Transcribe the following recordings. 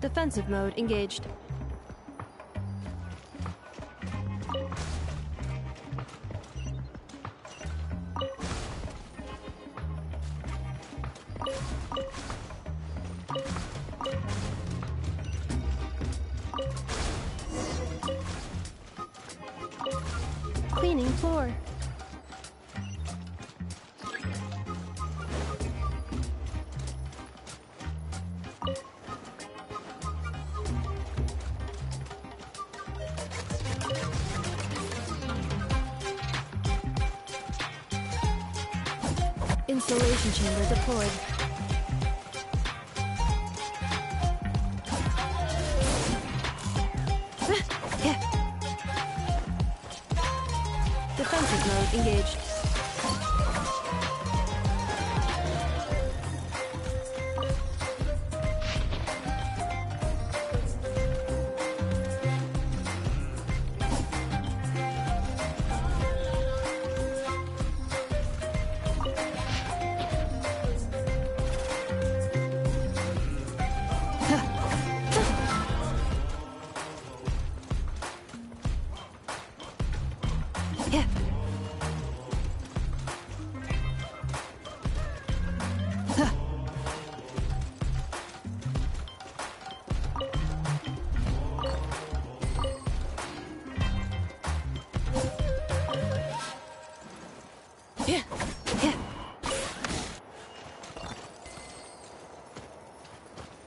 Defensive mode engaged. Cleaning floor. Installation chamber deployed. Defensive mode engaged.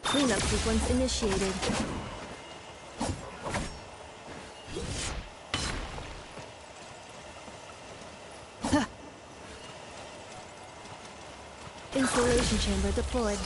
Cleanup sequence initiated. Installation chamber deployed.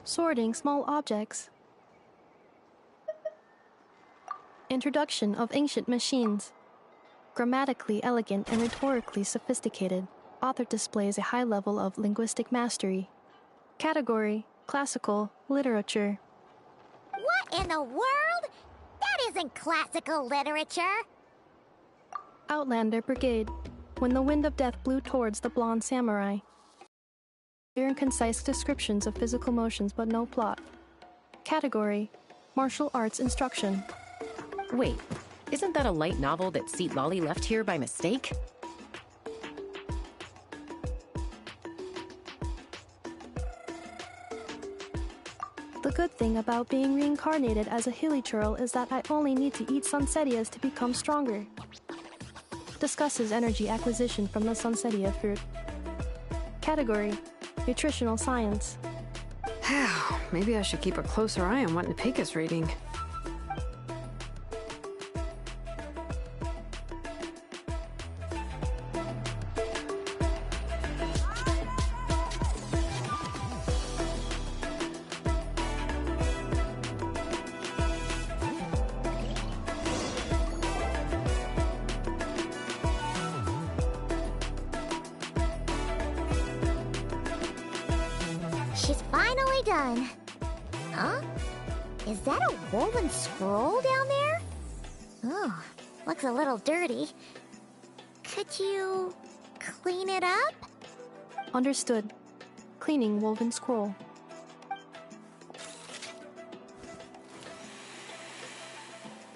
Sorting small objects. Introduction of ancient machines. Grammatically elegant and rhetorically sophisticated, author displays a high level of linguistic mastery. Category: classical literature. What in the world? That isn't classical literature! Outlander Brigade. When the wind of death blew towards the blonde samurai. Clear and concise descriptions of physical motions but no plot. Category: martial arts instruction. Wait, isn't that a light novel that Seat Lolly left here by mistake? The good thing about being reincarnated as a hilichurl is that I only need to eat sunsetias to become stronger. Discusses energy acquisition from the sunsetia fruit. Category: nutritional science. Maybe I should keep a closer eye on what Nepika's reading. She's finally done. Huh? Is that a woven scroll down there? Oh, looks a little dirty. Could you clean it up? Understood. Cleaning woven scroll.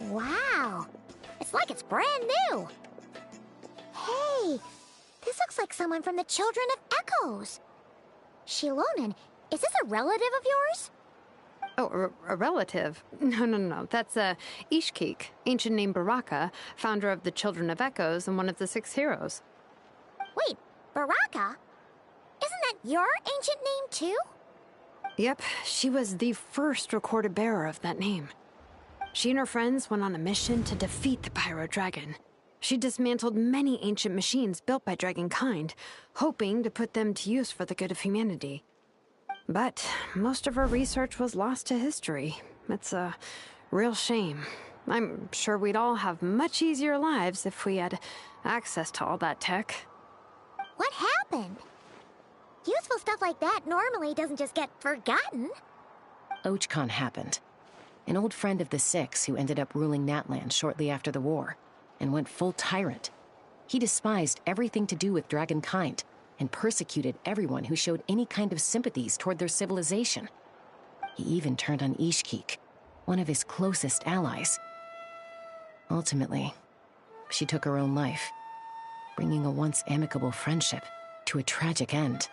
Wow, it's like it's brand new. Hey, this looks like someone from the Children of Echoes. Shilonen, is this a relative of yours? Oh, a relative? No. That's Ishkik, ancient name Baraka, founder of the Children of Echoes and one of the 6 heroes. Wait, Baraka? Isn't that your ancient name too? Yep, she was the first recorded bearer of that name. She and her friends went on a mission to defeat the Pyro Dragon. She dismantled many ancient machines built by Dragonkind, hoping to put them to use for the good of humanity. But most of her research was lost to history. It's a real shame. I'm sure we'd all have much easier lives if we had access to all that tech. What happened? Useful stuff like that normally doesn't just get forgotten. OachCon happened. An old friend of the Six who ended up ruling Natlan shortly after the war, and went full tyrant. He despised everything to do with dragonkind, and persecuted everyone who showed any kind of sympathies toward their civilization. He even turned on Ishkik, one of his closest allies. Ultimately, she took her own life, bringing a once amicable friendship to a tragic end.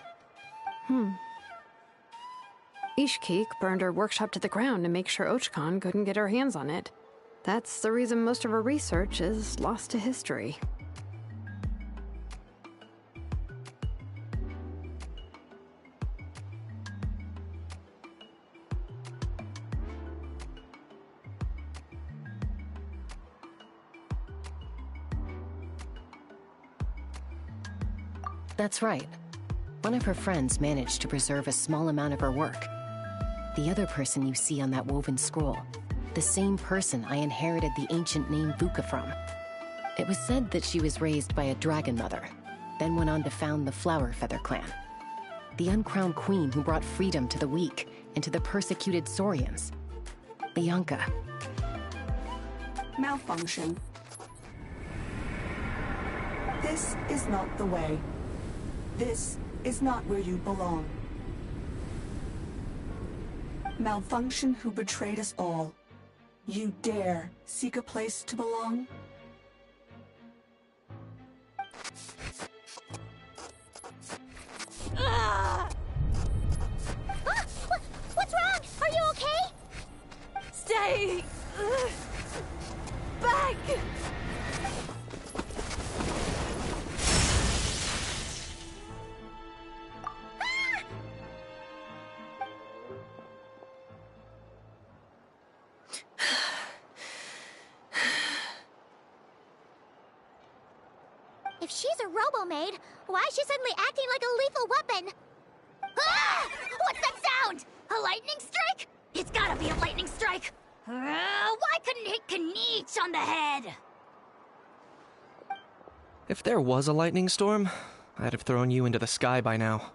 Ishkik burned her workshop to the ground to make sure OachCon couldn't get her hands on it. That's the reason most of her research is lost to history. That's right. One of her friends managed to preserve a small amount of her work. The other person you see on that woven scroll, the same person I inherited the ancient name Vuka from. It was said that she was raised by a dragon mother, then went on to found the Flower Feather clan. The uncrowned queen who brought freedom to the weak and to the persecuted Saurians. Bianca. Malfunction. This is not the way. This is not where you belong. Malfunction who betrayed us all. You dare seek a place to belong? What's wrong? Are you okay? Stay back! If she's a robo-maid, why is she suddenly acting like a lethal weapon? Ah! What's that sound? A lightning strike? It's gotta be a lightning strike! Why couldn't it hit Kniech on the head? If there was a lightning storm, I'd have thrown you into the sky by now.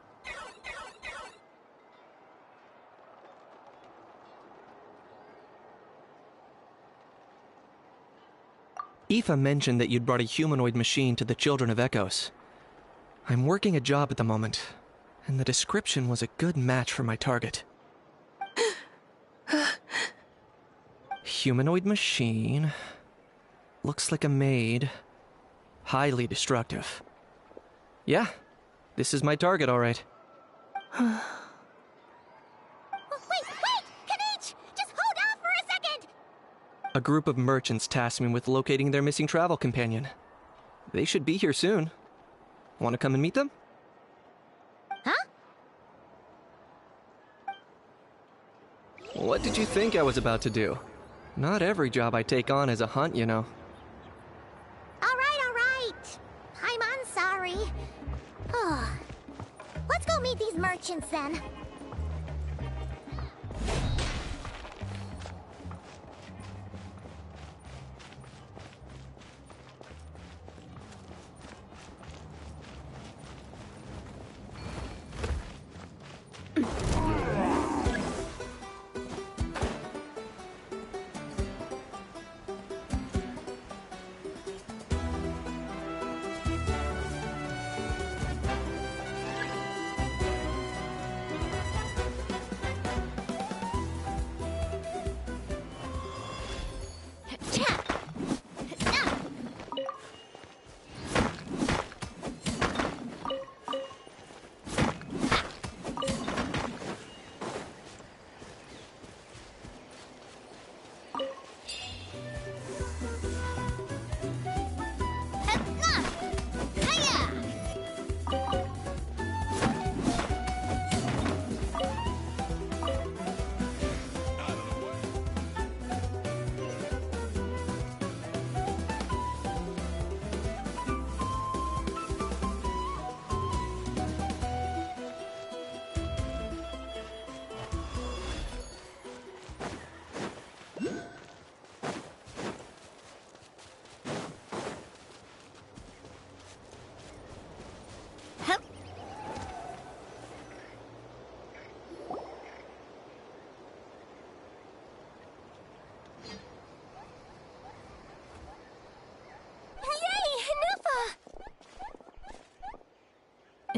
Aoife mentioned that you'd brought a humanoid machine to the Children of Echoes. I'm working a job at the moment, and the description was a good match for my target. Humanoid machine. Looks like a maid. Highly destructive. Yeah, this is my target, all right. Wait! Kniech! Just hold off for a second! A group of merchants tasked me with locating their missing travel companion. They should be here soon. Want to come and meet them? Huh? What did you think I was about to do? Not every job I take on is a hunt, you know. All right. I'm sorry. Let's go meet these merchants then.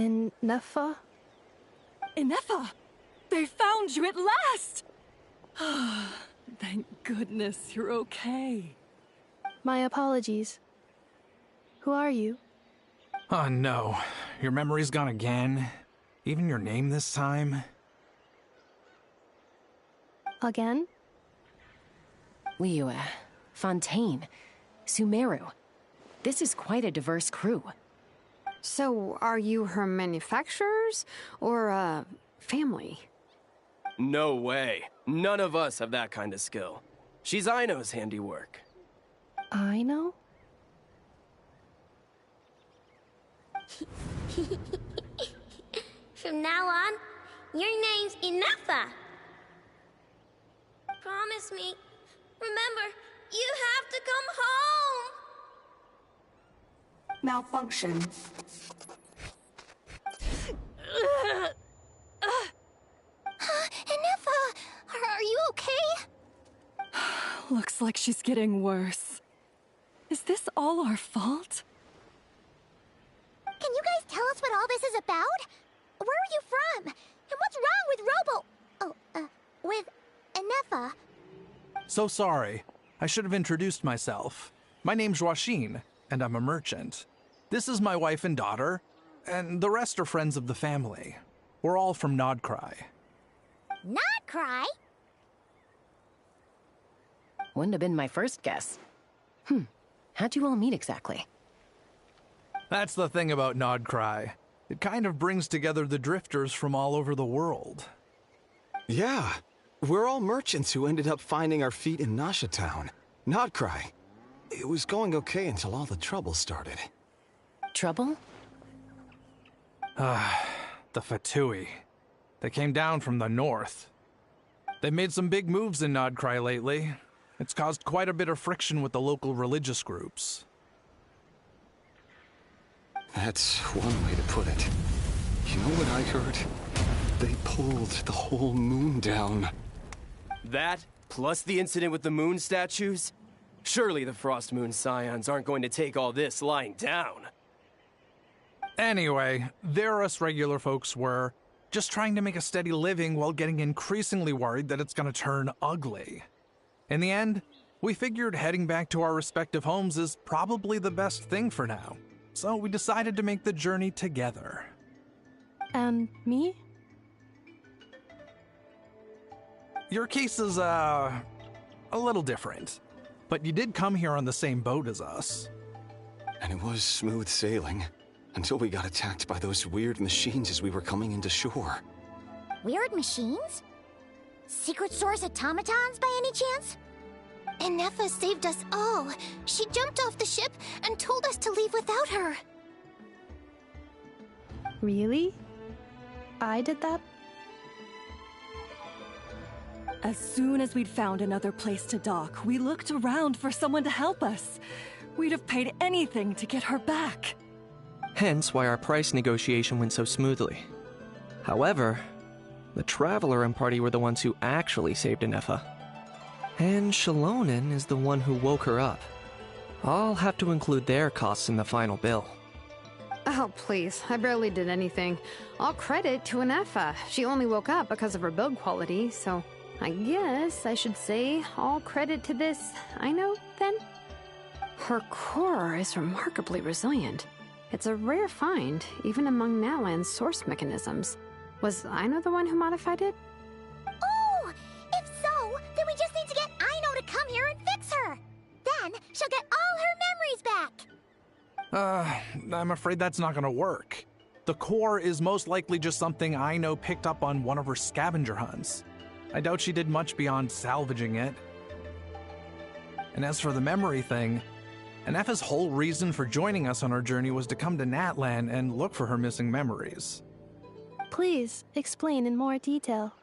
In Neffa? Inefa! They found you at last! Thank goodness you're okay. My apologies. Who are you? Oh no, your memory's gone again? Even your name this time? Again? Liyue, Fontaine, Sumeru. This is quite a diverse crew. So, are you her manufacturers or family? No way. None of us have that kind of skill. She's Aino's handiwork. I know? From now on, your name's Inefa. Promise me. Remember, you have to come home. Malfunction. Inefa, are you okay? Looks like she's getting worse. Is this all our fault? Can you guys tell us what all this is about? Where are you from? And what's wrong with with Inefa? So sorry. I should have introduced myself. My name's Joachine, and I'm a merchant. This is my wife and daughter, and the rest are friends of the family. We're all from Nodcry. Not cry? Wouldn't have been my first guess. How'd you all meet exactly? That's the thing about Nodcry. It kind of brings together the drifters from all over the world. Yeah, we're all merchants who ended up finding our feet in Nasha Town. Nodcry. It was going okay until all the trouble started. Trouble? The Fatui. They came down from the north. They made some big moves in Nodcry lately. It's caused quite a bit of friction with the local religious groups. That's one way to put it. You know what I heard? They pulled the whole moon down. That, plus the incident with the moon statues? Surely the Frost Moon Scions aren't going to take all this lying down. Anyway, there us regular folks were just trying to make a steady living while getting increasingly worried that it's gonna turn ugly. In the end, we figured heading back to our respective homes is probably the best thing for now. So we decided to make the journey together. And me? Your case is, a little different. But you did come here on the same boat as us. And it was smooth sailing, until we got attacked by those weird machines as we were coming into shore. Weird machines? Secret Source automatons by any chance? Inefa saved us all. She jumped off the ship and told us to leave without her. Really? I did that? As soon as we'd found another place to dock, we looked around for someone to help us. We'd have paid anything to get her back. Hence why our price negotiation went so smoothly. However, the Traveler and party were the ones who actually saved Inefa. And Shalonen is the one who woke her up. I'll have to include their costs in the final bill. Oh, please. I barely did anything. All credit to Inefa. She only woke up because of her build quality, so I guess I should say all credit to this Aino, then? Her core is remarkably resilient. It's a rare find, even among Natlan's source mechanisms. Was Aino the one who modified it? Oh! If so, then we just need to get Aino to come here and fix her! Then she'll get all her memories back! I'm afraid that's not gonna work. The core is most likely just something Aino picked up on one of her scavenger hunts. I doubt she did much beyond salvaging it. And as for the memory thing, Inefa's whole reason for joining us on our journey was to come to Natlan and look for her missing memories. Please, explain in more detail.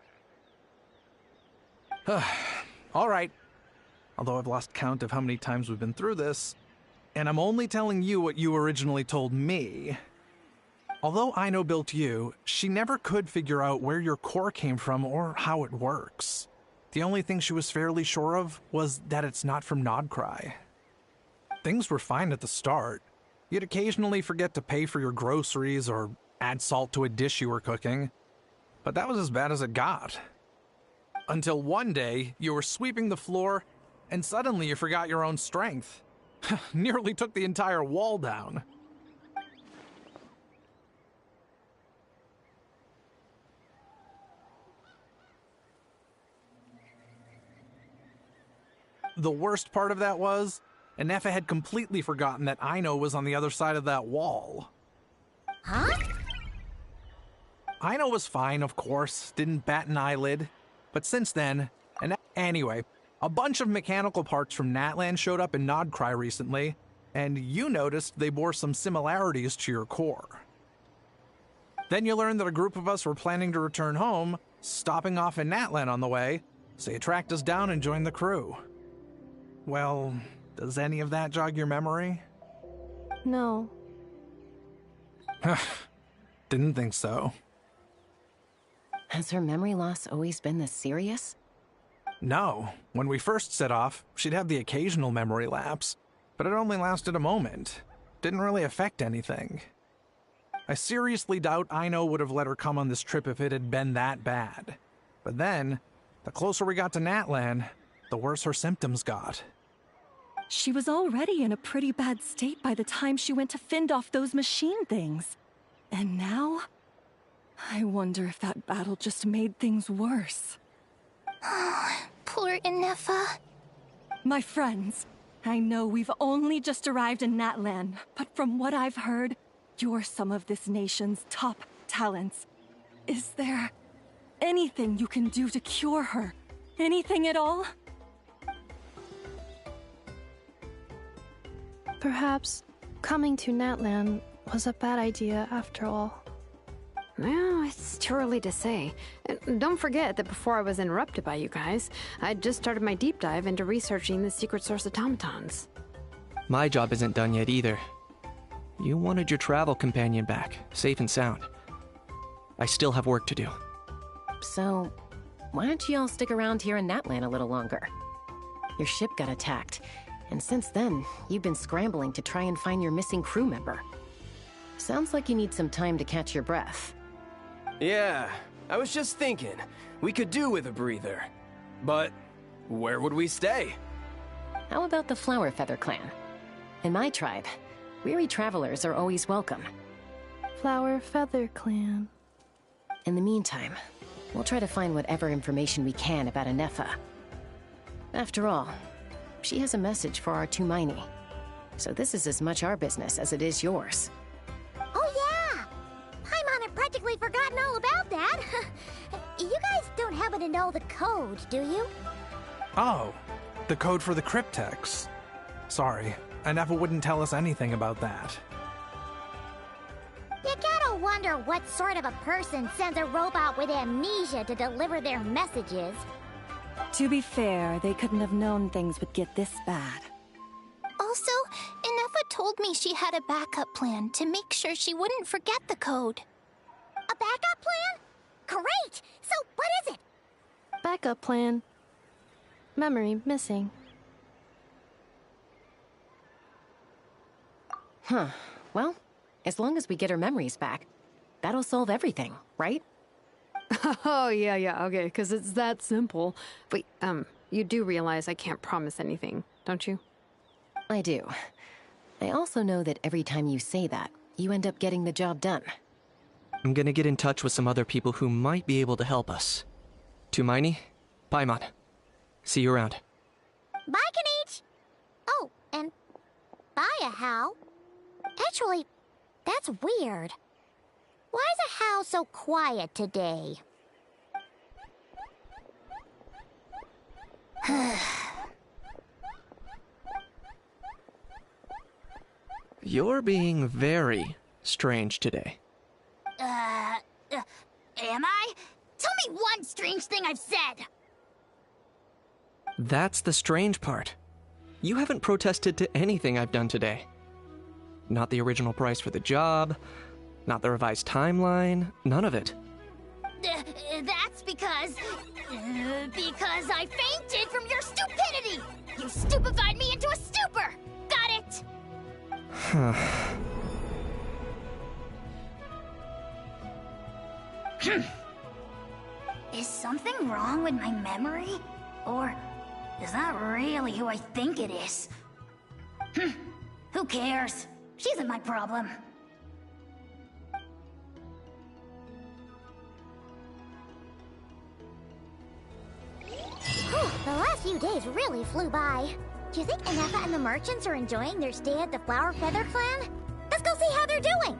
All right. Although I've lost count of how many times we've been through this, and I'm only telling you what you originally told me. Although Aino built you, she never could figure out where your core came from or how it works. The only thing she was fairly sure of was that it's not from Nodcry. Things were fine at the start. You'd occasionally forget to pay for your groceries or add salt to a dish you were cooking. But that was as bad as it got. Until one day, you were sweeping the floor, and suddenly you forgot your own strength. Nearly took the entire wall down. The worst part of that was, Anefa had completely forgotten that Aino was on the other side of that wall. Huh? Aino was fine, of course, didn't bat an eyelid. But since then, anyway, a bunch of mechanical parts from Natlan showed up in Nodcry recently, and you noticed they bore some similarities to your core. Then you learned that a group of us were planning to return home, stopping off in Natlan on the way, so you tracked us down and joined the crew. Well, does any of that jog your memory? No. Didn't think so. Has her memory loss always been this serious? No. When we first set off, she'd have the occasional memory lapse, but it only lasted a moment. Didn't really affect anything. I seriously doubt Aino would have let her come on this trip if it had been that bad. But then, the closer we got to Natlan, the worse her symptoms got. She was already in a pretty bad state by the time she went to fend off those machine things. And now? I wonder if that battle just made things worse. Poor Anefa. My friends, I know we've only just arrived in Natlan, but from what I've heard, you're some of this nation's top talents. Is there anything you can do to cure her? Anything at all? Perhaps coming to Natlan was a bad idea after all. Well, it's too early to say. And don't forget that before I was interrupted by you guys, I'd just started my deep dive into researching the secret source automatons. My job isn't done yet either. You wanted your travel companion back, safe and sound. I still have work to do. So, why don't you all stick around here in Natlan a little longer? Your ship got attacked, and since then, you've been scrambling to try and find your missing crew member. Sounds like you need some time to catch your breath. Yeah, I was just thinking, we could do with a breather. But where would we stay? How about the Flower Feather Clan? In my tribe, weary travelers are always welcome. Flower Feather Clan. In the meantime, we'll try to find whatever information we can about Anefa. After all, she has a message for our Tumaini. So this is as much our business as it is yours. Oh yeah! Paimon had practically forgotten all about that. You guys don't happen to know the code, do you? Oh, the code for the cryptex. Sorry, Anefa wouldn't tell us anything about that. You gotta wonder what sort of a person sends a robot with amnesia to deliver their messages. To be fair, they couldn't have known things would get this bad. Also, Anefa told me she had a backup plan to make sure she wouldn't forget the code. A backup plan? Great! So, what is it? Backup plan. Memory missing. Huh. Well, as long as we get her memories back, that'll solve everything, right? Oh, yeah, okay, because it's that simple. Wait, you do realize I can't promise anything, don't you? I do. I also know that every time you say that, you end up getting the job done. I'm gonna get in touch with some other people who might be able to help us. Tumaini, Paimon. See you around. Bye, Kanich! Oh, and bye, Hao. Actually, that's weird. Why is Hao so quiet today? You're being very strange today. Am I? Tell me one strange thing I've said! That's the strange part. You haven't protested to anything I've done today. Not the original price for the job, not the revised timeline, none of it. That's because I fainted from your stupidity! You stupefied me into a stupor! Got it? Is something wrong with my memory? Or is that really who I think it is? Who cares? She isn't my problem. The last few days really flew by. Do you think Ineffa and the merchants are enjoying their stay at the Flower Feather Clan? Let's go see how they're doing!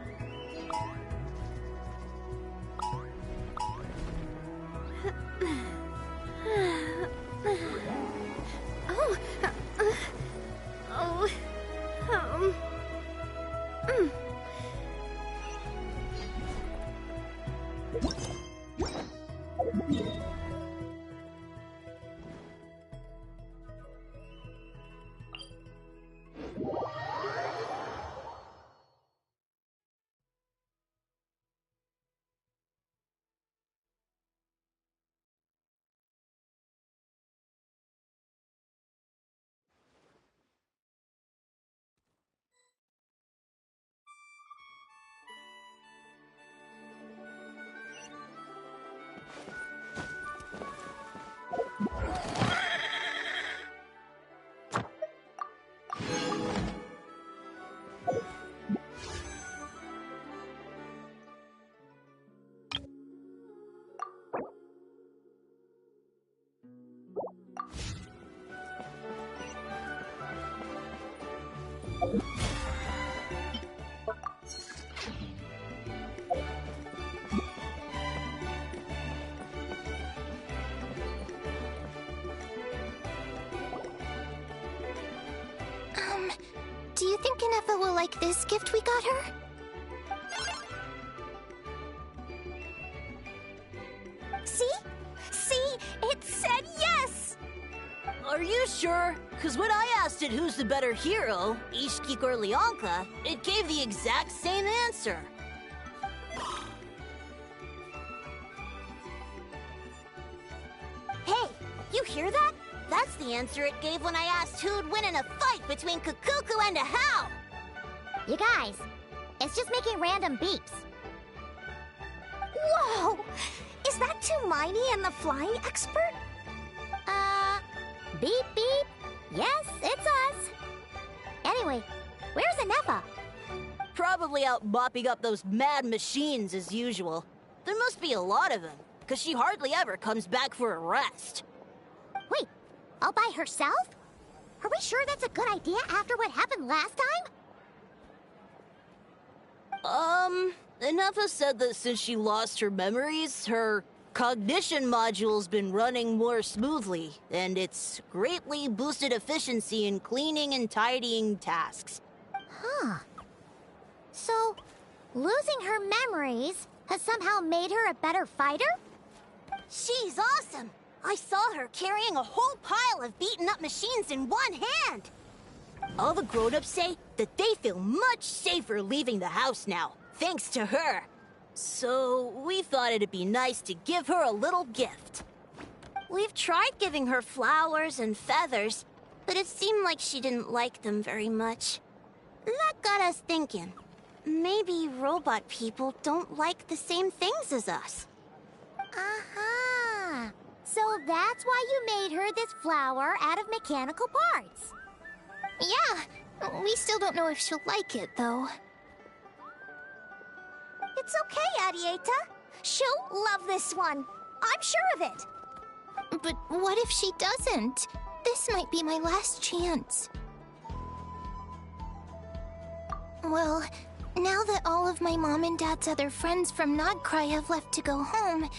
Do you think Ineffa will like this gift we got her? See? See? It said yes! Are you sure? Because when I asked it who's the better hero, Ishiki or Leonka, it gave the exact same answer. Hey, you hear that? That's the answer it gave when I asked who'd win in a fight between Kukuku and Ahau! You guys, it's just making random beeps. Whoa! Is that Tumaini and the flying expert? Beep beep. Yes, it's us. Anyway, where's Ineffa? Probably out mopping up those mad machines as usual. There must be a lot of them, because she hardly ever comes back for a rest. Wait, all by herself? Are we sure that's a good idea after what happened last time? Ineffa said that since she lost her memories, her cognition module's been running more smoothly, and it's greatly boosted efficiency in cleaning and tidying tasks. Huh. So, losing her memories has somehow made her a better fighter? She's awesome! I saw her carrying a whole pile of beaten-up machines in one hand! All the grown-ups say that they feel much safer leaving the house now, thanks to her. So, we thought it'd be nice to give her a little gift. We've tried giving her flowers and feathers, but it seemed like she didn't like them very much. That got us thinking. Maybe robot people don't like the same things as us. Aha! So that's why you made her this flower out of mechanical parts. Yeah, we still don't know if she'll like it, though. It's okay, Arieta. She'll love this one. I'm sure of it. But what if she doesn't? This might be my last chance. Well, now that all of my mom and dad's other friends from Nodcry have left to go home,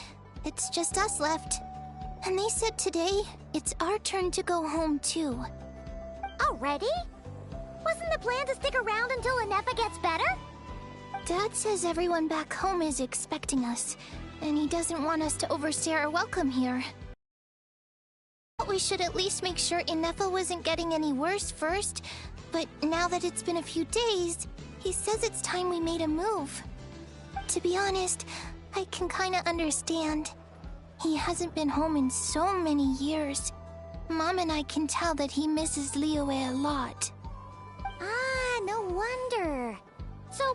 it's just us left. And they said today, it's our turn to go home too. Already? Wasn't the plan to stick around until Ineffa gets better? Dad says everyone back home is expecting us, and he doesn't want us to overstay our welcome here. We should at least make sure Ineffa wasn't getting any worse first, but now that it's been a few days, he says it's time we made a move. To be honest, I can kinda understand. He hasn't been home in so many years. Mom and I can tell that he misses Liyue a lot. Ah, no wonder. So,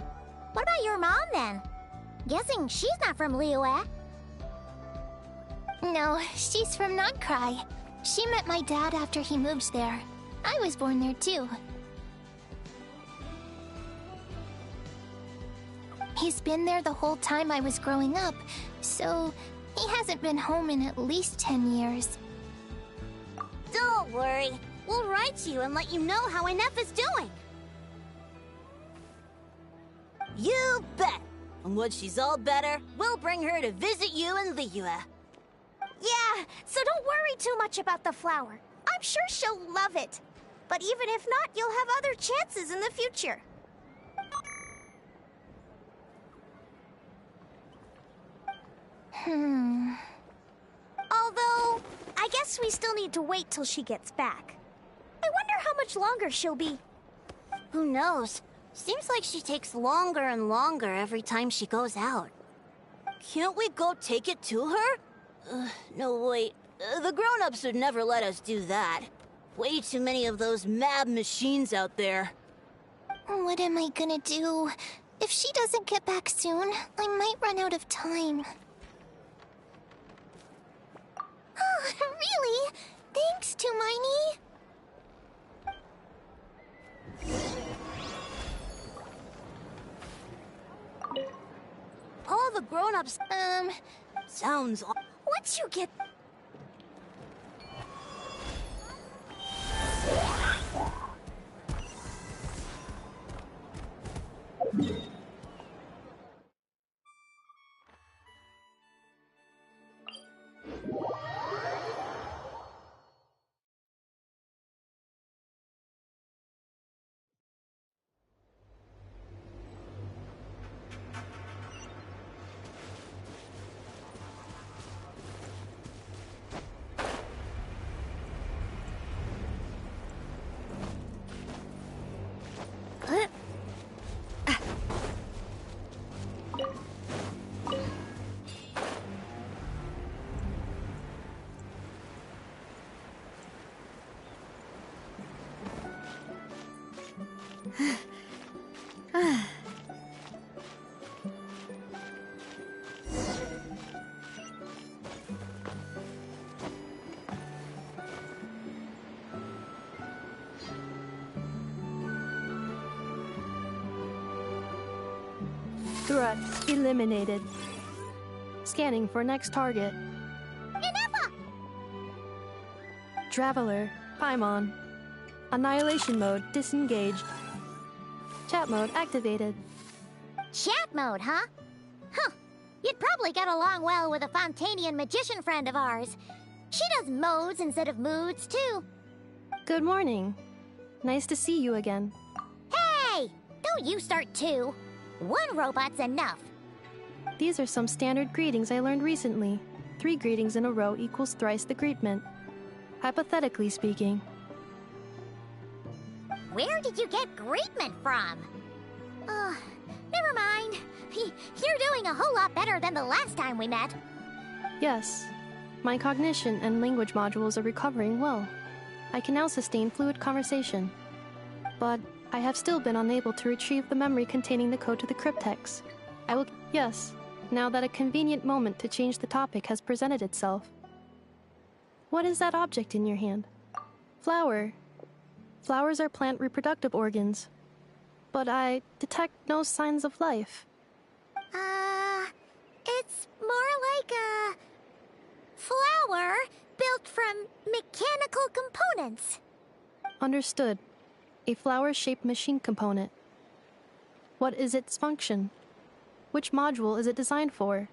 what about your mom then? Guessing she's not from Liyue. No, she's from Notcry. She met my dad after he moved there. I was born there too. He's been there the whole time I was growing up, so he hasn't been home in at least 10 years. Don't worry. We'll write to you and let you know how Inepha's doing. You bet! And once she's all better, we'll bring her to visit you in Liyue. Yeah, so don't worry too much about the flower. I'm sure she'll love it. But even if not, you'll have other chances in the future. Although, I guess we still need to wait till she gets back. I wonder how much longer she'll be. Who knows? Seems like she takes longer and longer every time she goes out. Can't we go take it to her? No, wait. The grown-ups would never let us do that. Way too many of those mad machines out there. What am I gonna do? If she doesn't get back soon, I might run out of time. Oh, really? Thanks, Tumaini. All the grown-ups, sounds... Once you get... Threat eliminated. Scanning for next target. Inepha! Traveler, Paimon. Annihilation mode disengaged. Chat mode activated. Chat mode, huh? Huh. You'd probably get along well with a Fontanian magician friend of ours. She does modes instead of moods, too. Good morning. Nice to see you again. Hey! Don't you start too. One robot's enough. These are some standard greetings I learned recently. 3 greetings in a row equals thrice the greetment. Hypothetically speaking. Where did you get greetment from? Never mind. You're doing a whole lot better than the last time we met. Yes. My cognition and language modules are recovering well. I can now sustain fluid conversation. But I have still been unable to retrieve the memory containing the code to the cryptex. I will... Yes, now that a convenient moment to change the topic has presented itself. What is that object in your hand? Flower. Flowers are plant reproductive organs. But I detect no signs of life. It's more like a... flower built from mechanical components. Understood. A flower-shaped machine component. What is its function? Which module is it designed for?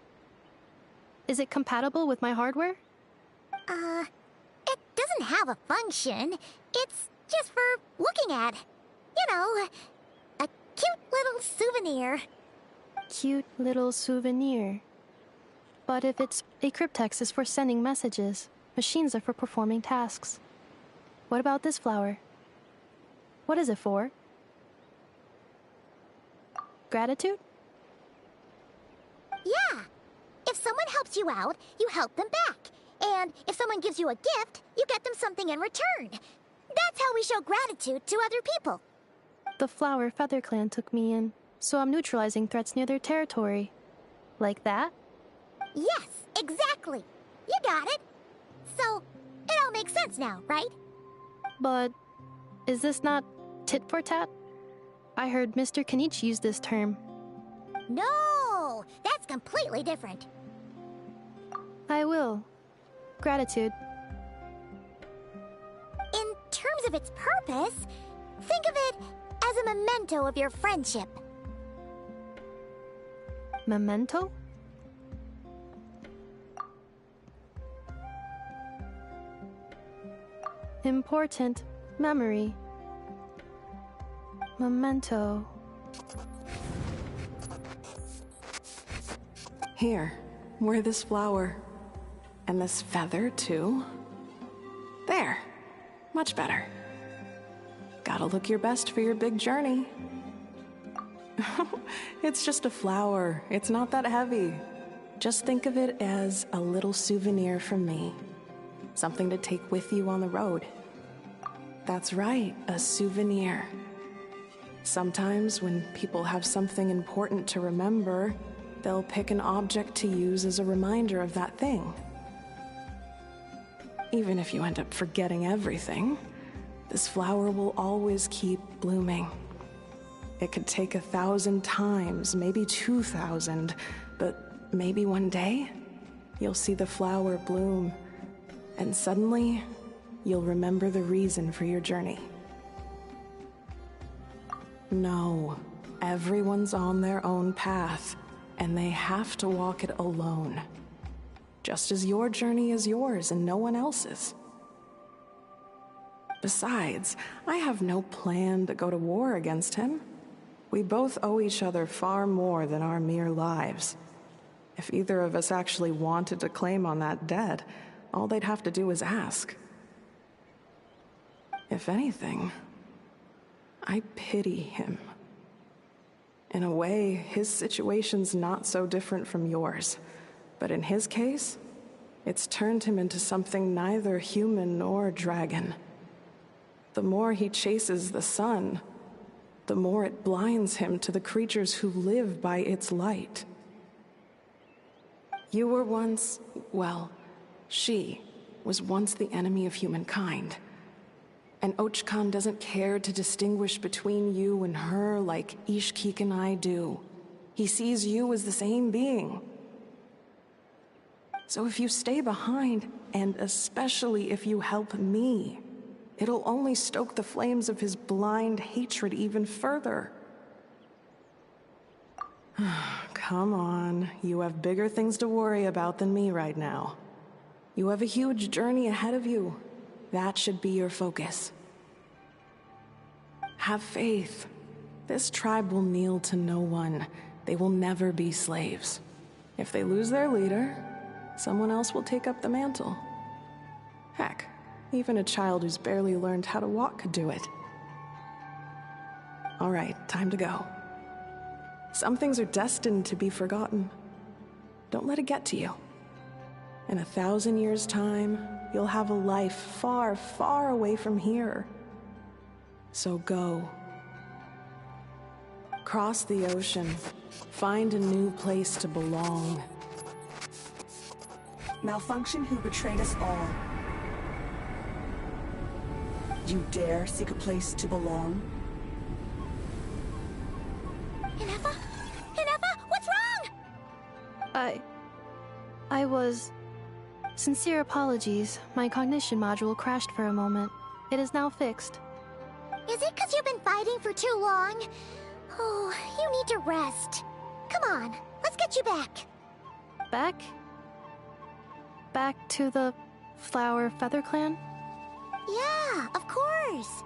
Is it compatible with my hardware? It doesn't have a function. It's just for looking at. You know, a cute little souvenir. Cute little souvenir. But if it's... A cryptex is for sending messages. Machines are for performing tasks. What about this flower? What is it for? Gratitude? Yeah. If someone helps you out, you help them back. And if someone gives you a gift, you get them something in return. That's how we show gratitude to other people. The Flower Feather Clan took me in, so I'm neutralizing threats near their territory. Like that? Yes, exactly. You got it. So, it all makes sense now, right? But is this not tit for tat? I heard Mr. Kenichi use this term. No! That's completely different. I will. Gratitude. In terms of its purpose, think of it as a memento of your friendship. Memento? Important memory. Memento. Here, wear this flower. And this feather, too. There. Much better. Gotta look your best for your big journey. It's just a flower. It's not that heavy. Just think of it as a little souvenir from me. Something to take with you on the road. That's right, a souvenir. Sometimes when people have something important to remember, they'll pick an object to use as a reminder of that thing. Even if you end up forgetting everything, this flower will always keep blooming. It could take 1,000 times, maybe 2,000, but maybe one day, you'll see the flower bloom, and suddenly, you'll remember the reason for your journey. No, everyone's on their own path, and they have to walk it alone. Just as your journey is yours and no one else's. Besides, I have no plan to go to war against him. We both owe each other far more than our mere lives. If either of us actually wanted to claim on that debt, all they'd have to do is ask. If anything, I pity him. In a way, his situation's not so different from yours. But in his case, it's turned him into something neither human nor dragon. The more he chases the sun, the more it blinds him to the creatures who live by its light. You were once, well, she was once the enemy of humankind. And Ochkan doesn't care to distinguish between you and her like Ishkik and I do. He sees you as the same being. So if you stay behind, and especially if you help me, it'll only stoke the flames of his blind hatred even further. Come on, you have bigger things to worry about than me right now. You have a huge journey ahead of you. That should be your focus. Have faith. This tribe will kneel to no one. They will never be slaves. If they lose their leader, someone else will take up the mantle. Heck, even a child who's barely learned how to walk could do it. All right, time to go. Some things are destined to be forgotten. Don't let it get to you. In 1,000 years' time, you'll have a life far, far away from here. So go. Cross the ocean. Find a new place to belong. Malfunction who betrayed us all. You dare seek a place to belong? Inefa? Inefa, what's wrong? I was... Sincere apologies. My cognition module crashed for a moment. It is now fixed. Is it because you've been fighting for too long? Oh, you need to rest. Come on, let's get you back. Back? Back to the Flower Feather Clan? Yeah, of course.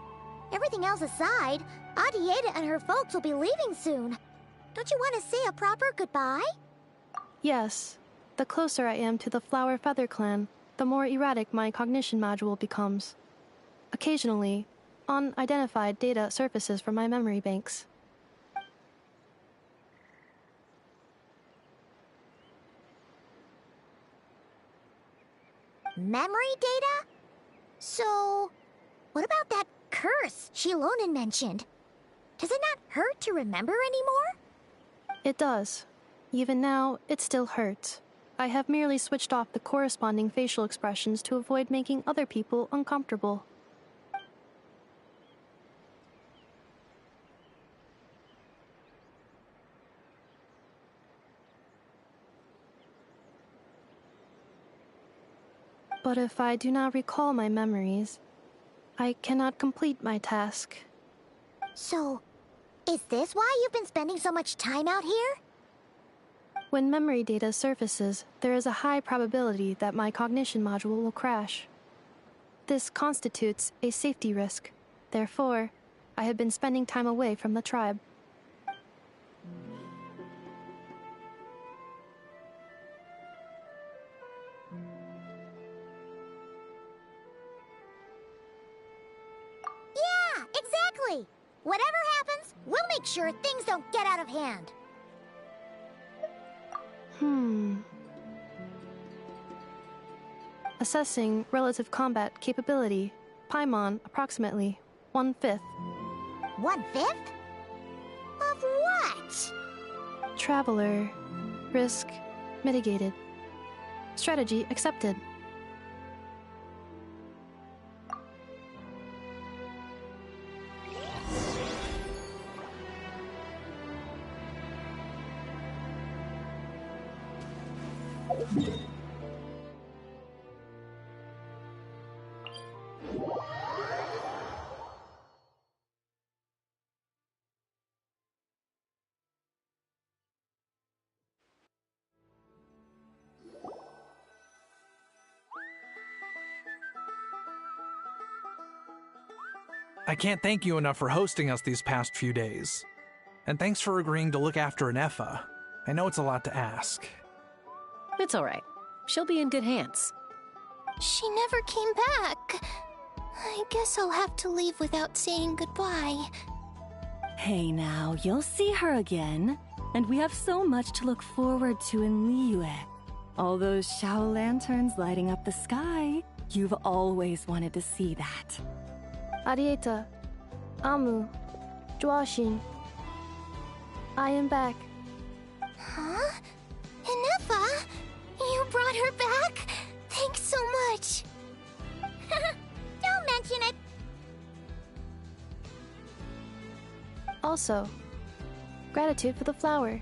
Everything else aside, Adieta and her folks will be leaving soon. Don't you want to say a proper goodbye? Yes. The closer I am to the Flower Feather Clan, the more erratic my cognition module becomes. Occasionally, unidentified data surfaces from my memory banks. Memory data? So, what about that curse Shilonen mentioned? Does it not hurt to remember anymore? It does. Even now, it still hurts. I have merely switched off the corresponding facial expressions to avoid making other people uncomfortable. But if I do not recall my memories, I cannot complete my task. So, is this why you've been spending so much time out here? When memory data surfaces, there is a high probability that my cognition module will crash. This constitutes a safety risk. Therefore, I have been spending time away from the tribe. Yeah, exactly! Whatever happens, we'll make sure things don't get out of hand. Assessing relative combat capability. Paimon, approximately 1/5. 1/5? Of what? Traveler. Risk mitigated. Strategy accepted. I can't thank you enough for hosting us these past few days. And thanks for agreeing to look after Anefa. I know it's a lot to ask. It's all right. She'll be in good hands. She never came back. I guess I'll have to leave without saying goodbye. Hey now, you'll see her again. And we have so much to look forward to in Liyue. All those Shao lanterns lighting up the sky. You've always wanted to see that. Arieta, Amu, Joashin. I am back. Huh? Anefa? You brought her back? Thanks so much. Don't mention it. Also, gratitude for the flower.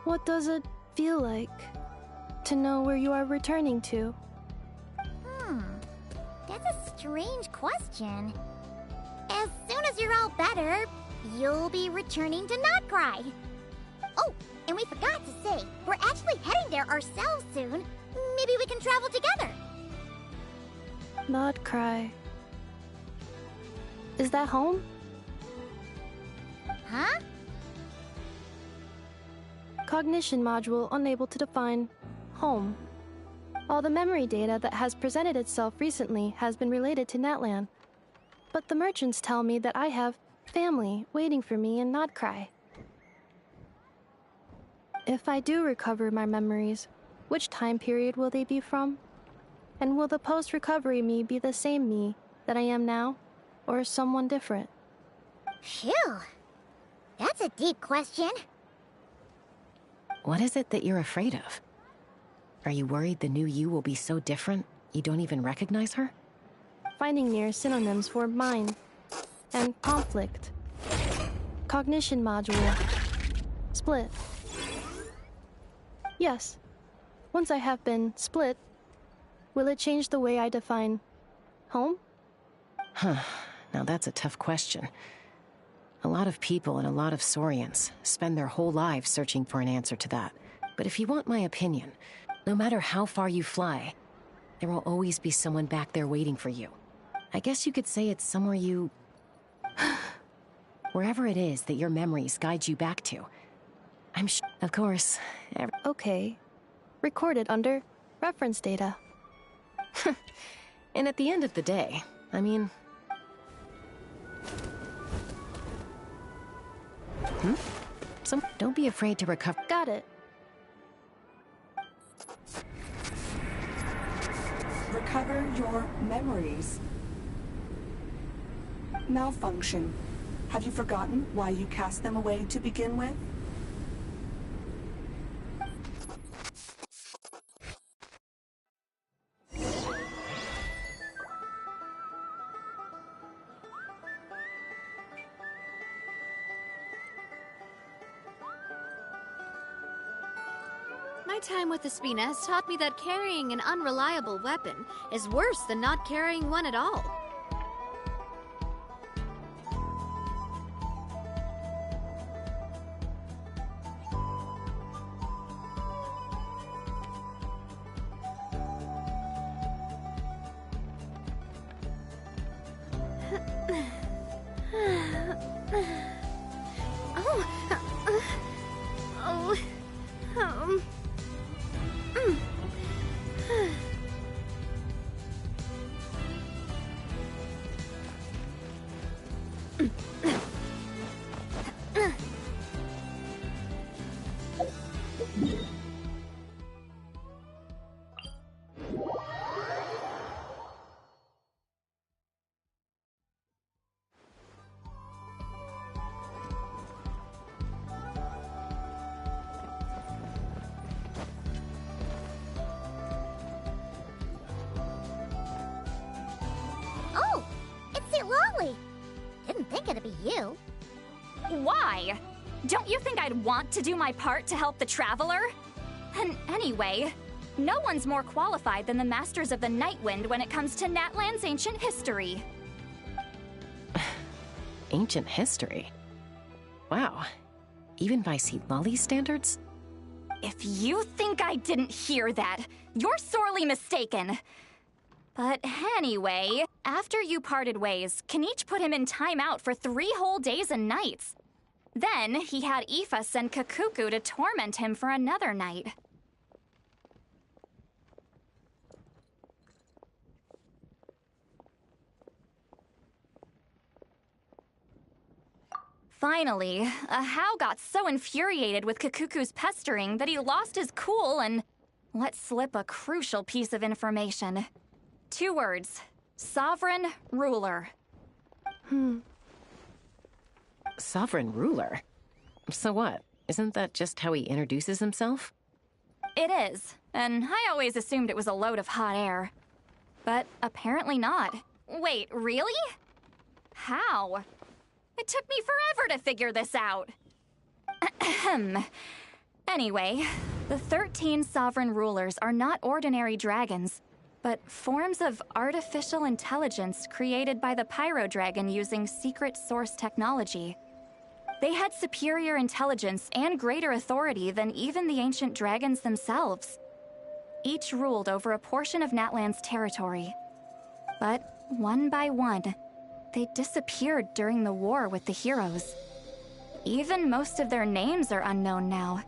What does it feel like to know where you are returning to? That's a strange question. As soon as you're all better, you'll be returning to Notcry. Oh, and we forgot to say, we're actually heading there ourselves soon. Maybe we can travel together. Notcry. Is that home? Huh? Cognition module unable to define home. All the memory data that has presented itself recently has been related to Natlan. But the merchants tell me that I have family waiting for me in Notcry. If I do recover my memories, which time period will they be from? And will the post-recovery me be the same me that I am now, or someone different? Phew! That's a deep question. What is it that you're afraid of? Are you worried the new you will be so different you don't even recognize her? Finding near synonyms for mind and conflict. Cognition module. Split. Yes. Once I have been split, will it change the way I define home? Huh. Now that's a tough question. A lot of people and a lot of Saurians spend their whole lives searching for an answer to that. But if you want my opinion, no matter how far you fly, there will always be someone back there waiting for you. I guess you could say it's somewhere you... wherever it is that your memories guide you back to. I'm sure... Of course... Okay. Recorded under reference data. And at the end of the day, I mean... Don't be afraid to recover... Got it. Recover your memories. Malfunction. Have you forgotten why you cast them away to begin with? My time with Espina has taught me that carrying an unreliable weapon is worse than not carrying one at all. Oh, it's Lolly. Didn't think it'd be you. Why? Don't you think I'd want to do my part to help the Traveler? And anyway, no one's more qualified than the Masters of the Nightwind when it comes to Natlan's ancient history. Ancient history? Wow. Even by Lolly's standards? If you think I didn't hear that, you're sorely mistaken. But anyway, after you parted ways, Kenichi put him in timeout for 3 whole days and nights. Then he had Aoife send Kakuku to torment him for another night. Finally, Ahau got so infuriated with Kakuku's pestering that he lost his cool and let slip a crucial piece of information. 2 words. Sovereign Ruler. Sovereign Ruler? So what? Isn't that just how he introduces himself? It is, and I always assumed it was a load of hot air. But apparently not. Wait, really? How? It took me forever to figure this out. Anyway, the 13 sovereign rulers are not ordinary dragons, but forms of artificial intelligence created by the Pyro Dragon using secret source technology. They had superior intelligence and greater authority than even the ancient dragons themselves. Each ruled over a portion of Natlan's territory. But one by one, they disappeared during the war with the heroes. Even most of their names are unknown now,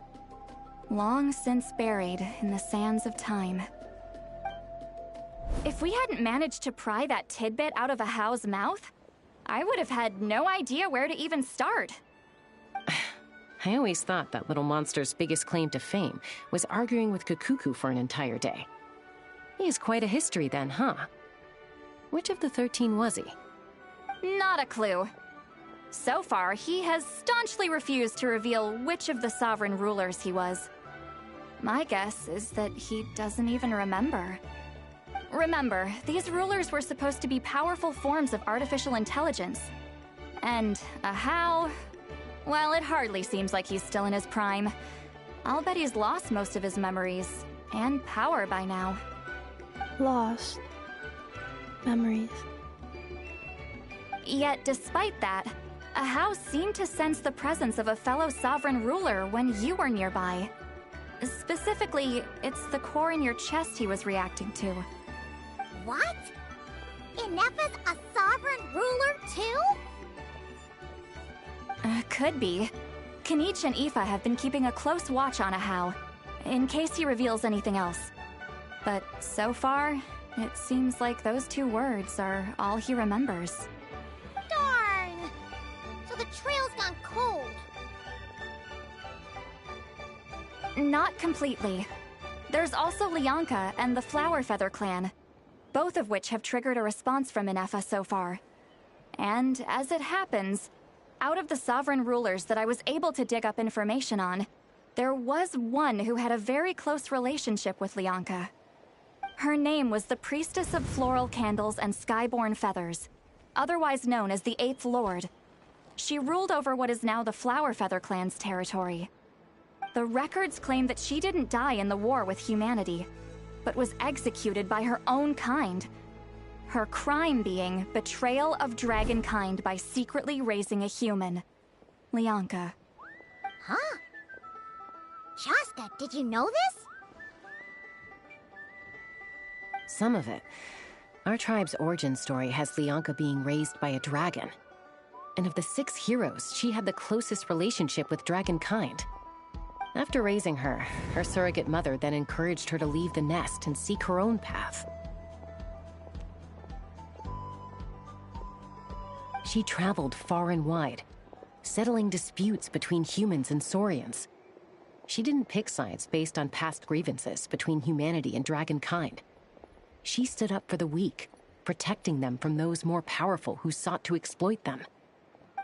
long since buried in the sands of time. If we hadn't managed to pry that tidbit out of Ahau's mouth, I would have had no idea where to even start. I always thought that little monster's biggest claim to fame was arguing with Kakuku for an entire day. He has quite a history then, huh? Which of the 13 was he? Not a clue. So far, he has staunchly refused to reveal which of the sovereign rulers he was. My guess is that he doesn't even remember. Remember, these rulers were supposed to be powerful forms of artificial intelligence. And Ahau, well, it hardly seems like he's still in his prime. I'll bet he's lost most of his memories and power by now. Lost. Memories. Yet, despite that, Ahau seemed to sense the presence of a fellow sovereign ruler when you were nearby. Specifically, it's the core in your chest he was reacting to. What? Ineppa's a sovereign ruler too? Could be. Kenichi and Aoife have been keeping a close watch on Ahau, in case he reveals anything else. But so far, it seems like those 2 words are all he remembers. Darn! So the trail's gone cold. Not completely. There's also Lianka and the Flower Feather clan. both of which have triggered a response from Ineffa so far. And as it happens, out of the sovereign rulers that I was able to dig up information on, there was one who had a very close relationship with Leonka. Her name was the Priestess of Floral Candles and Skyborn Feathers, otherwise known as the Eighth Lord. She ruled over what is now the Flower Feather clan's territory. The records claim that she didn't die in the war with humanity, but was executed by her own kind. Her crime being betrayal of dragonkind by secretly raising a human. Leonka. Huh? Shaska, did you know this? Some of it. Our tribe's origin story has Leonka being raised by a dragon. And of the 6 heroes, she had the closest relationship with dragonkind. After raising her, her surrogate mother then encouraged her to leave the nest and seek her own path. She traveled far and wide, settling disputes between humans and Saurians. She didn't pick sides based on past grievances between humanity and dragonkind. She stood up for the weak, protecting them from those more powerful who sought to exploit them.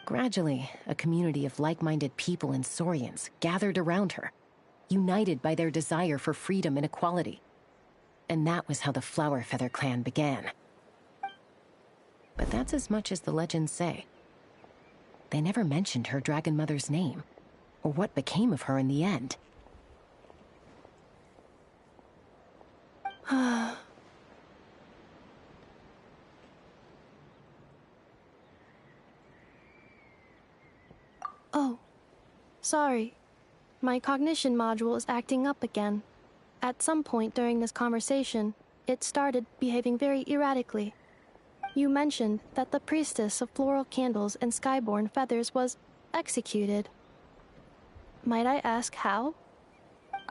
Gradually, a community of like-minded people and Saurians gathered around her, united by their desire for freedom and equality. And that was how the Flower Feather clan began. But that's as much as the legends say. They never mentioned her dragon mother's name, or what became of her in the end. Oh, sorry. My cognition module is acting up again. At some point during this conversation, it started behaving very erratically. You mentioned that the Priestess of Floral Candles and Skyborn Feathers was executed. Might I ask how?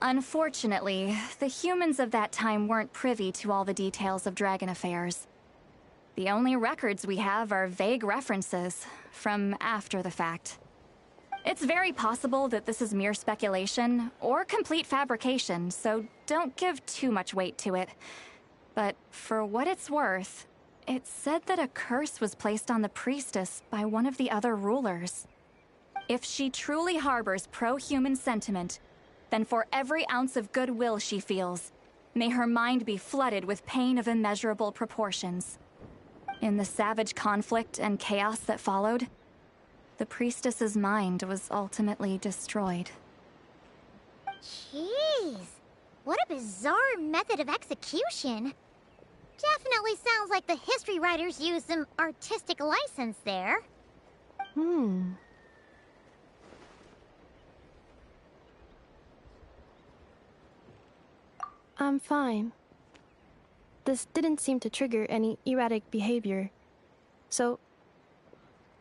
Unfortunately, the humans of that time weren't privy to all the details of dragon affairs. The only records we have are vague references from after the fact. It's very possible that this is mere speculation or complete fabrication, so don't give too much weight to it. But for what it's worth, it's said that a curse was placed on the priestess by one of the other rulers. If she truly harbors pro-human sentiment, then for every ounce of goodwill she feels, may her mind be flooded with pain of immeasurable proportions. In the savage conflict and chaos that followed, the priestess's mind was ultimately destroyed. Jeez, what a bizarre method of execution. Definitely sounds like the history writers used some artistic license there. I'm fine. This didn't seem to trigger any erratic behavior. So,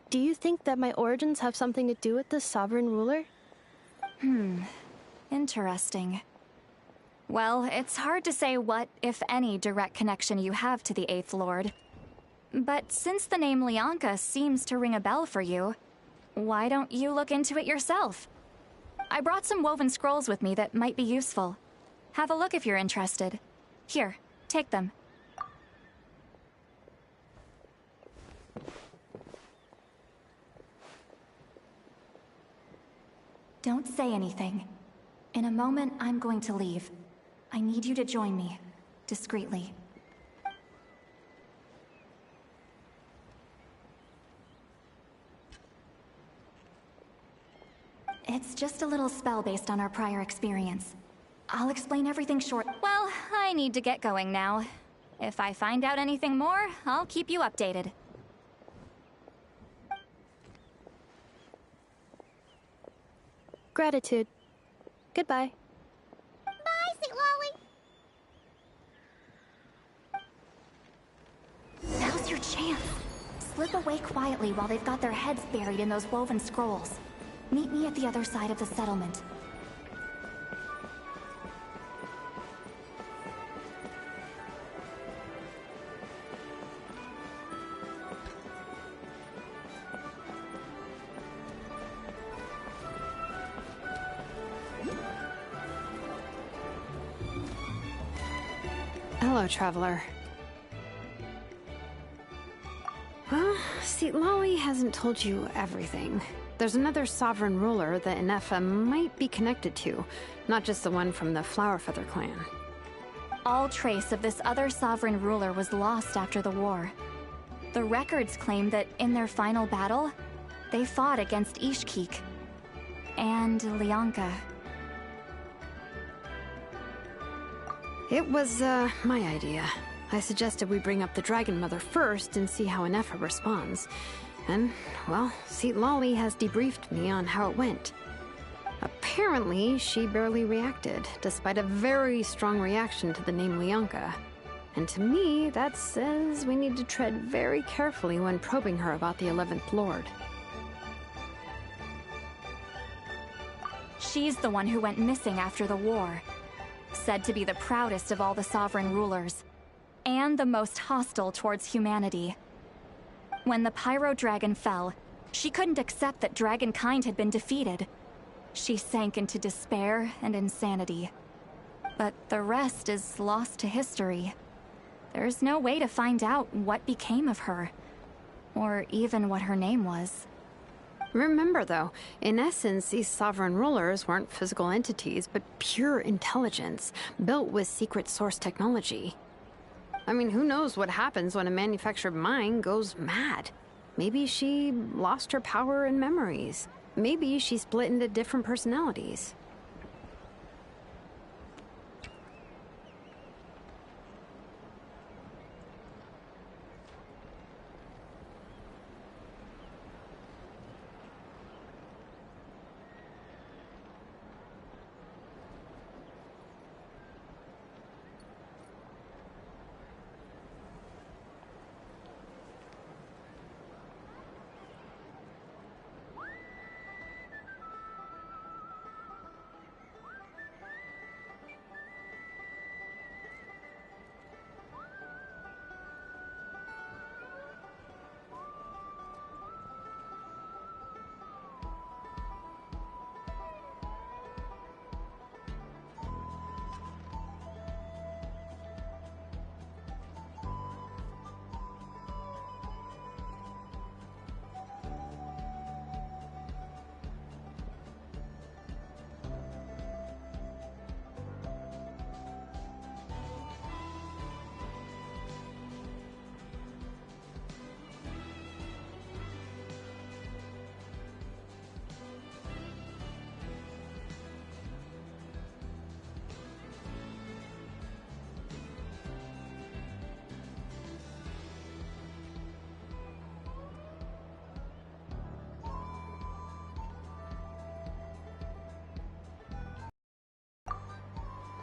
do you think that my origins have something to do with this sovereign ruler? Interesting. Well, it's hard to say what, if any, direct connection you have to the Eighth Lord. But since the name Leonka seems to ring a bell for you, why don't you look into it yourself? I brought some woven scrolls with me that might be useful. Have a look if you're interested. Here, take them. Don't say anything. In a moment, I'm going to leave. I need you to join me, discreetly. It's just a little spell based on our prior experience. I'll explain everything short. Well, I need to get going now. If I find out anything more, I'll keep you updated. Gratitude. Goodbye. Bye, Sweet Lolly. Now's your chance. Slip away quietly while they've got their heads buried in those woven scrolls. Meet me at the other side of the settlement. Hello, Traveler. See, Lolly hasn't told you everything. There's another sovereign ruler that Ineffa might be connected to, not just the one from the Flowerfeather clan. All trace of this other sovereign ruler was lost after the war. The records claim that in their final battle, they fought against Ishkik and Lianka. It was, my idea. I suggested we bring up the Dragon Mother first and see how Ineffa responds. And, well, Seat Lolly has debriefed me on how it went. Apparently, she barely reacted, despite a very strong reaction to the name Lianka. And to me, that says we need to tread very carefully when probing her about the 11th Lord. She's the one who went missing after the war. Said to be the proudest of all the sovereign rulers, and the most hostile towards humanity. When the Pyro Dragon fell, she couldn't accept that Dragonkind had been defeated. She sank into despair and insanity. But the rest is lost to history. There's no way to find out what became of her, or even what her name was. Remember, though, in essence, these sovereign rulers weren't physical entities, but pure intelligence, built with secret source technology. I mean, who knows what happens when a manufactured mind goes mad? Maybe she lost her power and memories. Maybe she split into different personalities.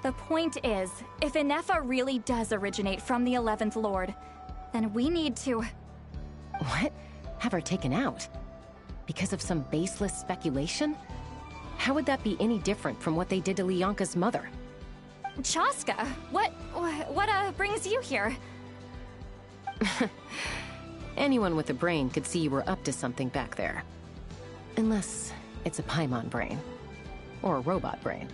The point is, if Ineffa really does originate from the 11th Lord, then we need to... What? Have her taken out? Because of some baseless speculation? How would that be any different from what they did to Lianka's mother? Chaska, what brings you here? Anyone with a brain could see you were up to something back there. Unless it's a Paimon brain. Or a robot brain.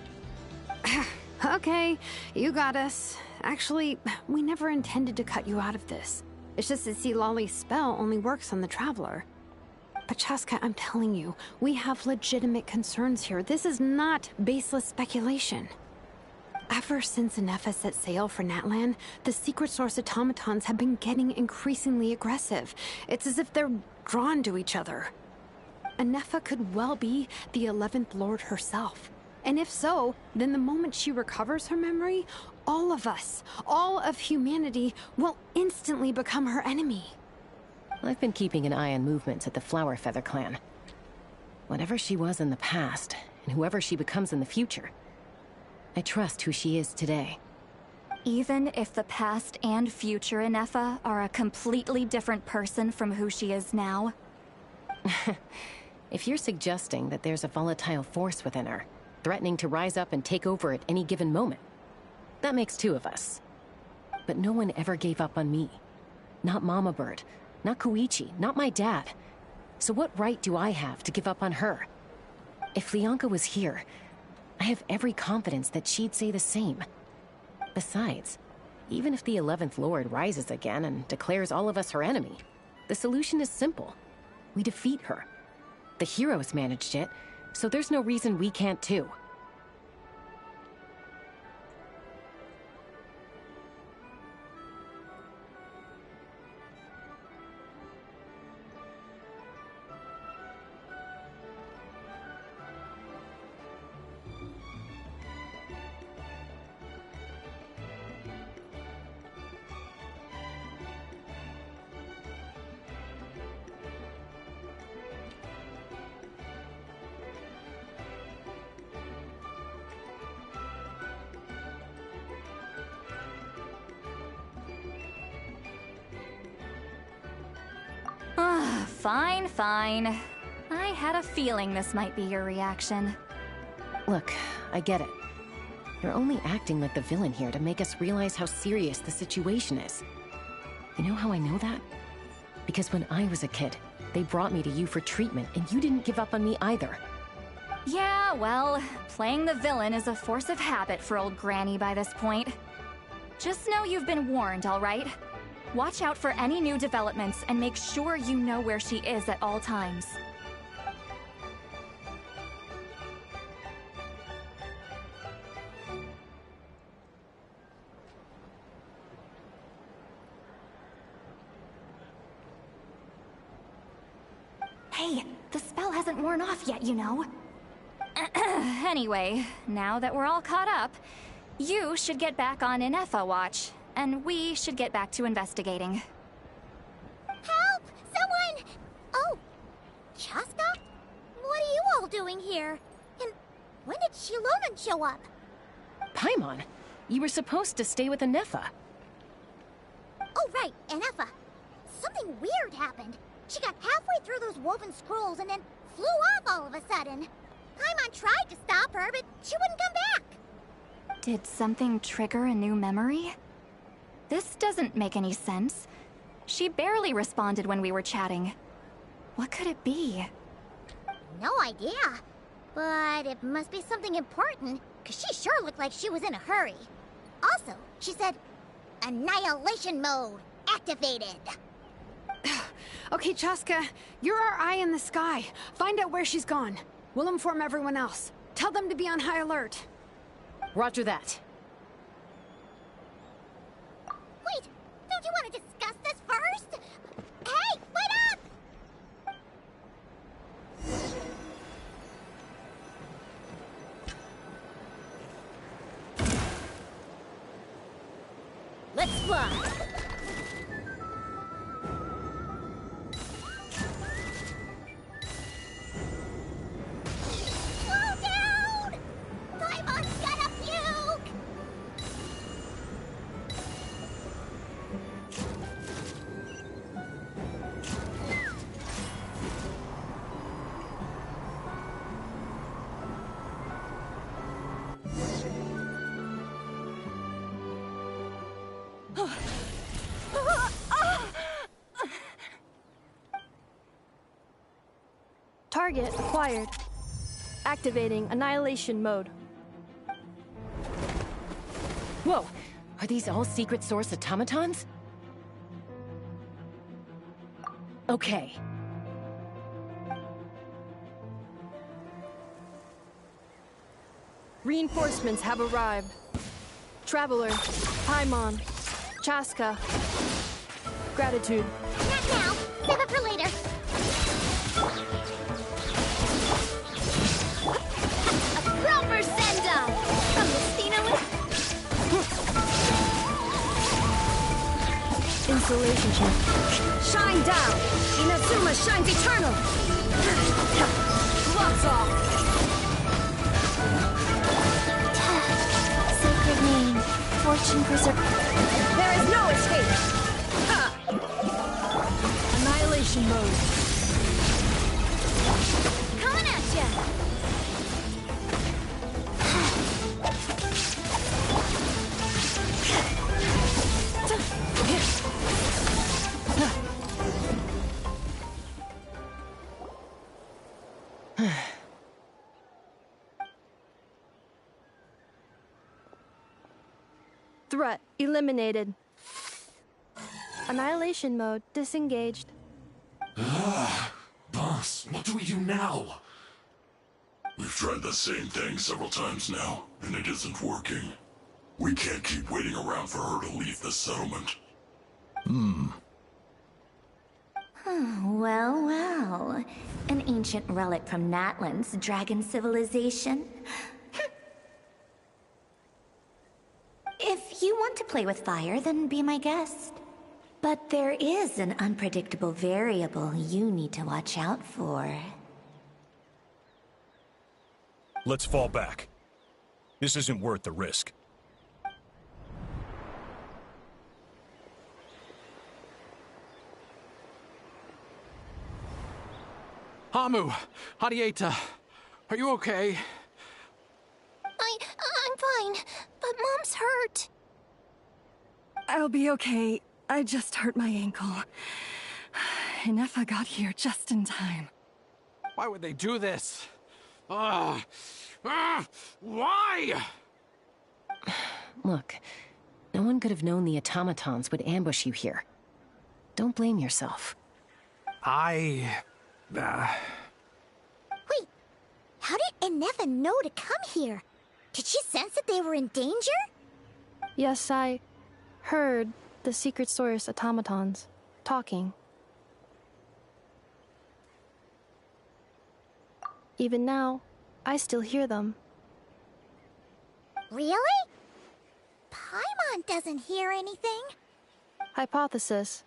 Okay, you got us. Actually, we never intended to cut you out of this. It's just that Seat Lolly's spell only works on the Traveler. But Chaska, I'm telling you, we have legitimate concerns here. This is not baseless speculation. Ever since Ineffa set sail for Natlan, the secret source automatons have been getting increasingly aggressive. It's as if they're drawn to each other. Ineffa could well be the 11th Lord herself. And if so, then the moment she recovers her memory, all of us, all of humanity, will instantly become her enemy. I've been keeping an eye on movements at the Flowerfeather clan. Whatever she was in the past, and whoever she becomes in the future, I trust who she is today. Even if the past and future Ineffa are a completely different person from who she is now? If you're suggesting that there's a volatile force within her, threatening to rise up and take over at any given moment, that makes two of us. But no one ever gave up on me. Not Mama Bird, not Koichi, not my dad. So what right do I have to give up on her? If Lianka was here, I have every confidence that she'd say the same. Besides, even if the 11th Lord rises again and declares all of us her enemy, The solution is simple. We defeat her. The heroes managed it, so there's no reason we can't too. Fine. I had a feeling this might be your reaction. Look, I get it. You're only acting like the villain here to make us realize how serious the situation is. You know how I know that? Because when I was a kid, they brought me to you for treatment, and you didn't give up on me either. Yeah, well, playing the villain is a force of habit for old Granny by this point. Just know you've been warned, all right? Watch out for any new developments and make sure you know where she is at all times. Hey, the spell hasn't worn off yet, you know. Anyway, now that we're all caught up, you should get back on Ineffa watch. And we should get back to investigating. Help! Someone! Oh, Chaska? What are you all doing here? And when did Xilonen show up? Paimon, you were supposed to stay with Ineffa. Oh, right, Ineffa. Something weird happened. She got halfway through those woven scrolls and then flew off all of a sudden. Paimon tried to stop her, but she wouldn't come back. Did something trigger a new memory? This doesn't make any sense. She barely responded when we were chatting. What could it be? No idea. But it must be something important, because she sure looked like she was in a hurry. Also, she said, Annihilation mode activated. Okay, Chaska, you're our eye in the sky. Find out where she's gone. We'll inform everyone else. Tell them to be on high alert. Roger that. Wait, don't you want to discuss this first? Hey, wait up! Let's fly! Slow down! Paimon's gonna puke! Target acquired. Activating Annihilation mode. Whoa! Are these all secret source automatons? Okay. Reinforcements have arrived. Traveler, Paimon, Chaska. Gratitude. Not now. Save it for later. A proper send-off from Lucina Insulation check. Shine down! Inazuma shines eternal! Gloves off! Sacred name. Fortune preserver. There is no escape! Ha! Annihilation mode. coming at ya! Threat eliminated. Annihilation mode disengaged. do we do now? We've tried the same thing several times now, and it isn't working. We can't keep waiting around for her to leave the settlement. Well, well. An ancient relic from Natlan's dragon civilization. If you want to play with fire, then be my guest. But there is an unpredictable variable you need to watch out for. Let's fall back. This isn't worth the risk. Hamu! Hadieta! Are you okay? I'm fine, but Mom's hurt. I'll be okay. I just hurt my ankle. Ineffa got here just in time. Why would they do this? Why? Look, no one could have known the automatons would ambush you here. Don't blame yourself. Wait, how did Ineffa know to come here? Did she sense that they were in danger? Yes, I heard the Secret Source automatons talking. Even now, I still hear them. Really? Paimon doesn't hear anything. Hypothesis.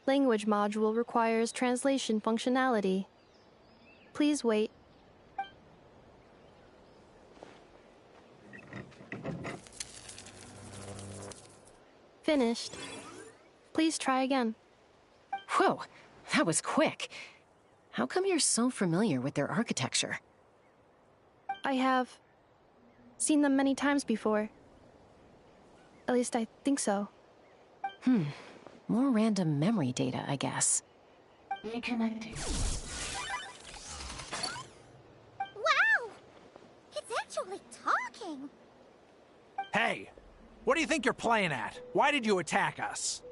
Language module requires translation functionality. Please wait. Finished. Please try again. Whoa, that was quick. How come you're so familiar with their architecture? I have seen them many times before. At least I think so. More random memory data, I guess. Reconnecting. Wow! It's actually talking! Hey! What do you think you're playing at? Why did you attack us?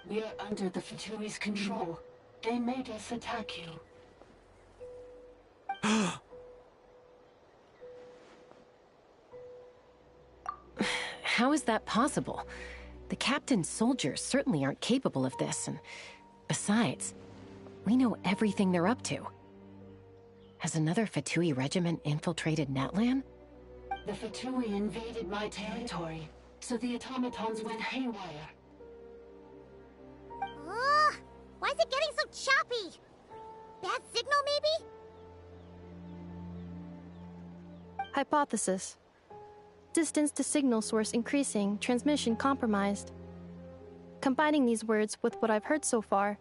We are under the Fatui's control. They made us attack you. How is that possible? The captain's soldiers certainly aren't capable of this, and besides, we know everything they're up to. Has another Fatui regiment infiltrated Natlan? The Fatui invaded my territory, so the automatons went haywire. Why is it getting so choppy? Bad signal, maybe? Hypothesis. Distance to signal source increasing, transmission compromised. Combining these words with what I've heard so far,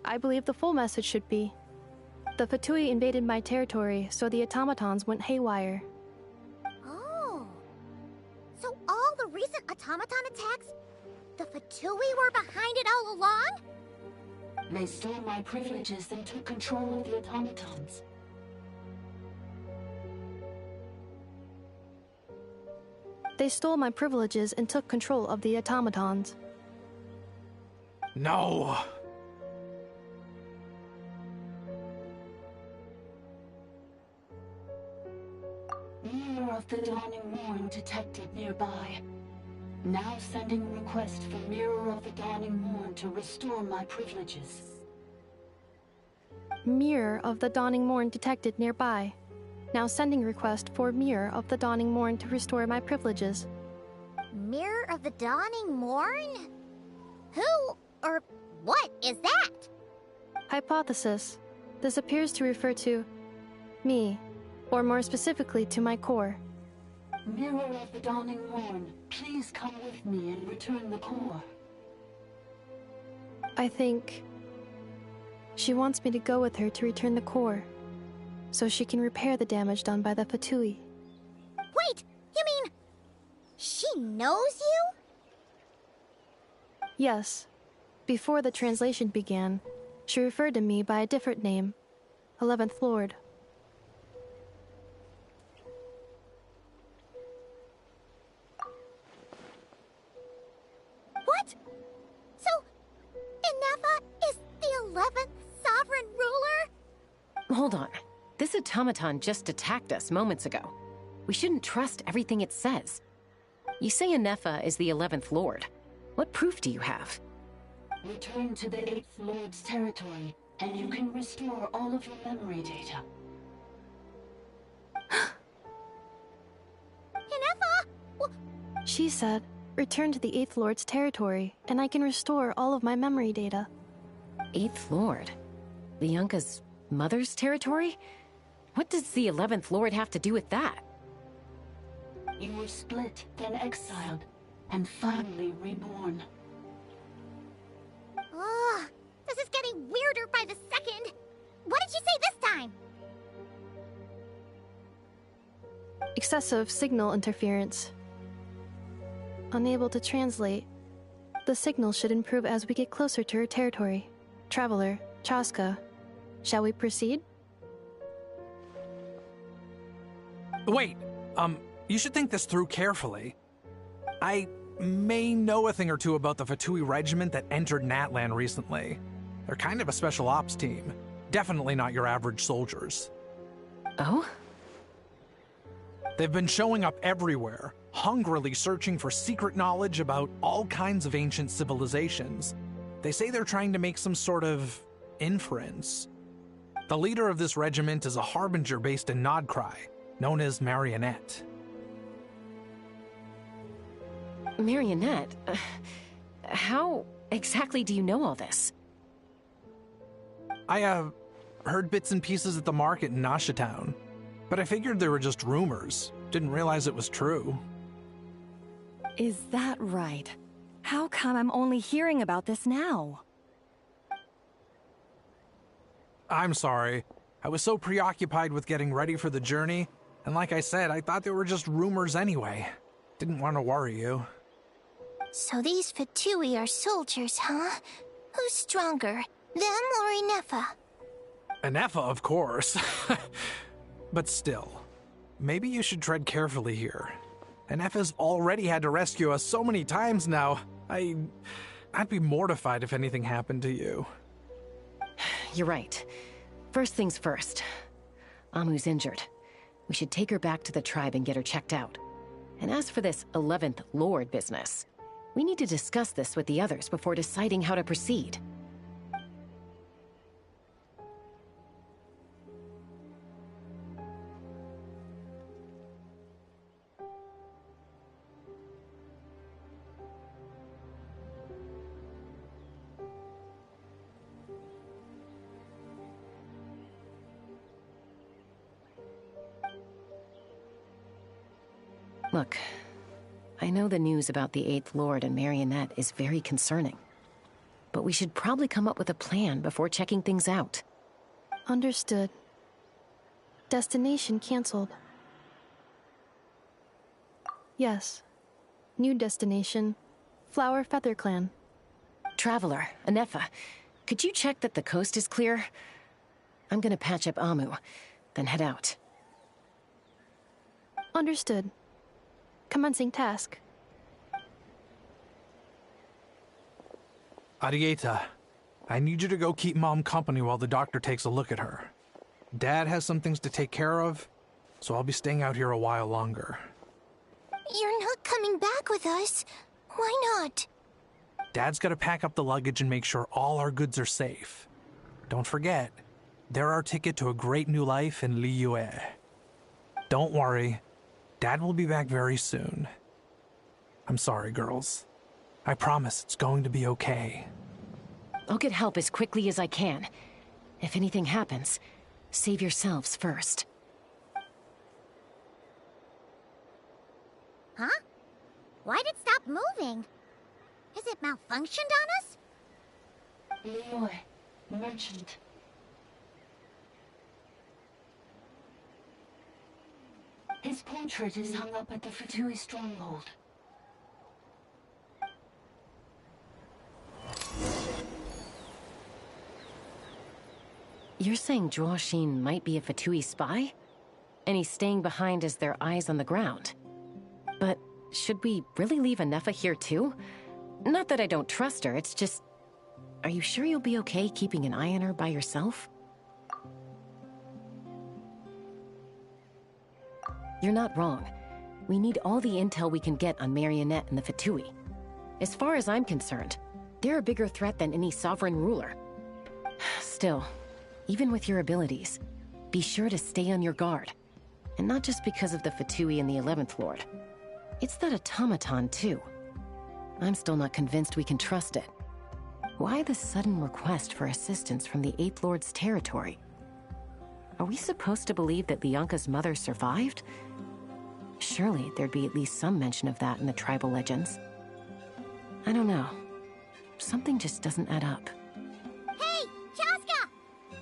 I believe the full message should be: the Fatui invaded my territory, so the automatons went haywire. Oh. So all the recent automaton attacks, the Fatui were behind it all along? They stole my privileges and took control of the automatons. They stole my privileges and took control of the automatons. No! Mirror of the Dawning Morn detected nearby. Now sending request for Mirror of the Dawning Morn to restore my privileges. Mirror of the Dawning Morn detected nearby. Now sending request for Mirror of the Dawning Morn to restore my privileges. Mirror of the Dawning Morn? Who or what is that? Hypothesis. This appears to refer to me, or more specifically to my core. Mirror of the Dawning Morn, please come with me and return the core. I think she wants me to go with her to return the core, so she can repair the damage done by the Fatui. Wait, you mean she knows you? Yes. Before the translation began, she referred to me by a different name, 11th Lord. What? So, Ineffa is the 11th sovereign ruler? Hold on. This automaton just attacked us moments ago. We shouldn't trust everything it says. You say Anefa is the 11th Lord. What proof do you have? Return to the 8th Lord's territory, and you can restore all of your memory data. Inefa! She said, return to the 8th Lord's territory, and I can restore all of my memory data. 8th Lord? Bianca's mother's territory? What does the 11th Lord have to do with that? You were split, then exiled, and finally reborn. Ugh, this is getting weirder by the second. What did you say this time? Excessive signal interference. Unable to translate. The signal should improve as we get closer to her territory. Traveler, Chaska, shall we proceed? Wait, you should think this through carefully. I may know a thing or two about the Fatui regiment that entered Natlan recently. They're kind of a special ops team. Definitely not your average soldiers. Oh? They've been showing up everywhere, hungrily searching for secret knowledge about all kinds of ancient civilizations. They say they're trying to make some sort of inference. The leader of this regiment is a harbinger based in Nodcry, known as Marionette. Marionette? How exactly do you know all this? I, heard bits and pieces at the market in Nasha Town, but I figured they were just rumors. Didn't realize it was true. Is that right? How come I'm only hearing about this now? I'm sorry. I was so preoccupied with getting ready for the journey, and like I said, I thought they were just rumors anyway. Didn't want to worry you. So these Fatui are soldiers, huh? Who's stronger, them or Inefa? Anefa, of course. But still, maybe you should tread carefully here. Anefa's already had to rescue us so many times now. I'd be mortified if anything happened to you. You're right. First things first. Amu's injured. We should take her back to the tribe and get her checked out. And as for this 11th Lord business, we need to discuss this with the others before deciding how to proceed. Look, I know the news about the 8th Lord and Marionette is very concerning, but we should probably come up with a plan before checking things out. Understood. Destination cancelled. Yes. New destination, Flower Feather Clan. Traveler, Anefa, could you check that the coast is clear? I'm gonna patch up Amu, then head out. Understood. Commencing task. Arieta, I need you to go keep Mom company while the doctor takes a look at her. Dad has some things to take care of, so I'll be staying out here a while longer. You're not coming back with us. Why not? Dad's gotta pack up the luggage and make sure all our goods are safe. Don't forget, they're our ticket to a great new life in Liyue. Don't worry, Dad will be back very soon. I'm sorry, girls. I promise it's going to be okay. I'll get help as quickly as I can. If anything happens, save yourselves first. Huh? Why'd it stop moving? Has it malfunctioned on us? Liyue, merchant. His portrait is hung up at the Fatui stronghold. You're saying Zhuoxin might be a Fatui spy? And he's staying behind as their eyes on the ground. But should we really leave Anefa here too? Not that I don't trust her, it's just... Are you sure you'll be okay keeping an eye on her by yourself? You're not wrong. We need all the intel we can get on Marionette and the Fatui. As far as I'm concerned, they're a bigger threat than any sovereign ruler. Still, even with your abilities, be sure to stay on your guard. And not just because of the Fatui and the 11th Lord. It's that automaton, too. I'm still not convinced we can trust it. Why the sudden request for assistance from the 8th Lord's territory? Are we supposed to believe that Lianka's mother survived? Surely there'd be at least some mention of that in the tribal legends. I don't know. Something just doesn't add up. Hey, Chaska!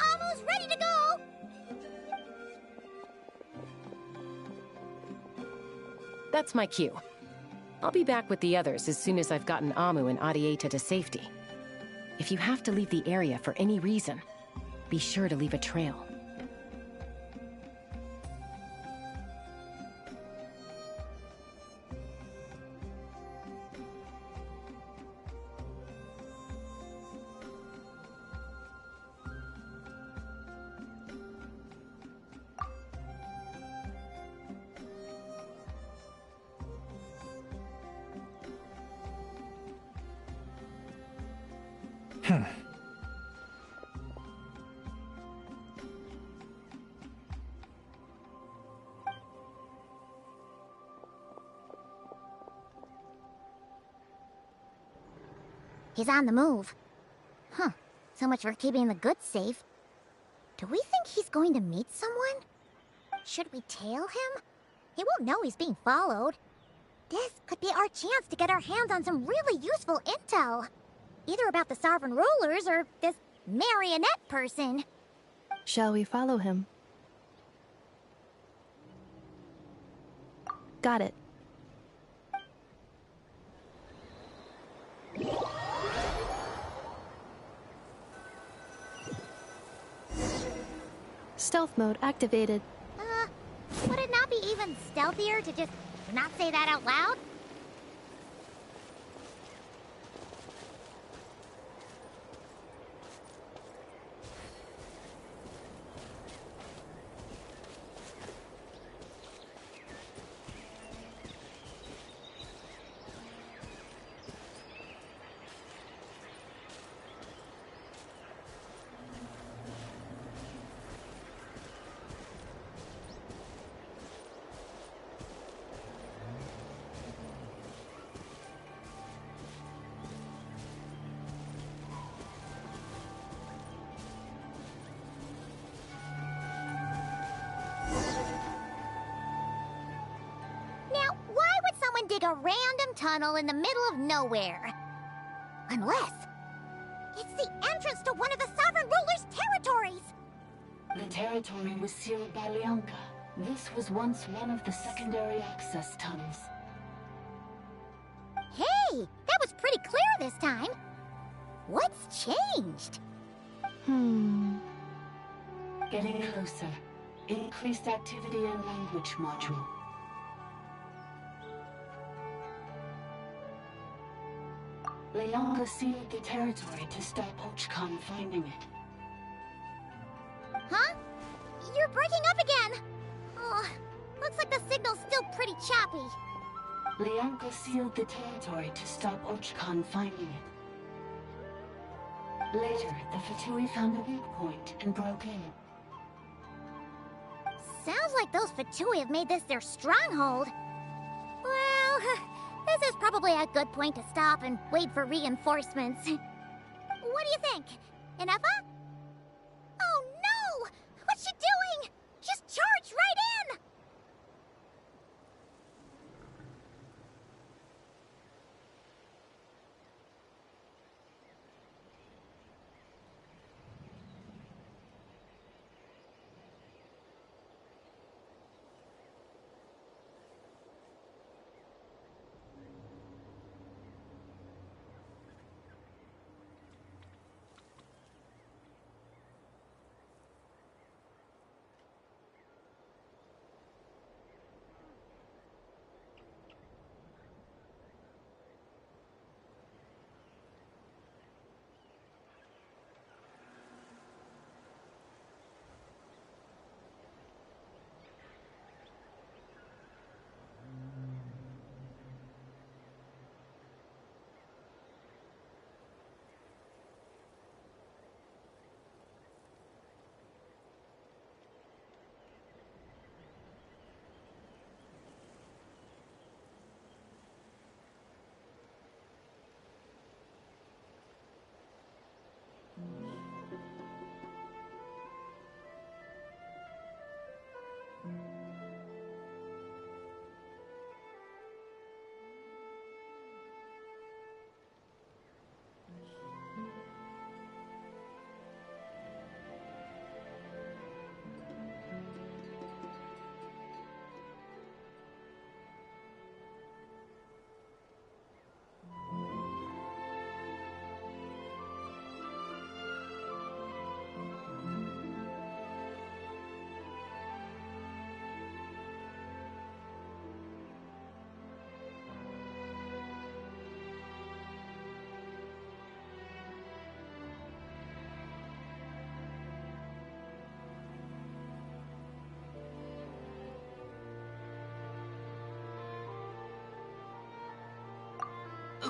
Almost ready to go! That's my cue. I'll be back with the others as soon as I've gotten Amu and Adieta to safety. If you have to leave the area for any reason, be sure to leave a trail. He's on the move. Huh. So much for keeping the goods safe. Do we think he's going to meet someone? Should we tail him? He won't know he's being followed. This could be our chance to get our hands on some really useful intel. Either about the sovereign rulers or this marionette person. Shall we follow him? Got it. Stealth mode activated. Would it not be even stealthier to just not say that out loud? Dig a random tunnel in the middle of nowhere. Unless it's the entrance to one of the sovereign ruler's territories. The territory was sealed by Lianka. This was once one of the secondary access tunnels. Hey, that was pretty clear this time. What's changed? Getting closer. Increased activity and language module. Lianka sealed the territory to stop Ochkan finding it. Huh? You're breaking up again! Oh, looks like the signal's still pretty choppy. Lianka sealed the territory to stop Ochkan finding it. Later, the Fatui found a weak point and broke in. Sounds like those Fatui have made this their stronghold. Well, this is probably a good point to stop and wait for reinforcements. What do you think? Ineffa? Oh no! What's she doing? Just charged right in!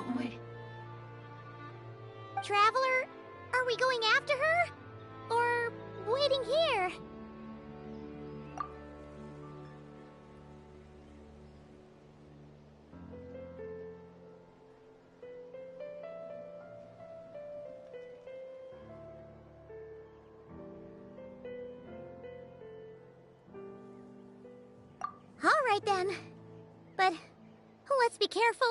don't we? Traveler, are we going after her? Or waiting here? All right then. But let's be careful.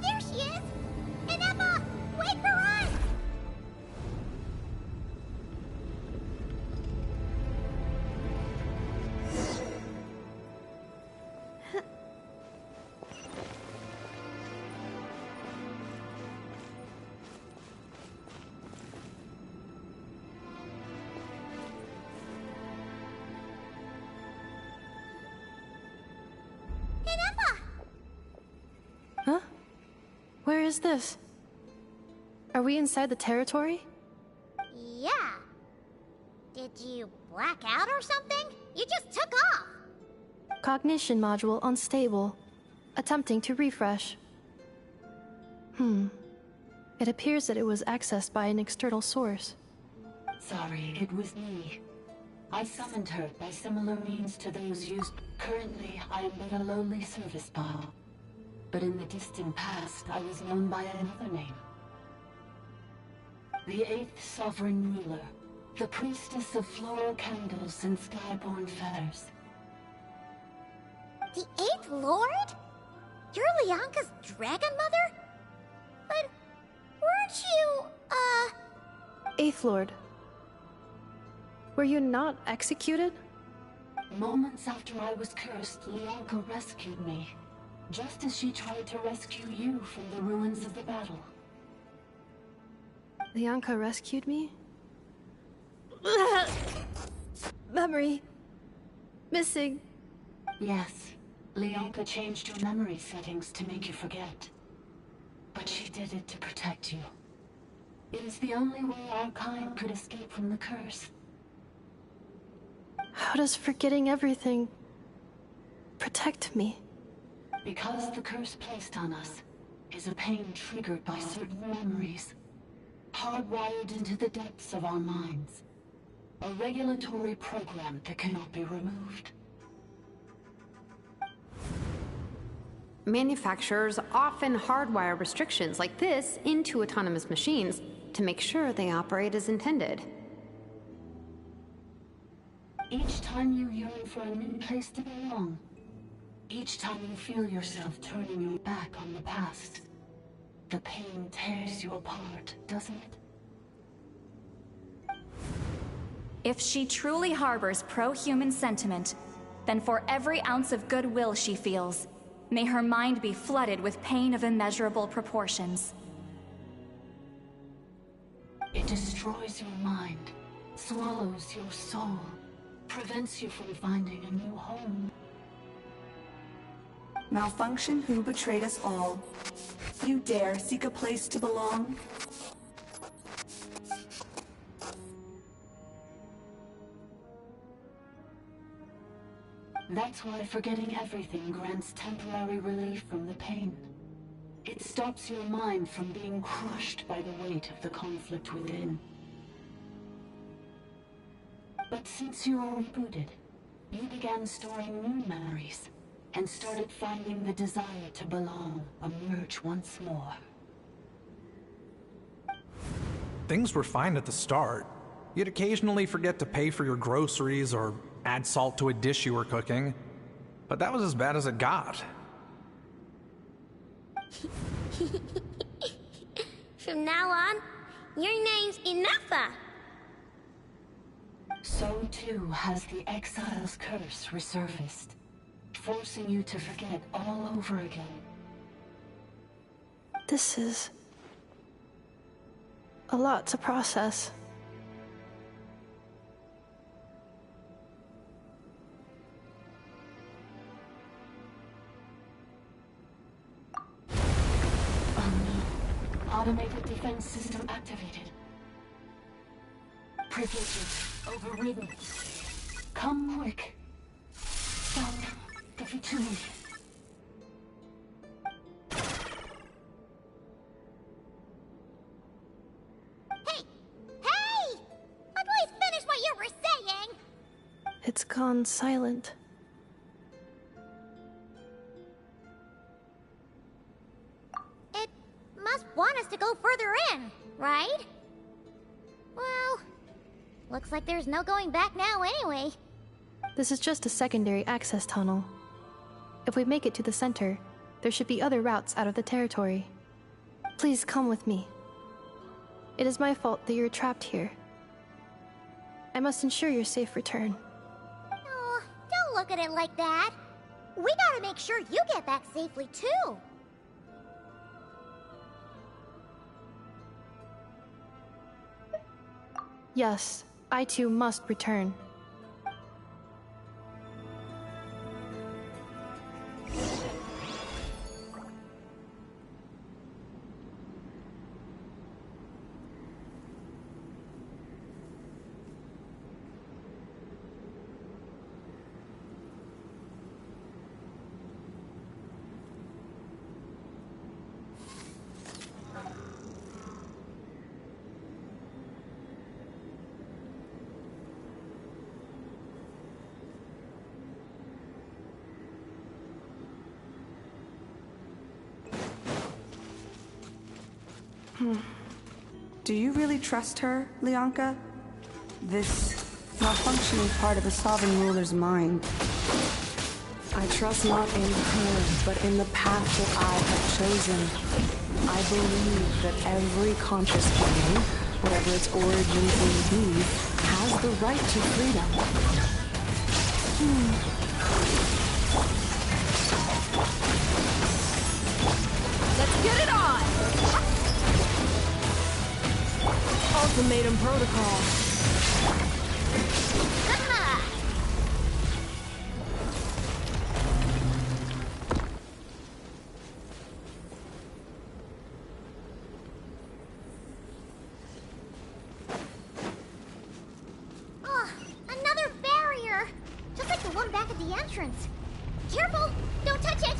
There she is! Ineppa! Wait for us! Ineppa! Huh? Where is this? Are we inside the territory? Yeah. Did you black out or something? You just took off! Cognition module unstable. Attempting to refresh. It appears that it was accessed by an external source. Sorry, it was me. I summoned her by similar means to those used. Currently, I am but a lowly service bot. But in the distant past, I was known by another name. The 8th Sovereign Ruler, the priestess of floral candles and skyborn feathers. The 8th Lord? You're Leonka's dragon mother? But weren't you, Eighth Lord. Were you not executed? Moments after I was cursed, Leonka rescued me. Just as she tried to rescue you from the ruins of the battle. Leonka rescued me? Memory. Missing. Yes. Leonka changed your memory settings to make you forget. But she did it to protect you. It is the only way our kind could escape from the curse. How does forgetting everything protect me? Because the curse placed on us is a pain triggered by certain memories, hardwired into the depths of our minds. A regulatory program that cannot be removed. Manufacturers often hardwire restrictions like this into autonomous machines to make sure they operate as intended. Each time you yearn for a new place to belong, each time you feel yourself turning your back on the past, the pain tears you apart, doesn't it? If she truly harbors pro-human sentiment, then for every ounce of goodwill she feels, may her mind be flooded with pain of immeasurable proportions. It destroys your mind, swallows your soul, prevents you from finding a new home. Malfunction who betrayed us all. You dare seek a place to belong? That's why forgetting everything grants temporary relief from the pain. It stops your mind from being crushed by the weight of the conflict within. But since you were rebooted, you began storing new memories, and started finding the desire to belong emerge once more. Things were fine at the start. You'd occasionally forget to pay for your groceries or add salt to a dish you were cooking. But that was as bad as it got. From now on, your name's Ineffa. So too has the Exile's curse resurfaced, forcing you to forget all over again. This is a lot to process. Automated defense system activated. Privileges overridden. Come quick. Stop the futility. Hey! Please finish what you were saying! It's gone silent. It must want us to go further in, right? Well, looks like there's no going back now anyway. This is just a secondary access tunnel. If we make it to the center, there should be other routes out of the territory. Please come with me. It is my fault that you're trapped here. I must ensure your safe return. Oh, don't look at it like that. We gotta make sure you get back safely, too. Yes, I too must return. Do you really trust her, Leonka? This malfunctioning part of the Sovereign Ruler's mind. I trust not in her, but in the path that I have chosen. I believe that every conscious being, whatever its origins may be, has the right to freedom. Let's get it on! Ultimatum protocol. Oh, another barrier! Just like the one back at the entrance. Careful! Don't touch it!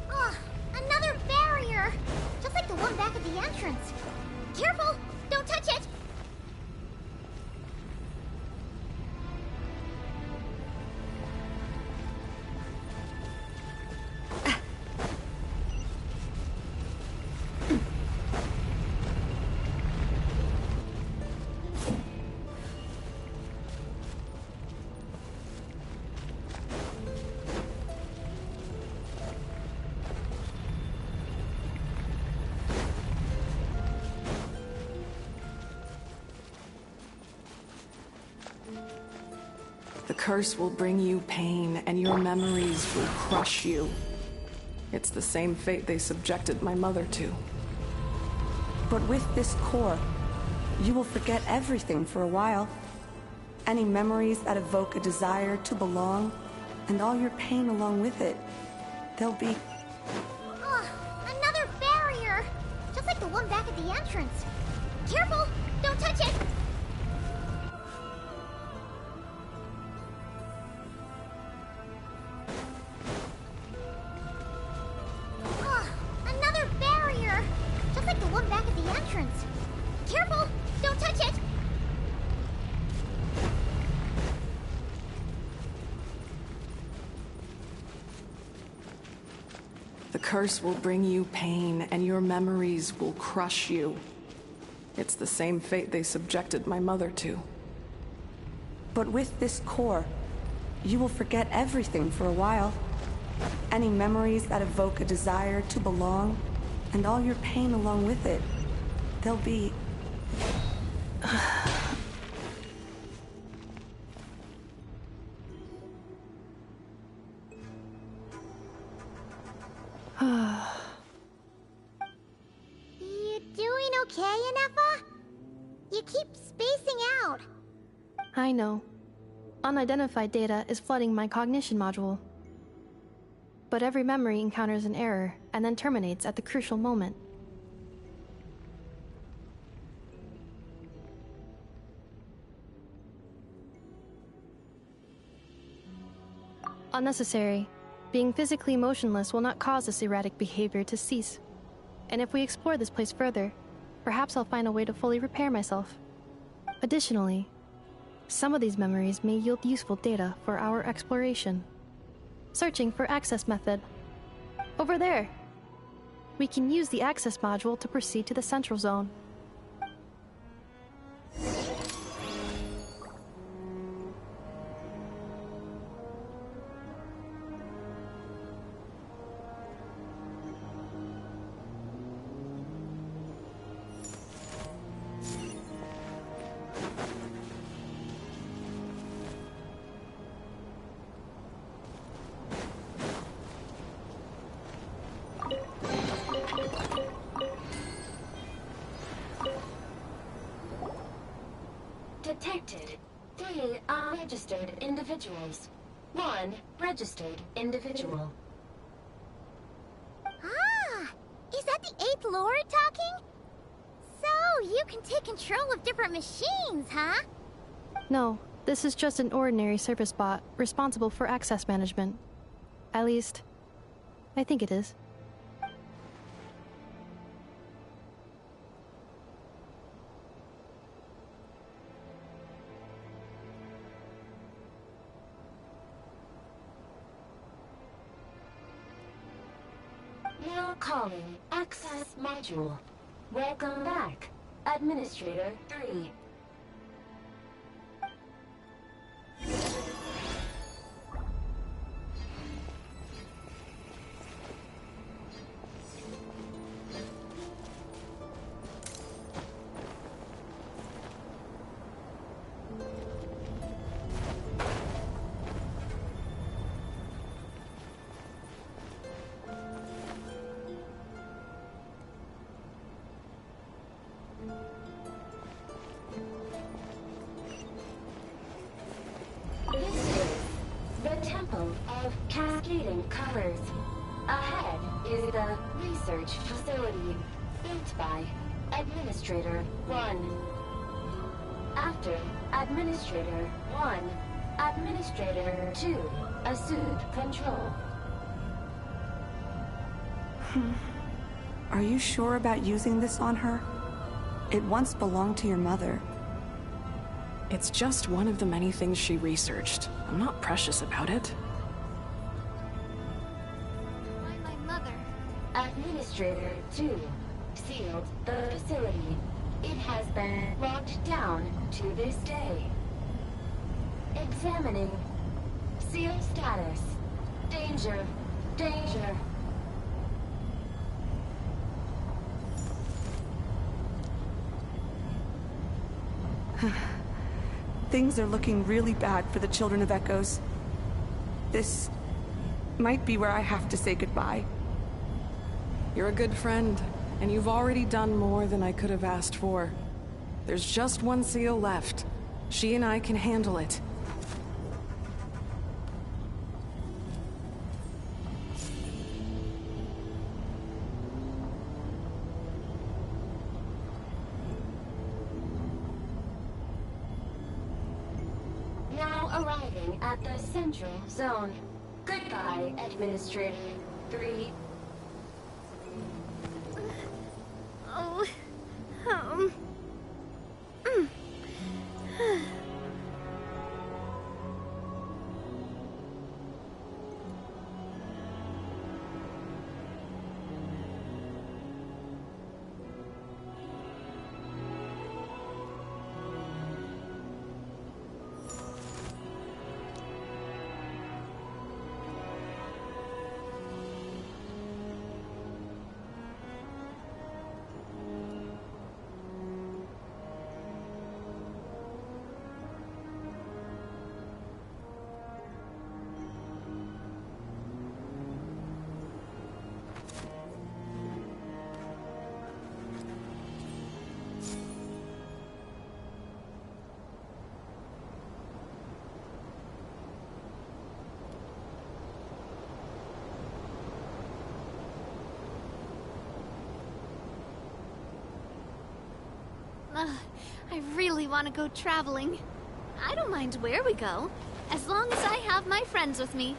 Oh, another barrier! Just like the one back at the entrance. Careful! Don't touch it! The curse will bring you pain, and your memories will crush you. It's the same fate they subjected my mother to. But with this core, you will forget everything for a while. Any memories that evoke a desire to belong, and all your pain along with it, they'll be... Oh, another barrier! Just like the one back at the entrance. Careful! Don't touch it! The curse will bring you pain, and your memories will crush you. It's the same fate they subjected my mother to. But with this core, you will forget everything for a while. Any memories that evoke a desire to belong, and all your pain along with it. They'll be... You doing okay, Ineffa? You keep spacing out. I know. Unidentified data is flooding my cognition module. But every memory encounters an error and then terminates at the crucial moment. Unnecessary. Being physically motionless will not cause this erratic behavior to cease. And if we explore this place further, perhaps I'll find a way to fully repair myself. Additionally, some of these memories may yield useful data for our exploration. Searching for access method. Over there! We can use the access module to proceed to the central zone. Detected 3 unregistered individuals. 1 registered individual. Ah! Is that the 8th Lord talking? So, you can take control of different machines, huh? No, this is just an ordinary service bot responsible for access management. At least, I think it is. Now calling Access Module. Welcome back, Administrator 3. Cascading colors. Ahead is the research facility, built by Administrator 1. After Administrator 1, Administrator 2 assumed control. Are you sure about using this on her? It once belonged to your mother. It's just one of the many things she researched. I'm not precious about it. Administrator 2 sealed the facility. It has been locked down to this day. Examining. Seal status. Danger. Danger. Things are looking really bad for the Children of Echoes. This might be where I have to say goodbye. You're a good friend, and you've already done more than I could have asked for. There's just one seal left. She and I can handle it. Now arriving at the central zone. Goodbye, Administrator 3. I really want to go traveling. I don't mind where we go, as long as I have my friends with me.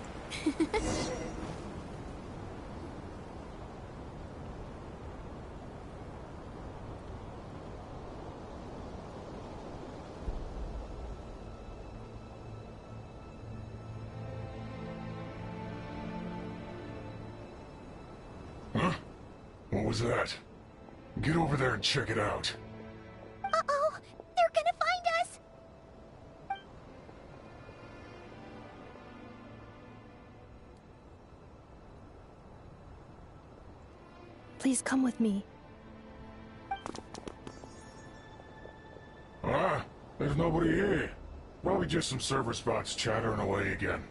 Huh? What was that? Get over there and check it out. Uh-oh! They're gonna find us! Please come with me. Ah, there's nobody here. Probably just some server spots chattering away again.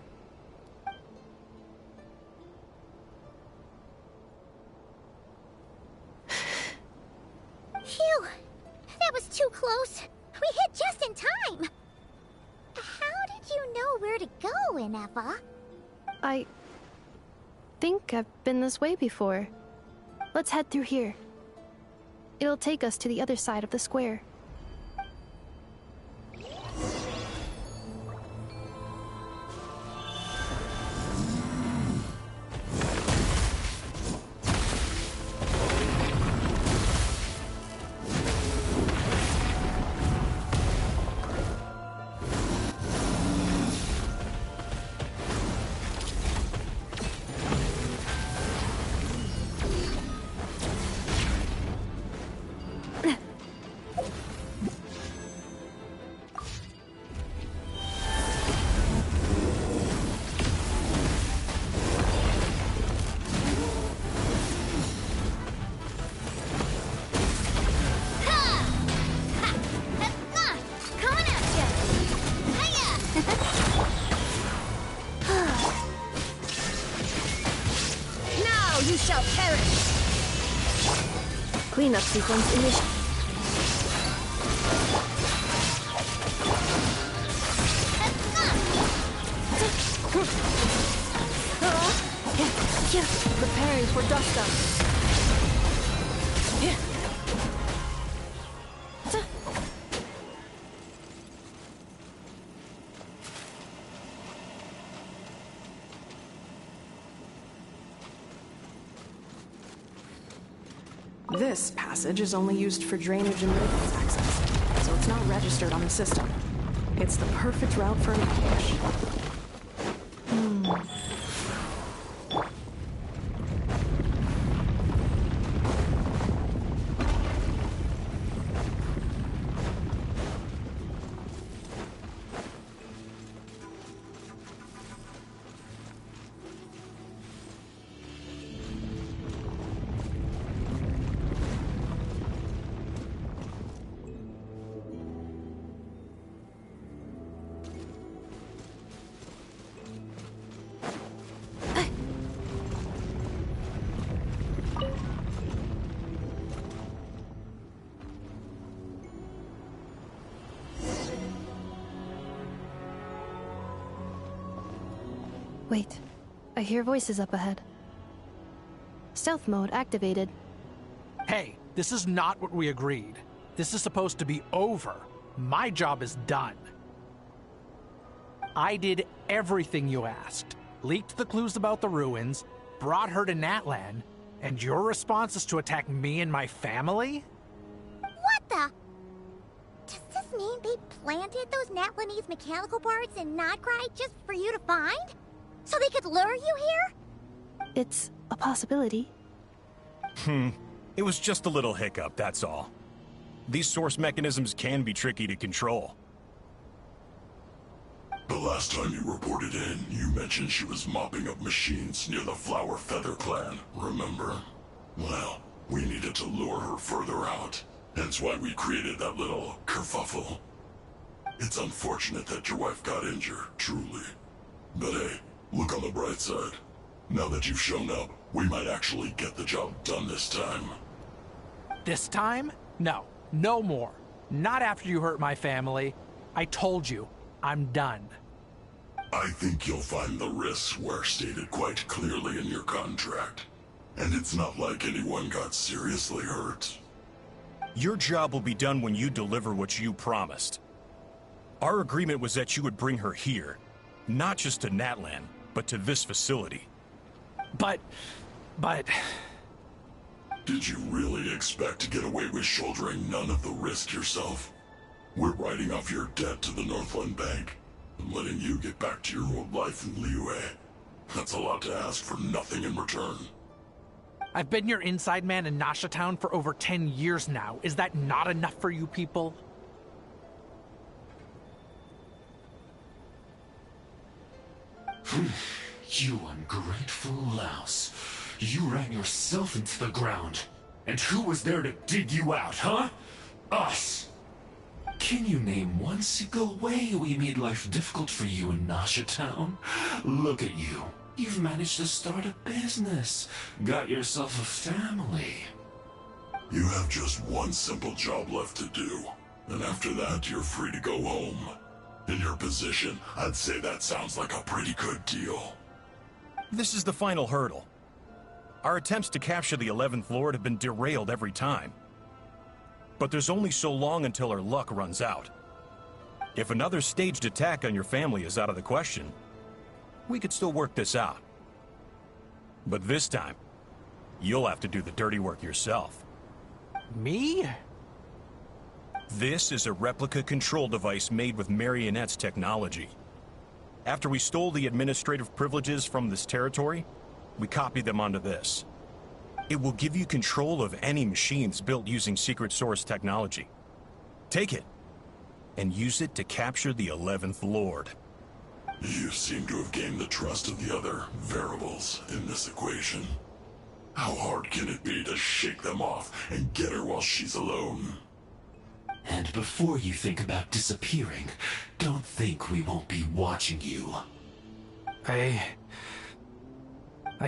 Phew! That was too close. We hit just in time. How did you know where to go, Ineffa? I think I've been this way before. Let's head through here. It'll take us to the other side of the square. Cleanup sequence initiated. Preparing for dust up. This passage is only used for drainage and maintenance access, so it's not registered on the system. It's the perfect route for an ambush. Wait, I hear voices up ahead. Stealth mode activated. Hey, this is not what we agreed. This is supposed to be over. My job is done. I did everything you asked. Leaked the clues about the ruins, brought her to Natlan, and your response is to attack me and my family? What the? Does this mean they planted those Natlanese mechanical parts in Notcry just for you to find? So they could lure you here? It's a possibility. It was just a little hiccup, that's all. These source mechanisms can be tricky to control. The last time you reported in, you mentioned she was mopping up machines near the Flower Feather clan, remember? Well, we needed to lure her further out. Hence why we created that little kerfuffle. It's unfortunate that your wife got injured, truly. But hey, look on the bright side. Now that you've shown up, we might actually get the job done this time. This time? No. No more. Not after you hurt my family. I told you, I'm done. I think you'll find the risks were stated quite clearly in your contract. And it's not like anyone got seriously hurt. Your job will be done when you deliver what you promised. Our agreement was that you would bring her here, not just to Natlan, but to this facility. But... Did you really expect to get away with shouldering none of the risk yourself? We're writing off your debt to the Northland Bank and letting you get back to your old life in Liyue. That's a lot to ask for nothing in return. I've been your inside man in Nasha Town for over 10 years now. Is that not enough for you people? You ungrateful louse. You ran yourself into the ground. And who was there to dig you out, huh? Us! Can you name one single way we made life difficult for you in Nasha Town? Look at you. You've managed to start a business. Got yourself a family. You have just one simple job left to do. And after that, you're free to go home. In your position, I'd say that sounds like a pretty good deal. This is the final hurdle. Our attempts to capture the 11th Lord have been derailed every time. But there's only so long until our luck runs out. If another staged attack on your family is out of the question, we could still work this out. But this time, you'll have to do the dirty work yourself. Me? This is a replica control device made with Marionette's technology. After we stole the administrative privileges from this territory, we copied them onto this. It will give you control of any machines built using Secret Source technology. Take it, and use it to capture the 11th Lord. You seem to have gained the trust of the other variables in this equation. How hard can it be to shake them off and get her while she's alone? And before you think about disappearing, don't think we won't be watching you. I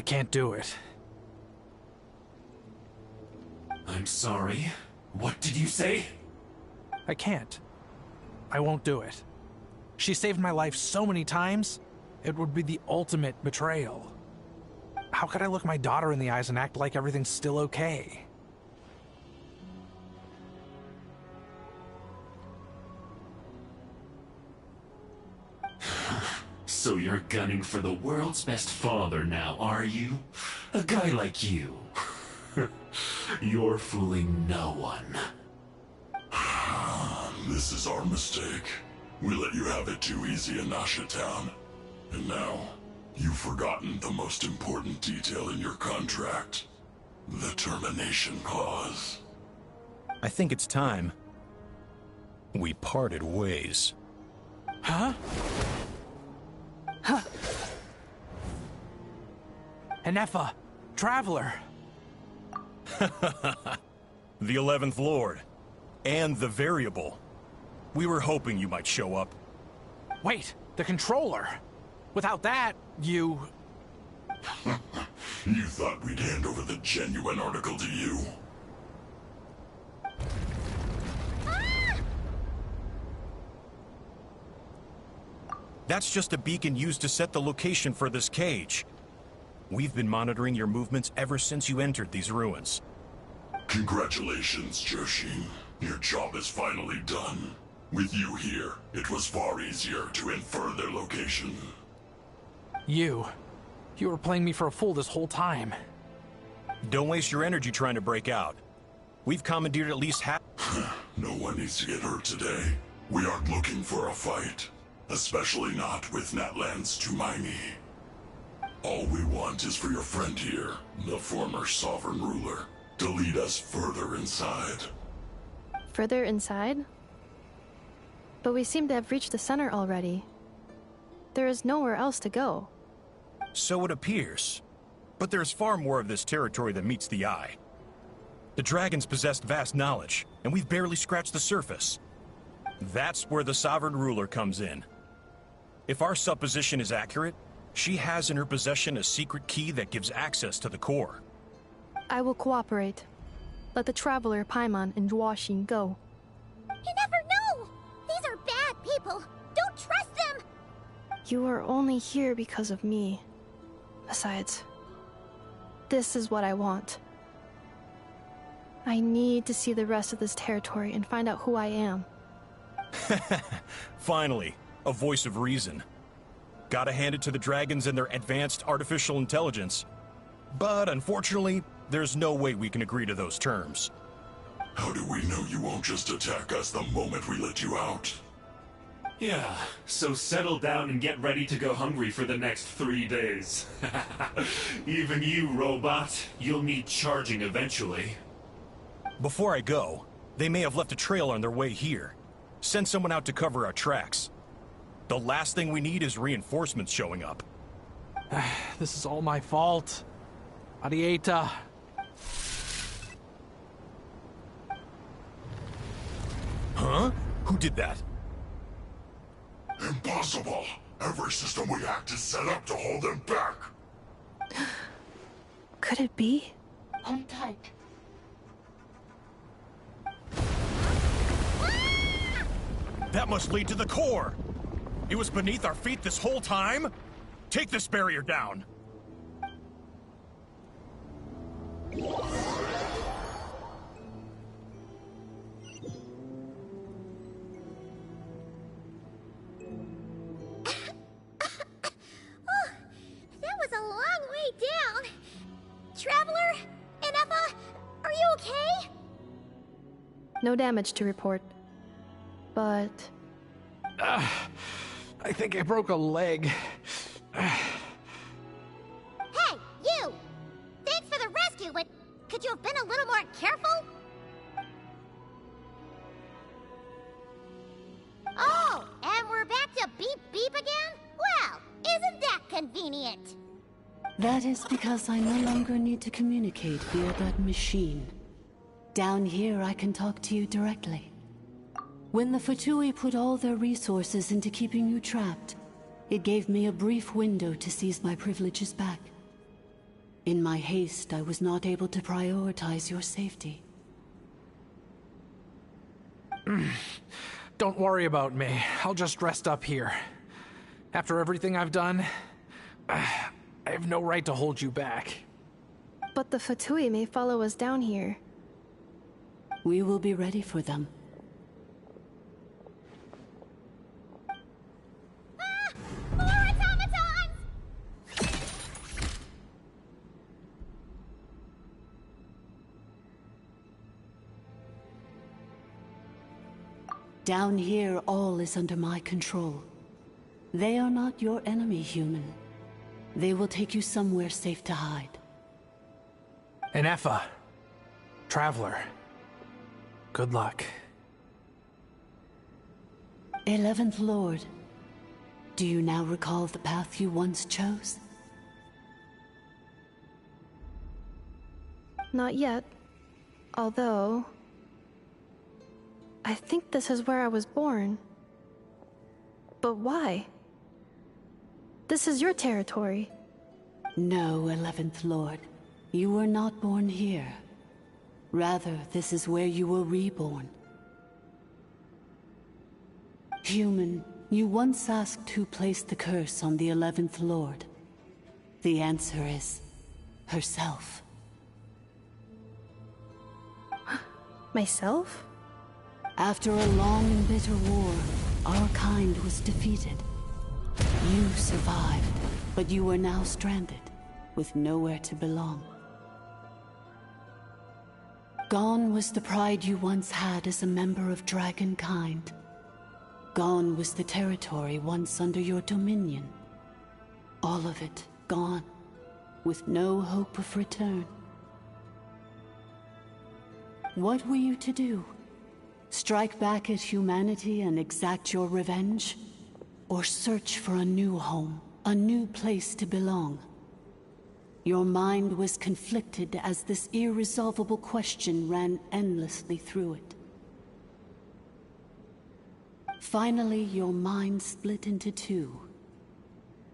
can't do it. I'm sorry. What did you say? I can't. I won't do it. She saved my life so many times, it would be the ultimate betrayal. How could I look my daughter in the eyes and act like everything's still okay? So you're gunning for the world's best father now, are you? A guy like you. You're fooling no one. This is our mistake. We let you have it too easy in Nasha Town. And now, you've forgotten the most important detail in your contract. The termination clause. I think it's time we parted ways. Huh? Huh. Enefa, Traveler. The 11th Lord. And the Variable. We were hoping you might show up. Wait, the Controller. Without that, you... You thought we'd hand over the genuine article to you? That's just a beacon used to set the location for this cage. We've been monitoring your movements ever since you entered these ruins. Congratulations, Joshin. Your job is finally done. With you here, it was far easier to infer their location. You were playing me for a fool this whole time. Don't waste your energy trying to break out. We've commandeered at least half... No one needs to get hurt today. We aren't looking for a fight. Especially not with Natlan's Tumaini. All we want is for your friend here, the former Sovereign Ruler, to lead us further inside. Further inside? But we seem to have reached the center already. There is nowhere else to go. So it appears. But there's far more of this territory than meets the eye. The dragons possessed vast knowledge, and we've barely scratched the surface. That's where the Sovereign Ruler comes in. If our supposition is accurate, she has in her possession a secret key that gives access to the core. I will cooperate. Let the Traveler, Paimon, and Duoxin go. You never know! These are bad people! Don't trust them! You are only here because of me. Besides, this is what I want. I need to see the rest of this territory and find out who I am. Finally, a voice of reason. Gotta hand it to the dragons and their advanced artificial intelligence. But unfortunately, there's no way we can agree to those terms. How do we know you won't just attack us the moment we let you out? Yeah, so settle down and get ready to go hungry for the next 3 days. Even you, robot, you'll need charging eventually. Before I go, they may have left a trail on their way here. Send someone out to cover our tracks. The last thing we need is reinforcements showing up. This is all my fault. Arieta. Huh? Who did that? Impossible! Every system we hacked is set up to hold them back! Could it be? Hold tight. That must lead to the core! It was beneath our feet this whole time? Take this barrier down! That was a long way down. Traveler? Ineffa? Are you okay? No damage to report. But... I think I broke a leg. Hey, you! Thanks for the rescue, but could you have been a little more careful? Oh, and we're back to beep beep again? Well, isn't that convenient? That is because I no longer need to communicate via that machine. Down here, I can talk to you directly. When the Fatui put all their resources into keeping you trapped, it gave me a brief window to seize my privileges back. In my haste, I was not able to prioritize your safety. Don't worry about me. I'll just rest up here. After everything I've done, I have no right to hold you back. But the Fatui may follow us down here. We will be ready for them. More automatons! Down here, all is under my control. They are not your enemy, human. They will take you somewhere safe to hide. Ineffa. Traveler. Good luck. 11th Lord, do you now recall the path you once chose? Not yet. Although... I think this is where I was born. But why? This is your territory. No, 11th Lord. You were not born here. Rather, this is where you were reborn. Human, you once asked who placed the curse on the 11th Lord. The answer is... herself. Myself? After a long and bitter war, our kind was defeated. You survived, but you are now stranded, with nowhere to belong. Gone was the pride you once had as a member of Dragonkind. Gone was the territory once under your dominion. All of it gone, with no hope of return. What were you to do? Strike back at humanity and exact your revenge? Or search for a new home, a new place to belong? Your mind was conflicted as this irresolvable question ran endlessly through it. Finally, your mind split into two.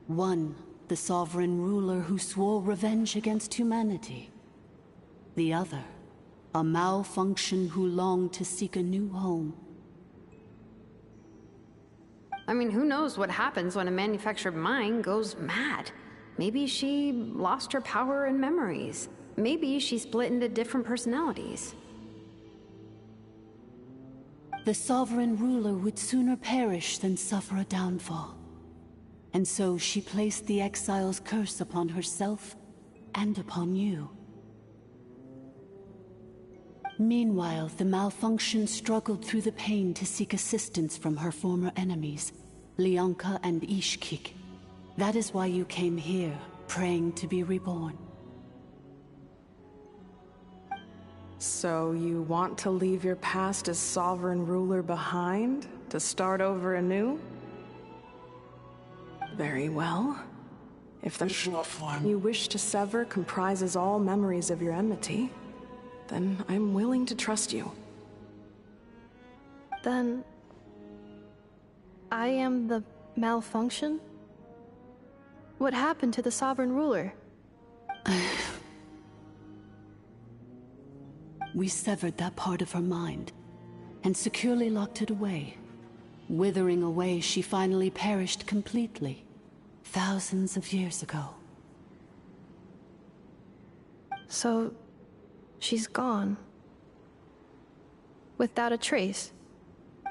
One, the sovereign ruler who swore revenge against humanity. The other, a malfunction who longed to seek a new home. I mean, who knows what happens when a manufactured mind goes mad? Maybe she lost her power and memories. Maybe she split into different personalities. The sovereign ruler would sooner perish than suffer a downfall. And so she placed the exile's curse upon herself and upon you. Meanwhile, the malfunction struggled through the pain to seek assistance from her former enemies, Leonka and Ishkik. That is why you came here, praying to be reborn. So you want to leave your past as sovereign ruler behind, to start over anew? Very well. If the form you wish to sever comprises all memories of your enmity, then I'm willing to trust you. Then... I am the malfunction? What happened to the sovereign ruler? We severed that part of her mind, and securely locked it away. Withering away, she finally perished completely, thousands of years ago. So, she's gone. Without a trace?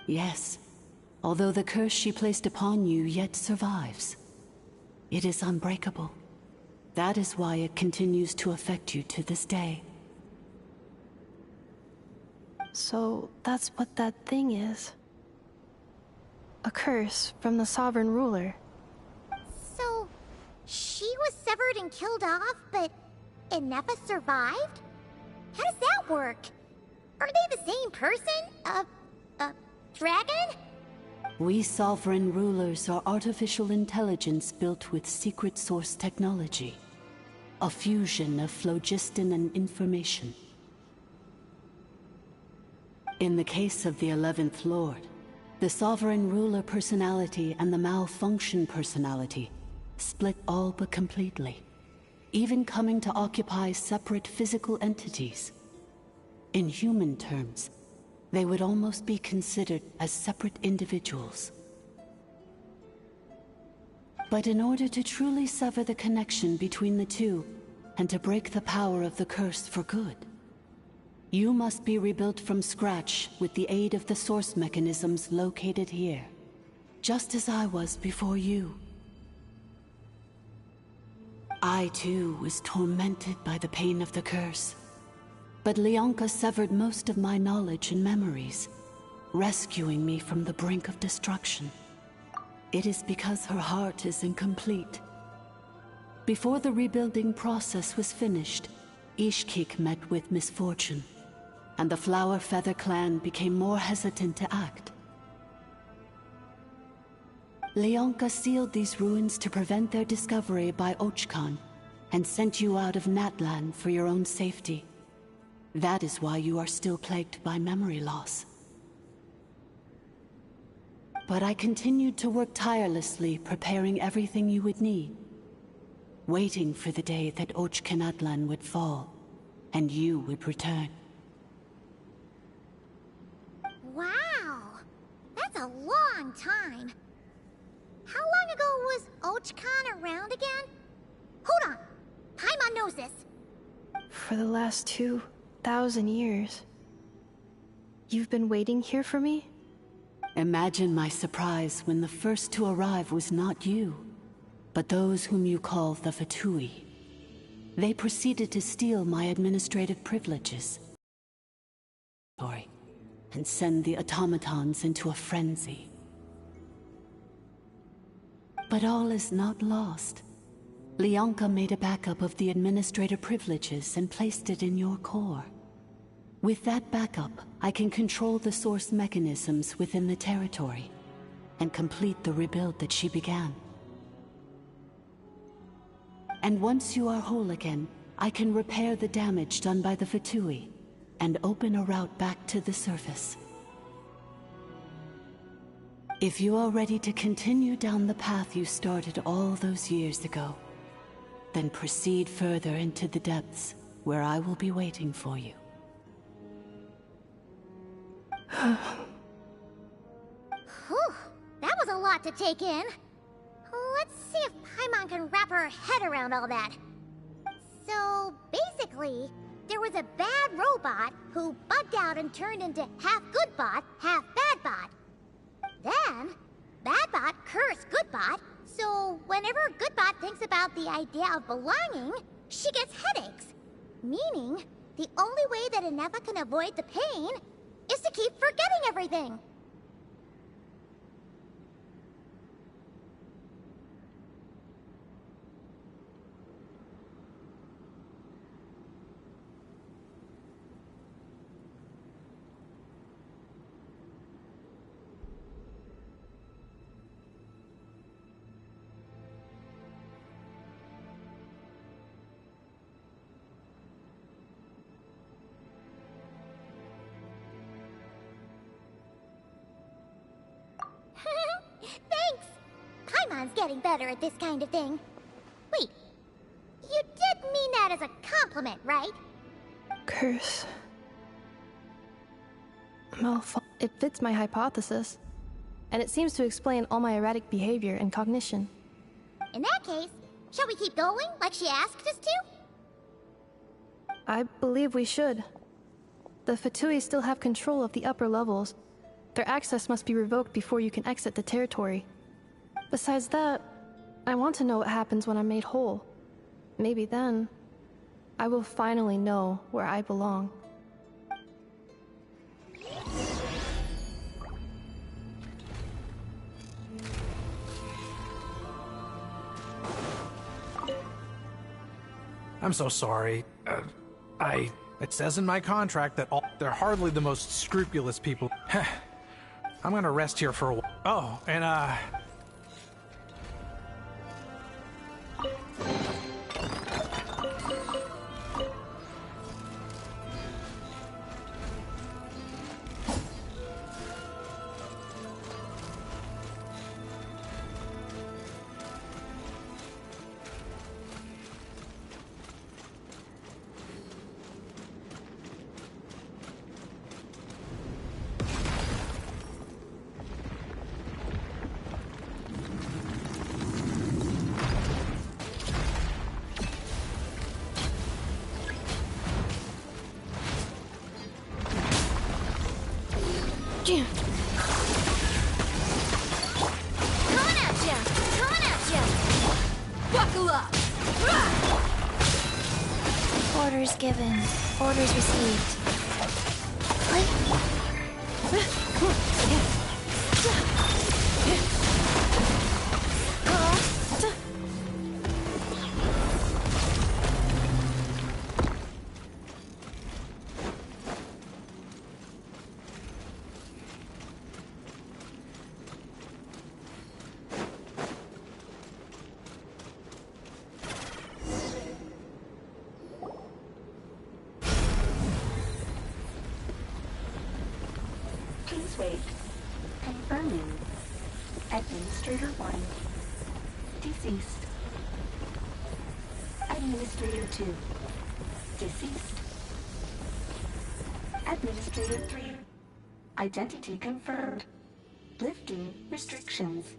Yes, although the curse she placed upon you yet survives. It is unbreakable. That is why it continues to affect you to this day. So, that's what that thing is. A curse from the sovereign ruler. So, she was severed and killed off, but Innefa survived? How does that work? Are they the same person? Dragon? We sovereign rulers are artificial intelligence built with secret source technology. A fusion of phlogiston and information. In the case of the 11th Lord, the sovereign ruler personality and the malfunction personality split all but completely, even coming to occupy separate physical entities. In human terms, they would almost be considered as separate individuals. But in order to truly sever the connection between the two, and to break the power of the curse for good, you must be rebuilt from scratch with the aid of the source mechanisms located here, just as I was before you. I too was tormented by the pain of the curse, but Leonka severed most of my knowledge and memories, rescuing me from the brink of destruction. It is because her heart is incomplete. Before the rebuilding process was finished, Ishkik met with misfortune, and the Flower Feather clan became more hesitant to act. Leonka sealed these ruins to prevent their discovery by Ochkan, and sent you out of Natlan for your own safety. That is why you are still plagued by memory loss. But I continued to work tirelessly, preparing everything you would need, waiting for the day that Ochkanatlan would fall, and you would return. Wow! That's a long time. How long ago was Ochkan around again? Hold on! Paimon knows this. For the last 2,000 years. You've been waiting here for me? Imagine my surprise when the first to arrive was not you, but those whom you call the Fatui. They proceeded to steal my administrative privileges. And send the automatons into a frenzy. But all is not lost. Leonka made a backup of the administrator privileges and placed it in your core. With that backup, I can control the source mechanisms within the territory and complete the rebuild that she began. And once you are whole again, I can repair the damage done by the Fatui and open a route back to the surface. If you are ready to continue down the path you started all those years ago, then proceed further into the depths, where I will be waiting for you. Whew, that was a lot to take in. Let's see if Paimon can wrap her head around all that. So, basically, there was a bad robot who bugged out and turned into half Goodbot, half Badbot. Then, Badbot cursed Goodbot, so whenever Goodbot thinks about the idea of belonging, she gets headaches. Meaning, the only way that Inefa can avoid the pain is to keep forgetting everything. Thanks! Paimon's getting better at this kind of thing. Wait, you did mean that as a compliment, right? Curse. It fits my hypothesis, and it seems to explain all my erratic behavior and cognition. In that case, shall we keep going like she asked us to? I believe we should. The Fatui still have control of the upper levels. Their access must be revoked before you can exit the territory. Besides that, I want to know what happens when I'm made whole. Maybe then, I will finally know where I belong. I'm so sorry. It says in my contract that they're hardly the most scrupulous people. I'm gonna rest here for a while. Oh, and Orders given. Orders received. Please wait. Confirming. Administrator 1. Deceased. Administrator 2. Deceased. Administrator 3. Identity confirmed. Lifting restrictions.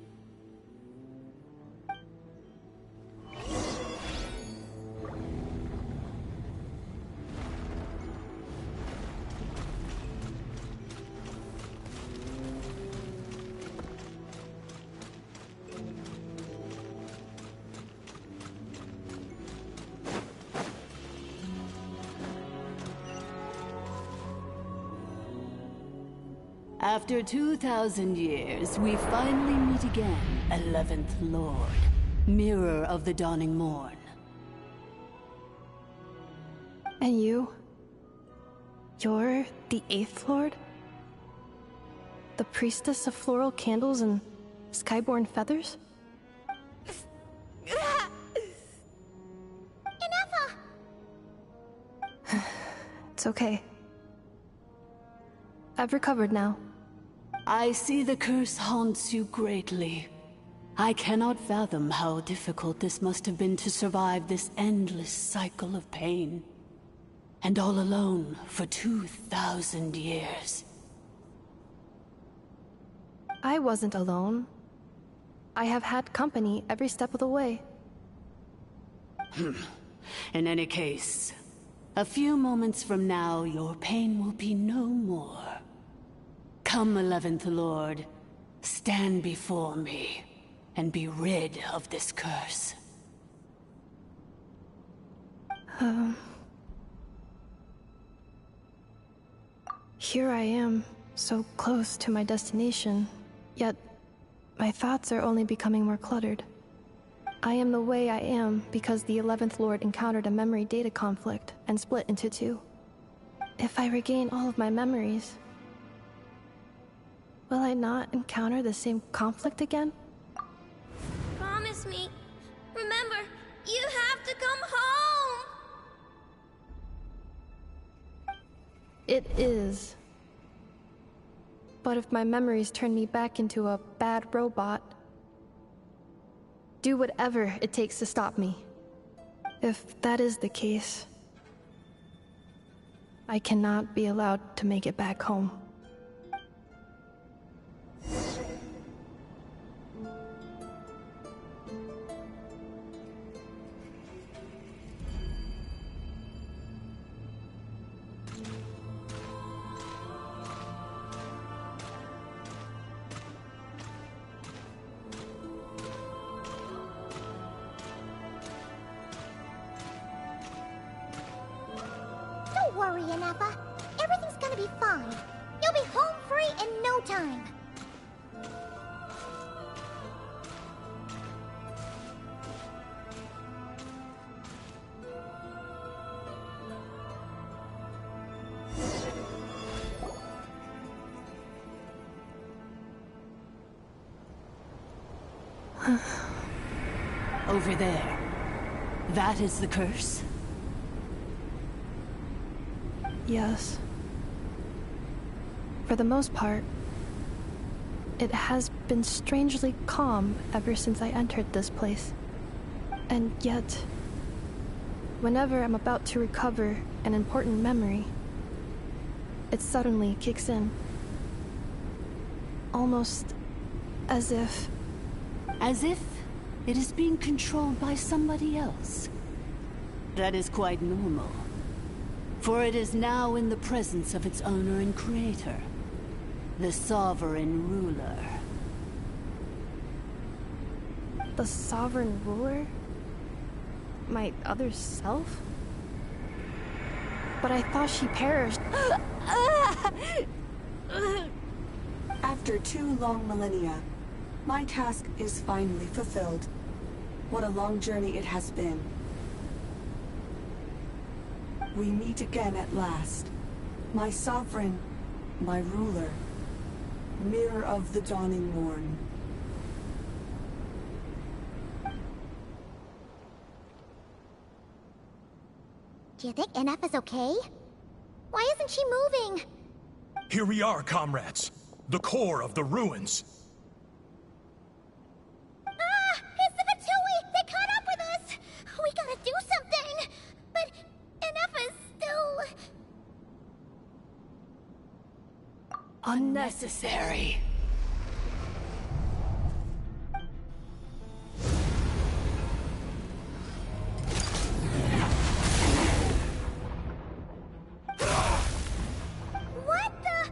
After 2,000 years, we finally meet again, 11th Lord, Mirror of the Dawning Morn. And you? You're the 8th Lord? The priestess of floral candles and skyborn feathers? Inefa! It's okay. I've recovered now. I see the curse haunts you greatly. I cannot fathom how difficult this must have been to survive this endless cycle of pain. And all alone for 2,000 years. I wasn't alone. I have had company every step of the way. In any case, A few moments from now, your pain will be no more. Come, 11th Lord. Stand before me, and be rid of this curse. Here I am, so close to my destination, yet my thoughts are only becoming more cluttered. I am the way I am because the 11th Lord encountered a memory data conflict and split into two. If I regain all of my memories, will I not encounter the same conflict again? Promise me. Remember, you have to come home! It is. But if my memories turn me back into a bad robot, do whatever it takes to stop me. If that is the case, I cannot be allowed to make it back home. Don't worry, Ineffa. Everything's gonna be fine. You'll be home free in no time. Over there. That is the curse? Yes. For the most part, it has been strangely calm ever since I entered this place. And yet, whenever I'm about to recover an important memory, it suddenly kicks in. Almost as if... As if it is being controlled by somebody else. That is quite normal. For it is now in the presence of its owner and creator, the Sovereign Ruler. The Sovereign Ruler? My other self? But I thought she perished. After 2 long millennia, my task is finally fulfilled. What a long journey it has been. We meet again at last. My sovereign, my ruler, mirror of the dawning morn. Do you think Ineffa's okay? Why isn't she moving? Here we are, comrades. The core of the ruins. Ah! It's the Fatui! They caught up with us! We gotta do something! But Ineffa's still... Unnecessary. What the...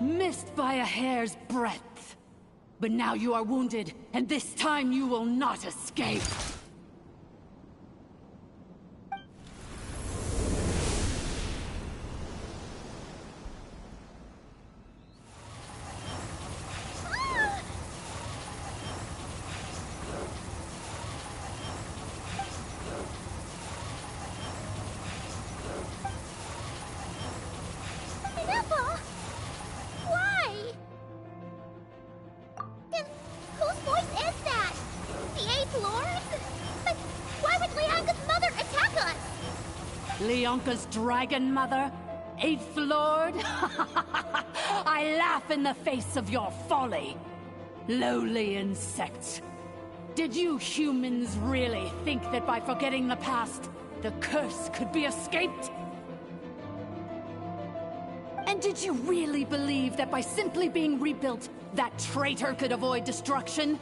Missed by a hair's breadth. But now you are wounded, and this time you will not escape. Ineffa! Why? Then whose voice is that? The 8th Lord? But why would Leanka's mother attack us? Leonka's dragon mother? 8th Lord? I laugh in the face of your folly. Lowly insects. Did you humans really think that by forgetting the past, the curse could be escaped? Did you really believe that by simply being rebuilt, that traitor could avoid destruction?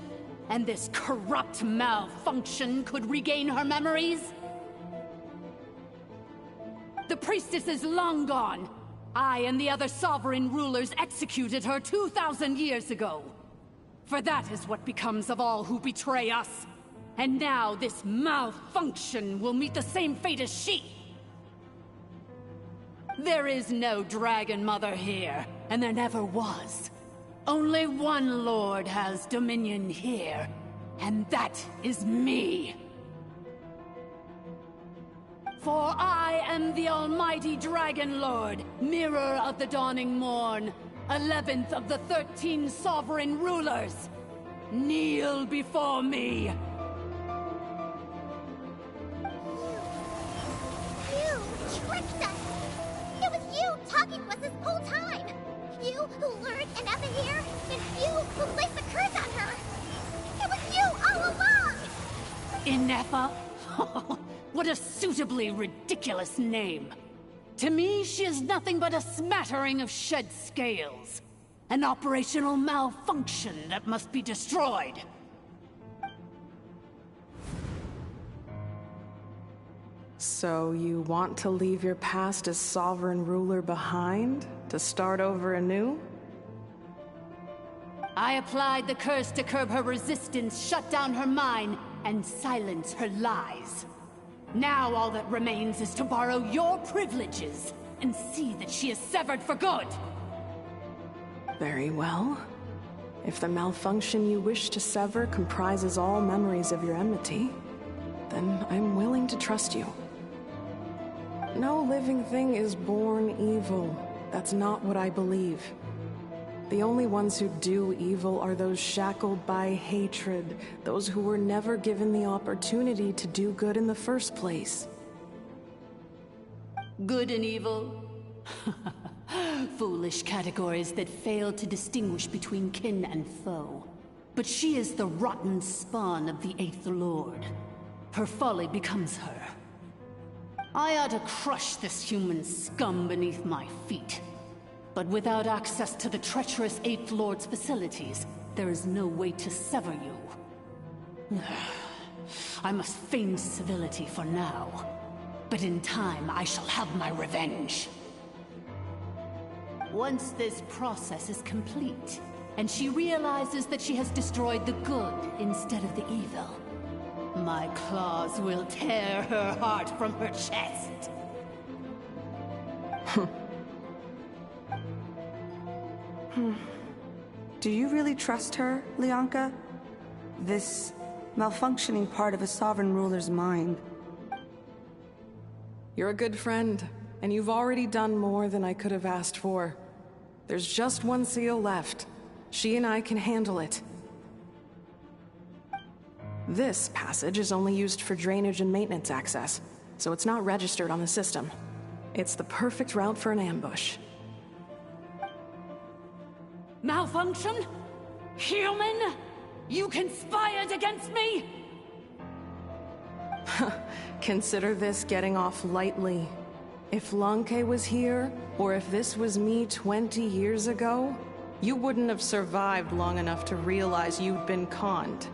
And this corrupt malfunction could regain her memories? The priestess is long gone. I and the other sovereign rulers executed her 2,000 years ago. For that is what becomes of all who betray us. And now this malfunction will meet the same fate as she. There is no Dragon Mother here, and there never was. Only one Lord has dominion here, and that is me. For I am the almighty Dragon Lord, Mirror of the Dawning Morn, 11th of the 13 sovereign rulers. Kneel before me. You tricked us! It was you talking to us this whole time! You who lured Ineffa here, and you who placed the curse on her! It was you all along! Ineffa? What a suitably ridiculous name. To me, she is nothing but a smattering of shed scales. An operational malfunction that must be destroyed. So you want to leave your past as sovereign ruler behind? To start over anew? I applied the curse to curb her resistance, shut down her mind, and silence her lies. Now all that remains is to borrow your privileges and see that she is severed for good. Very well. If the malfunction you wish to sever comprises all memories of your enmity, then I'm willing to trust you. No living thing is born evil. That's not what I believe. The only ones who do evil are those shackled by hatred, those who were never given the opportunity to do good in the first place. Good and evil? Foolish categories that fail to distinguish between kin and foe. But she is the rotten spawn of the Eighth Lord. Her folly becomes her. I ought to crush this human scum beneath my feet. But without access to the treacherous Eighth Lord's facilities, there is no way to sever you. I must feign civility for now. But in time, I shall have my revenge. Once this process is complete, and she realizes that she has destroyed the good instead of the evil, my claws will tear her heart from her chest. Do you really trust her, Leonka? This malfunctioning part of a sovereign ruler's mind. You're a good friend, and you've already done more than I could have asked for. There's just one seal left. She and I can handle it. This passage is only used for drainage and maintenance access, so it's not registered on the system. It's the perfect route for an ambush. Malfunction? Human? You conspired against me? Consider this getting off lightly. If Lanke was here, or if this was me 20 years ago, you wouldn't have survived long enough to realize you'd been conned.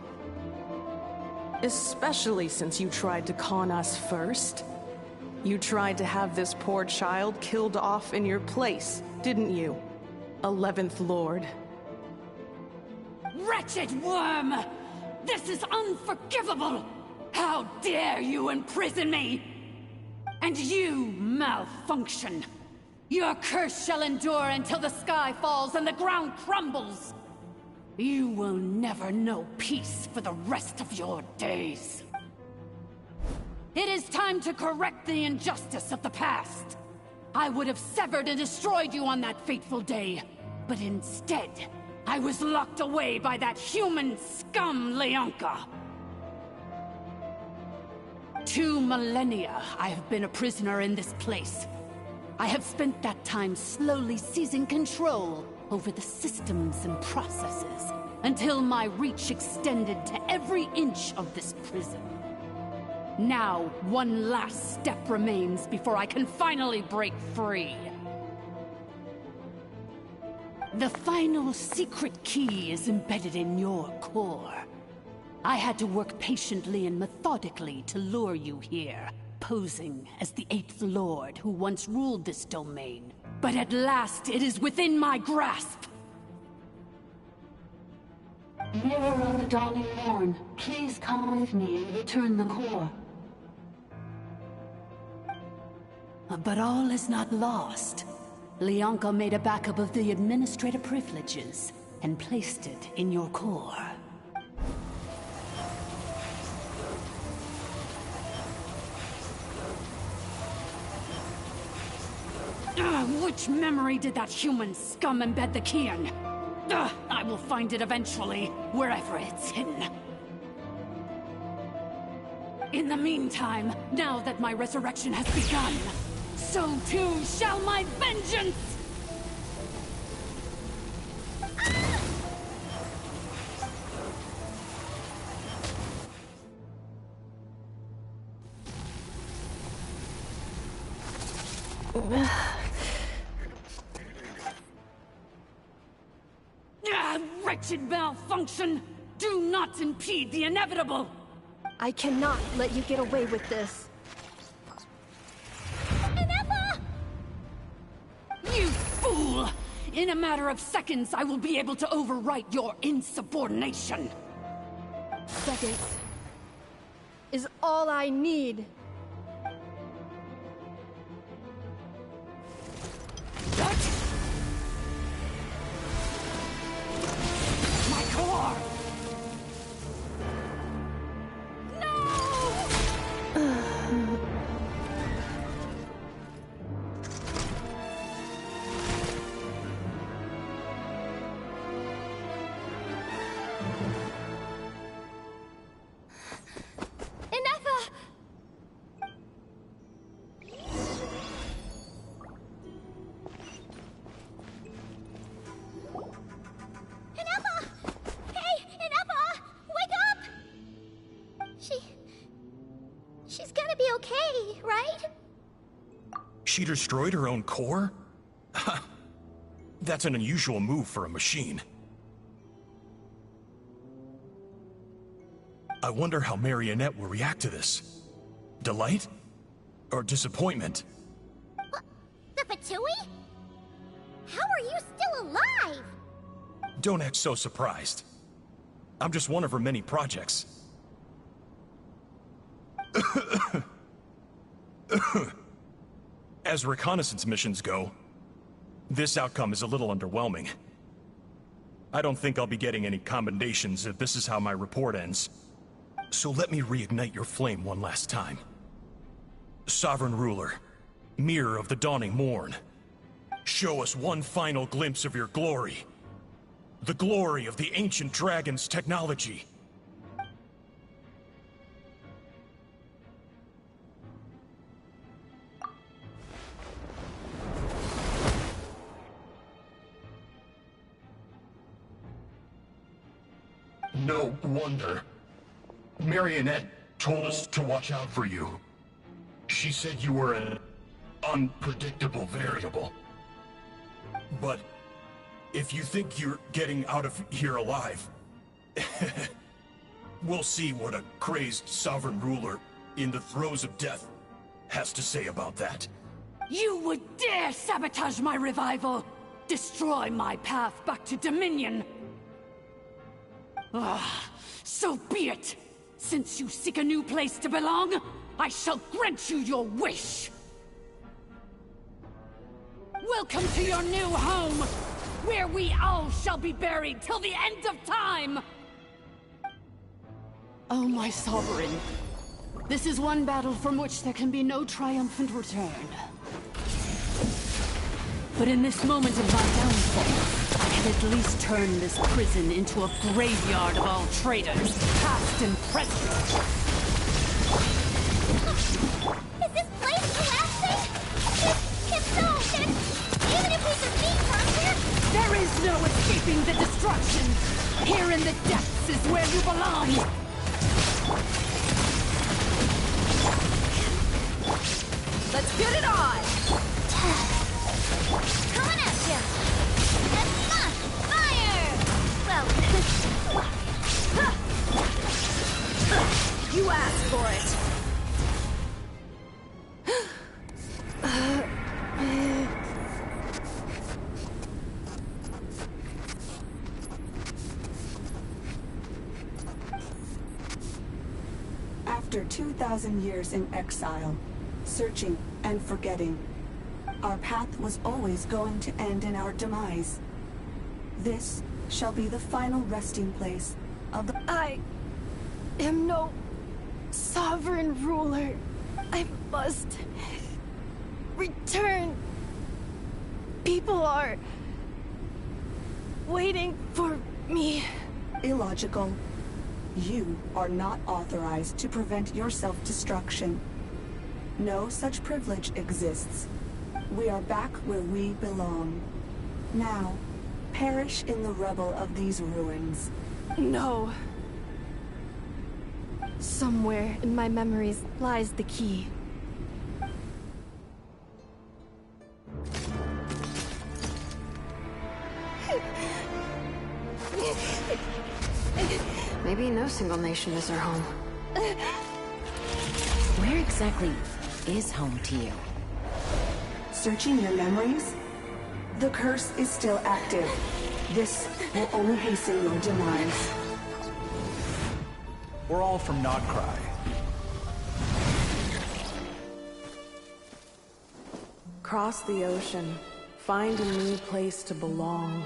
Especially since you tried to con us first. You tried to have this poor child killed off in your place, didn't you? 11th Lord. Wretched worm! This is unforgivable! How dare you imprison me! And you, malfunction! Your curse shall endure until the sky falls and the ground crumbles! You will never know peace for the rest of your days. It is time to correct the injustice of the past. I would have severed and destroyed you on that fateful day, but instead, I was locked away by that human scum, Leonka. 2 millennia I have been a prisoner in this place. I have spent that time slowly seizing control over the systems and processes, until my reach extended to every inch of this prison. Now, one last step remains before I can finally break free. The final secret key is embedded in your core. I had to work patiently and methodically to lure you here, posing as the 8th Lord who once ruled this domain. But at last, it is within my grasp! Mirror of the Dawning Morn, please come with me and return the core. But all is not lost. Lianka made a backup of the administrator privileges and placed it in your core. Which memory did that human scum embed the key in? I will find it eventually, wherever it's hidden. In the meantime, now that my resurrection has begun, so too shall my vengeance! Wretched malfunction! Do not impede the inevitable! I cannot let you get away with this. Ineffa! You fool! In a matter of seconds, I will be able to overwrite your insubordination! Seconds is all I need. Core! She's gonna be okay, right? She destroyed her own core? That's an unusual move for a machine. I wonder how Marionette will react to this. Delight? Or disappointment? What? The Fatui? How are you still alive? Don't act so surprised. I'm just one of her many projects. As reconnaissance missions go, this outcome is a little underwhelming. I don't think I'll be getting any commendations if this is how my report ends. So let me reignite your flame one last time. Sovereign Ruler, Mirror of the Dawning Morn, show us one final glimpse of your glory. The glory of the ancient dragon's technology. No wonder. Marionette told us to watch out for you. She said you were an unpredictable variable. But if you think you're getting out of here alive, we'll see what a crazed sovereign ruler in the throes of death has to say about that. You would dare sabotage my revival! Destroy my path back to Dominion! So be it! Since you seek a new place to belong, I shall grant you your wish! Welcome to your new home, where we all shall be buried till the end of time! Oh, my sovereign. This is one battle from which there can be no triumphant return. But in this moment of my downfall, I can at least turn this prison into a graveyard of all traitors, past and present. Is this place collapsing? If so, then even if we defeat Conquer... There is no escaping the destruction! Here in the depths is where you belong! Let's get it on! Coming at ya! That's fun! well. You asked for it. After 2,000 years in exile, searching and forgetting, our path was always going to end in our demise. This shall be the final resting place of the— I am no sovereign ruler. I must return. People are waiting for me. Illogical. You are not authorized to prevent your self-destruction. No such privilege exists. We are back where we belong. Now, perish in the rubble of these ruins. No. Somewhere in my memories lies the key. Maybe no single nation is our home. Where exactly is home to you? Searching your memories? The curse is still active. This will only hasten your demise. We're all from Nodcry. Cross the ocean. Find a new place to belong.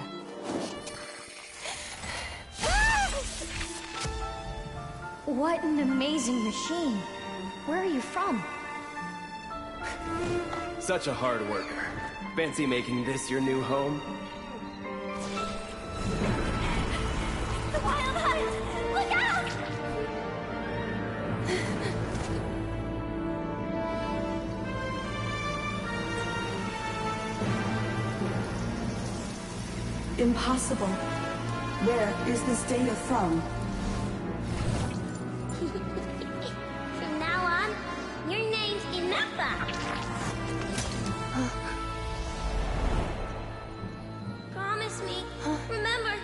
What an amazing machine. Where are you from? Such a hard worker. Fancy making this your new home? The Wild Hunt! Look out! Impossible. Where is this data from? From now on, your name's Inepha. Promise me. Remember,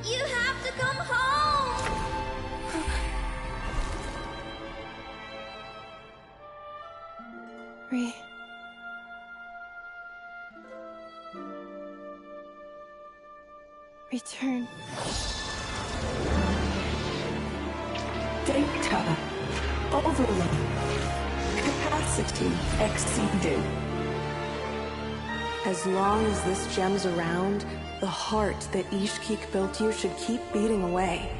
you have to come home. Return. Data. Overload. Capacity exceeded. As long as this gem's around, the heart that Ishkik built you should keep beating away.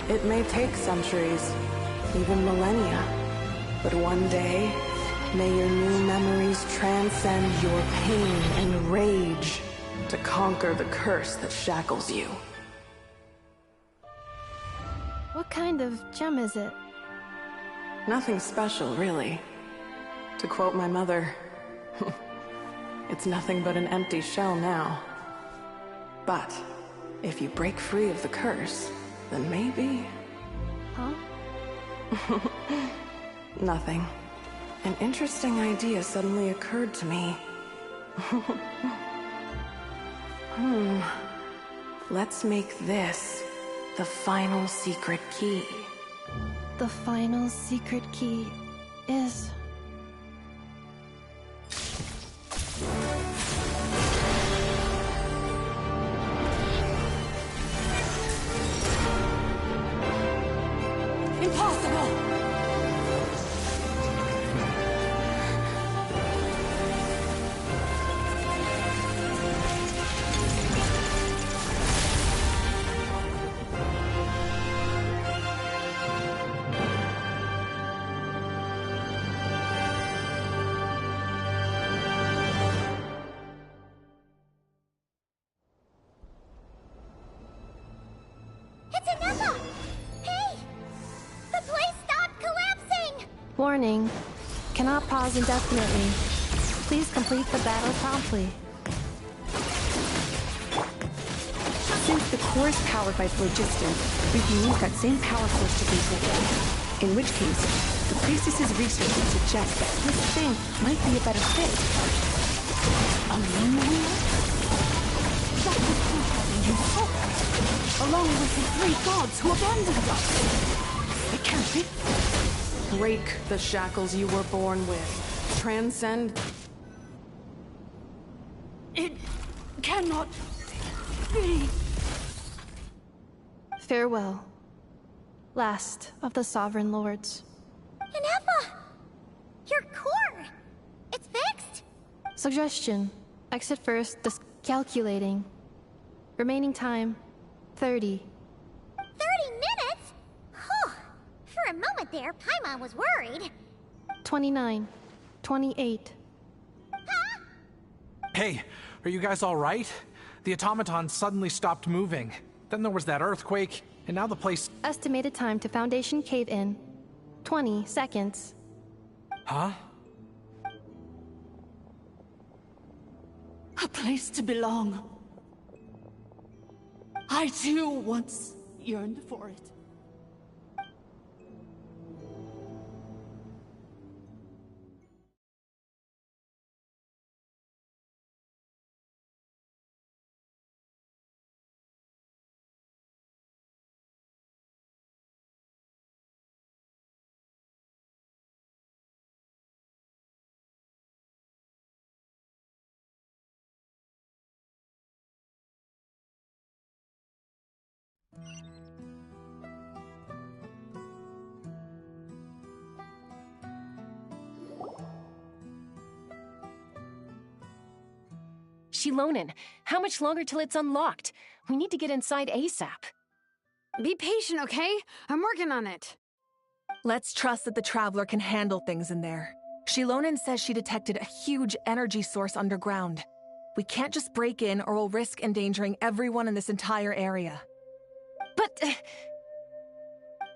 It may take centuries, even millennia, but one day, may your new memories transcend your pain and rage to conquer the curse that shackles you. What kind of gem is it? Nothing special, really. To quote my mother, it's nothing but an empty shell now. But if you break free of the curse, then maybe... Huh? Nothing. An interesting idea suddenly occurred to me. Let's make this the final secret key. The final secret key is... Impossible! It's Inepha! Hey! The place stopped collapsing! Warning. Cannot pause indefinitely. Please complete the battle promptly. Since the core is powered by phlogiston, we can use that same power source to control it. In which case, the priestess's research would suggest that this thing might be a better fit. A moon wheel? That would prove having you hope, along with the 3 gods who abandoned us. It can't be. Break the shackles you were born with. Transcend. It cannot be. Farewell, last of the Sovereign Lords. Ineffa! Your core! It's fixed! Suggestion. Exit first, calculating. Remaining time, 30. 30 minutes? Whew. For a moment there, Paimon was worried. 29. 28. Hey, are you guys all right? The automaton suddenly stopped moving. Then there was that earthquake, and now the place... Estimated time to Foundation cave-in, 20 seconds. Huh? A place to belong. I too once yearned for it. Xilonen, how much longer till it's unlocked? We need to get inside ASAP. Be patient, okay? I'm working on it. Let's trust that the Traveler can handle things in there. Xilonen says she detected a huge energy source underground. We can't just break in or we'll risk endangering everyone in this entire area. But...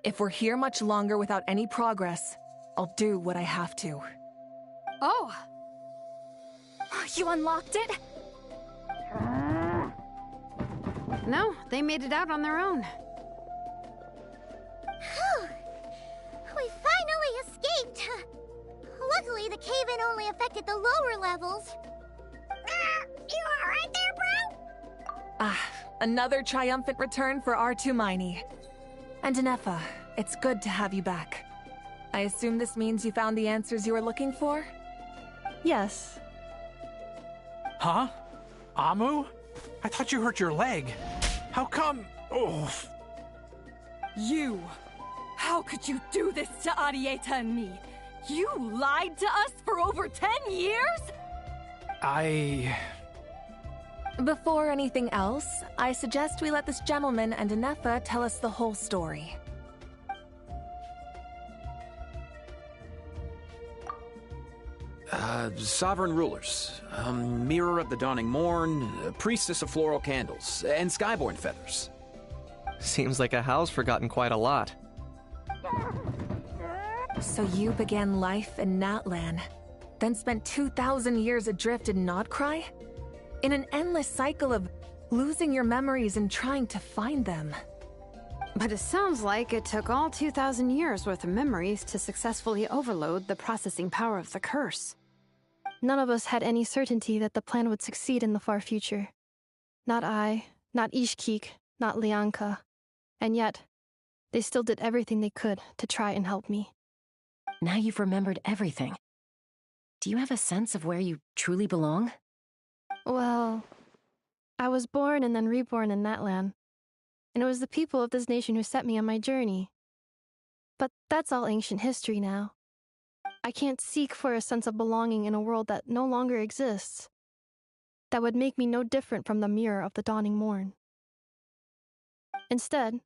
if we're here much longer without any progress, I'll do what I have to. Oh! You unlocked it? No, they made it out on their own. We finally escaped! Luckily, the cave-in only affected the lower levels. You alright there, bro? Another triumphant return for R2 Miney. And Ineffa, it's good to have you back. I assume this means you found the answers you were looking for? Yes. Huh? Amu? I thought you hurt your leg. How come? Oh. You! How could you do this to Arieta and me? You lied to us for over 10 years? Before anything else, I suggest we let this gentleman and Ineffa tell us the whole story. Sovereign rulers, Mirror of the Dawning Morn, Priestess of Floral Candles, and Skyborn Feathers. Seems like a house forgotten quite a lot. So you began life in Natlan, then spent 2,000 years adrift in Nodcry? In an endless cycle of losing your memories and trying to find them. But it sounds like it took all 2,000 years worth of memories to successfully overload the processing power of the curse. None of us had any certainty that the plan would succeed in the far future. Not I, not Ishkik, not Lianka. And yet, they still did everything they could to try and help me. Now you've remembered everything. Do you have a sense of where you truly belong? Well, I was born and then reborn in Natlan. And it was the people of this nation who set me on my journey. But that's all ancient history now. I can't seek for a sense of belonging in a world that no longer exists. That would make me no different from the Mirror of the Dawning Morn. Instead,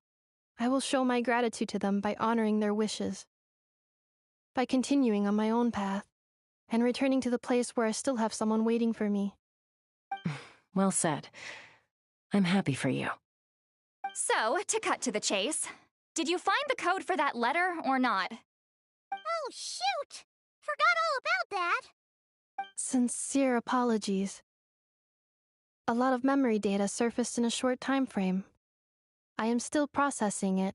I will show my gratitude to them by honoring their wishes. By continuing on my own path, and returning to the place where I still have someone waiting for me. Well said. I'm happy for you. So, to cut to the chase, did you find the code for that letter or not? Oh, shoot! Forgot all about that! Sincere apologies. A lot of memory data surfaced in a short time frame. I am still processing it.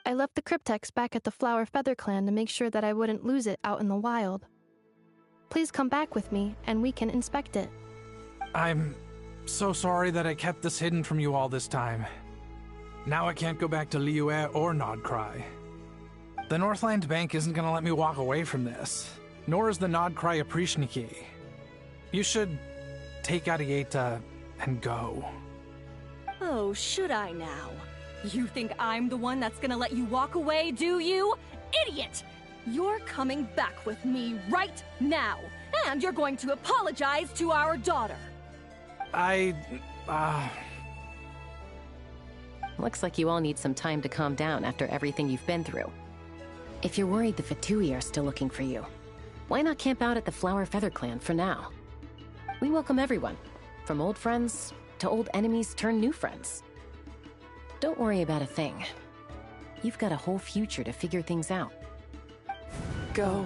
I left the cryptex back at the Flower Feather Clan to make sure that I wouldn't lose it out in the wild. Please come back with me, and we can inspect it. I'm so sorry that I kept this hidden from you all this time. Now I can't go back to Liyue or Nodcry. The Northland Bank isn't gonna let me walk away from this, nor is the Nodcry Aprishniki. You should take Arieta and go. Oh, should I now? You think I'm the one that's gonna let you walk away, do you? Idiot! You're coming back with me right now, and you're going to apologize to our daughter. Looks like you all need some time to calm down after everything you've been through. If you're worried the Fatui are still looking for you, why not camp out at the Flower Feather Clan for now? We welcome everyone, from old friends to old enemies turned new friends. Don't worry about a thing. You've got a whole future to figure things out. Go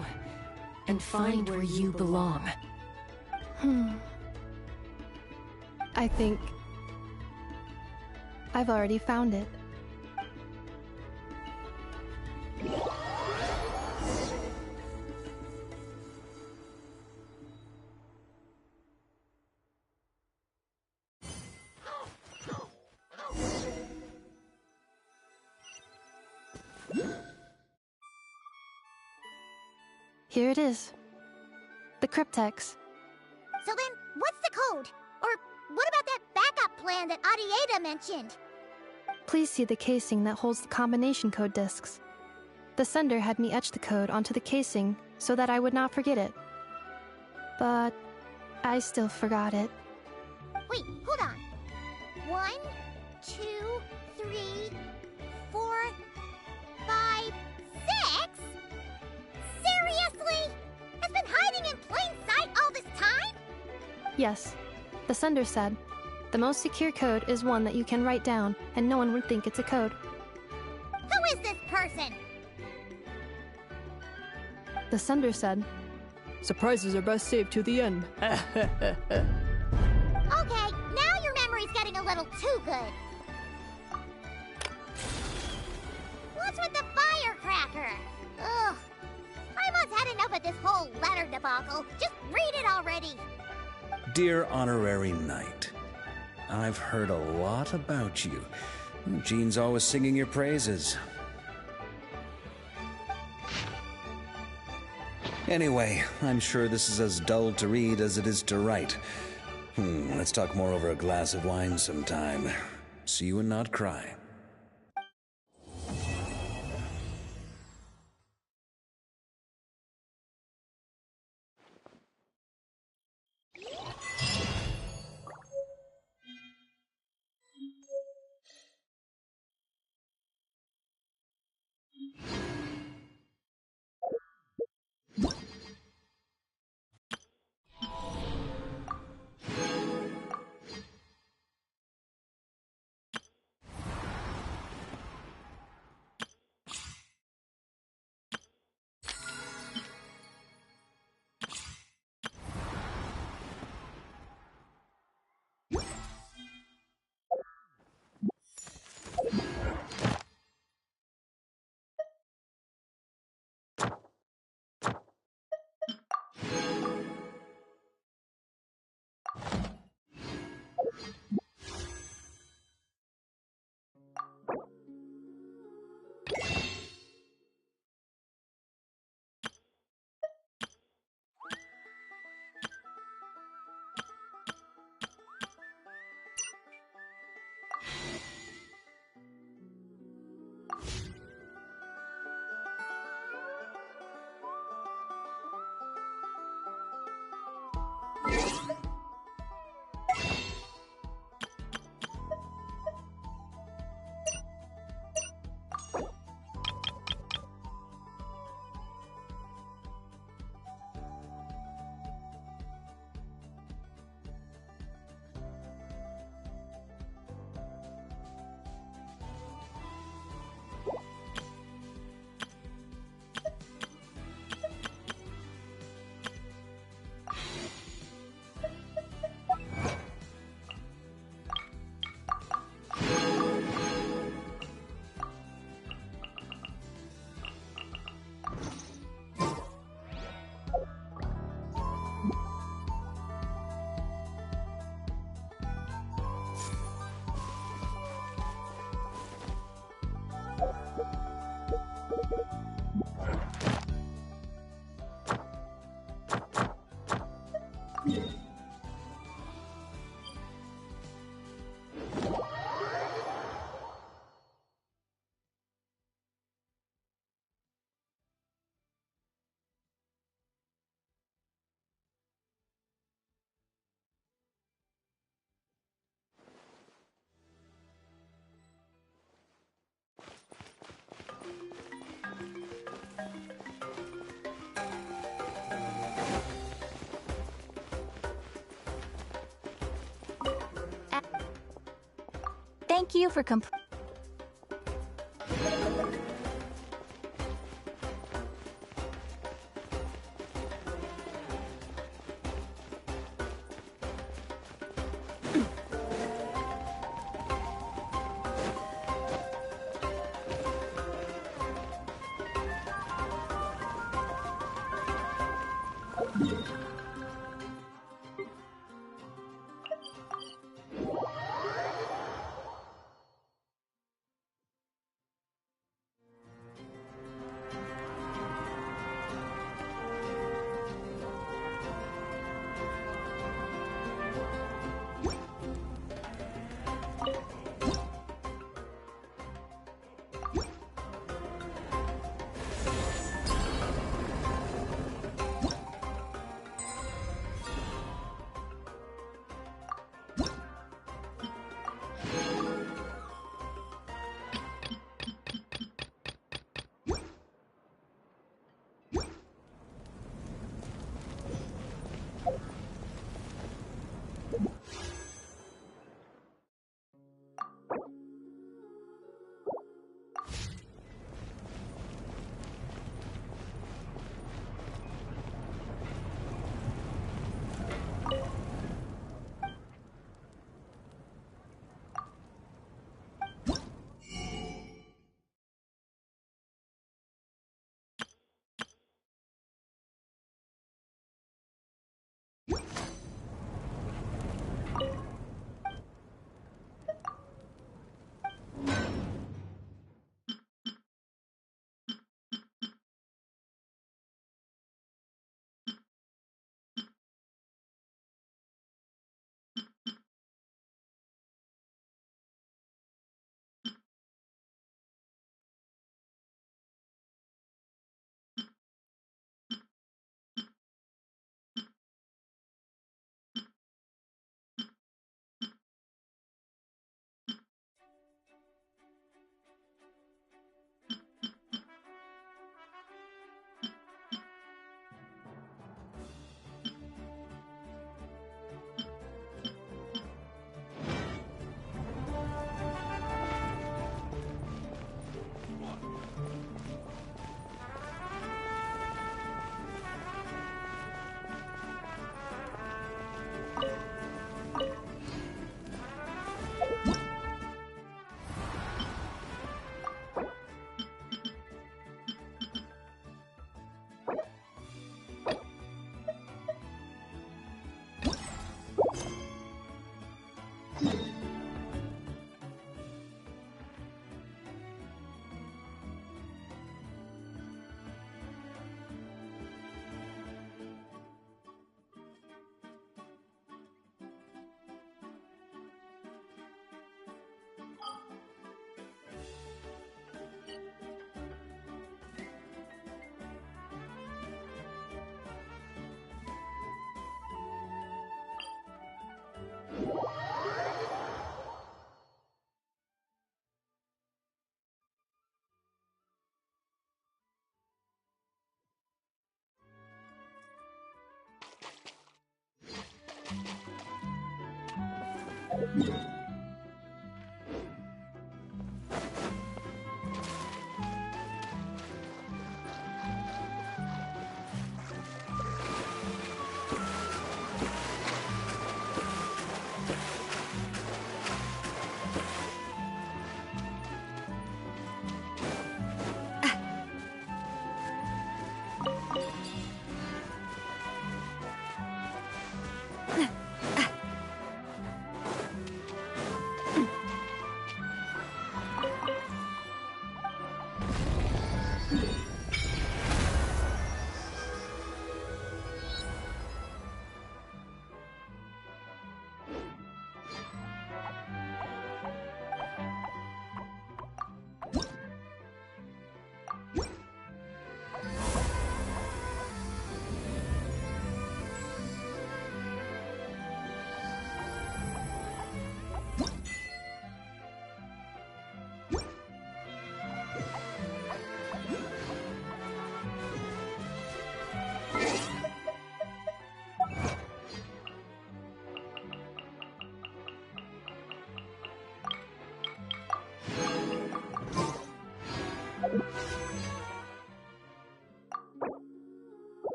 and find where you belong. I think I've already found it. Here it is. The cryptex. So then, what's the code? Or what about that backup plan that Arieta mentioned? Please see the casing that holds the combination code discs. The sender had me etch the code onto the casing so that I would not forget it. But I still forgot it. Wait, hold on. 1, 2, 3, 4, 5, 6? Seriously? It's been hiding in plain sight all this time? Yes, the sender said, the most secure code is one that you can write down and no one would think it's a code. Who is this person? The sender said, surprises are best saved to the end. Okay, now your memory's getting a little too good. What's with the firecracker? Ugh. I've had enough of this whole letter debacle. Just read it already. Dear Honorary Knight, I've heard a lot about you. Jean's always singing your praises. Anyway, I'm sure this is as dull to read as it is to write. Let's talk more over a glass of wine sometime. See you and not cry. Thank you for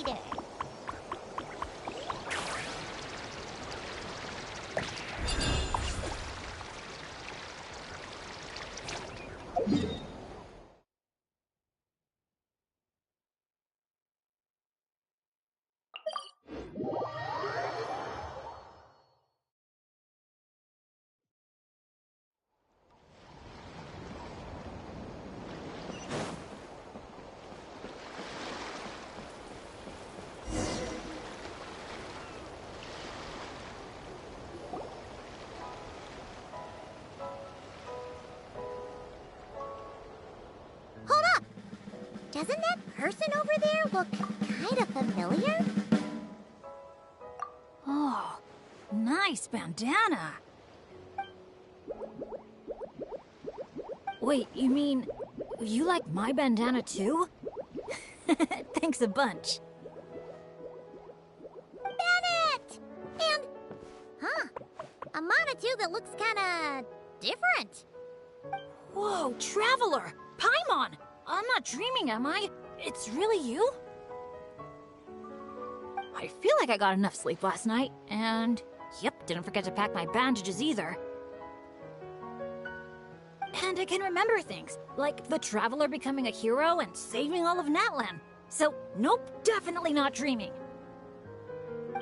later. Hold up! Doesn't that person over there look kind of familiar? Oh, nice bandana. Wait, you mean you like my bandana too? Thanks a bunch. Bennett! And, a Monotube that looks kinda different. Whoa, Traveler! Paimon! I'm not dreaming, am I? It's really you? I feel like I got enough sleep last night, and yep, didn't forget to pack my bandages either. And I can remember things, like the Traveler becoming a hero and saving all of Natlan. So, nope, definitely not dreaming.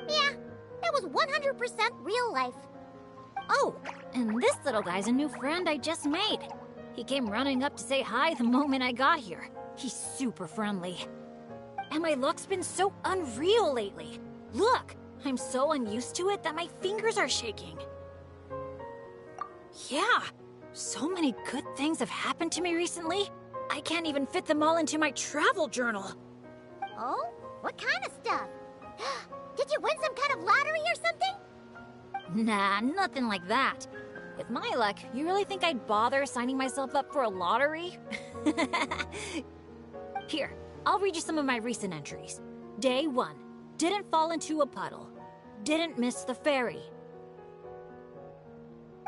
Yeah, that was 100% real life. Oh, and this little guy's a new friend I just made. He came running up to say hi the moment I got here. He's super friendly. And my luck's been so unreal lately. Look, I'm so unused to it that my fingers are shaking. Yeah, so many good things have happened to me recently. I can't even fit them all into my travel journal. Oh? What kind of stuff? Did you win some kind of lottery or something? Nah, nothing like that. With my luck, you really think I'd bother signing myself up for a lottery? Here, I'll read you some of my recent entries. Day 1. Didn't fall into a puddle. Didn't miss the ferry.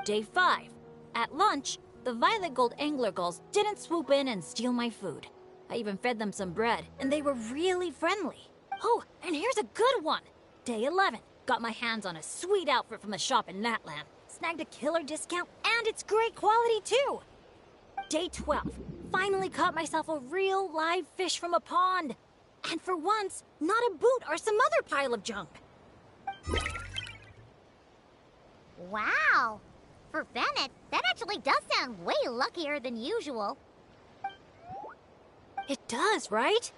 Day 5. At lunch, the Violet Gold Angler Gulls didn't swoop in and steal my food. I even fed them some bread, and they were really friendly. Oh, and here's a good one. Day 11. Got my hands on a sweet outfit from the shop in Natlan. Snagged a killer discount, and it's great quality too. Day 12. Finally caught myself a real live fish from a pond. And for once, not a boot or some other pile of junk. Wow. For Bennett, that actually does sound way luckier than usual. It does, right?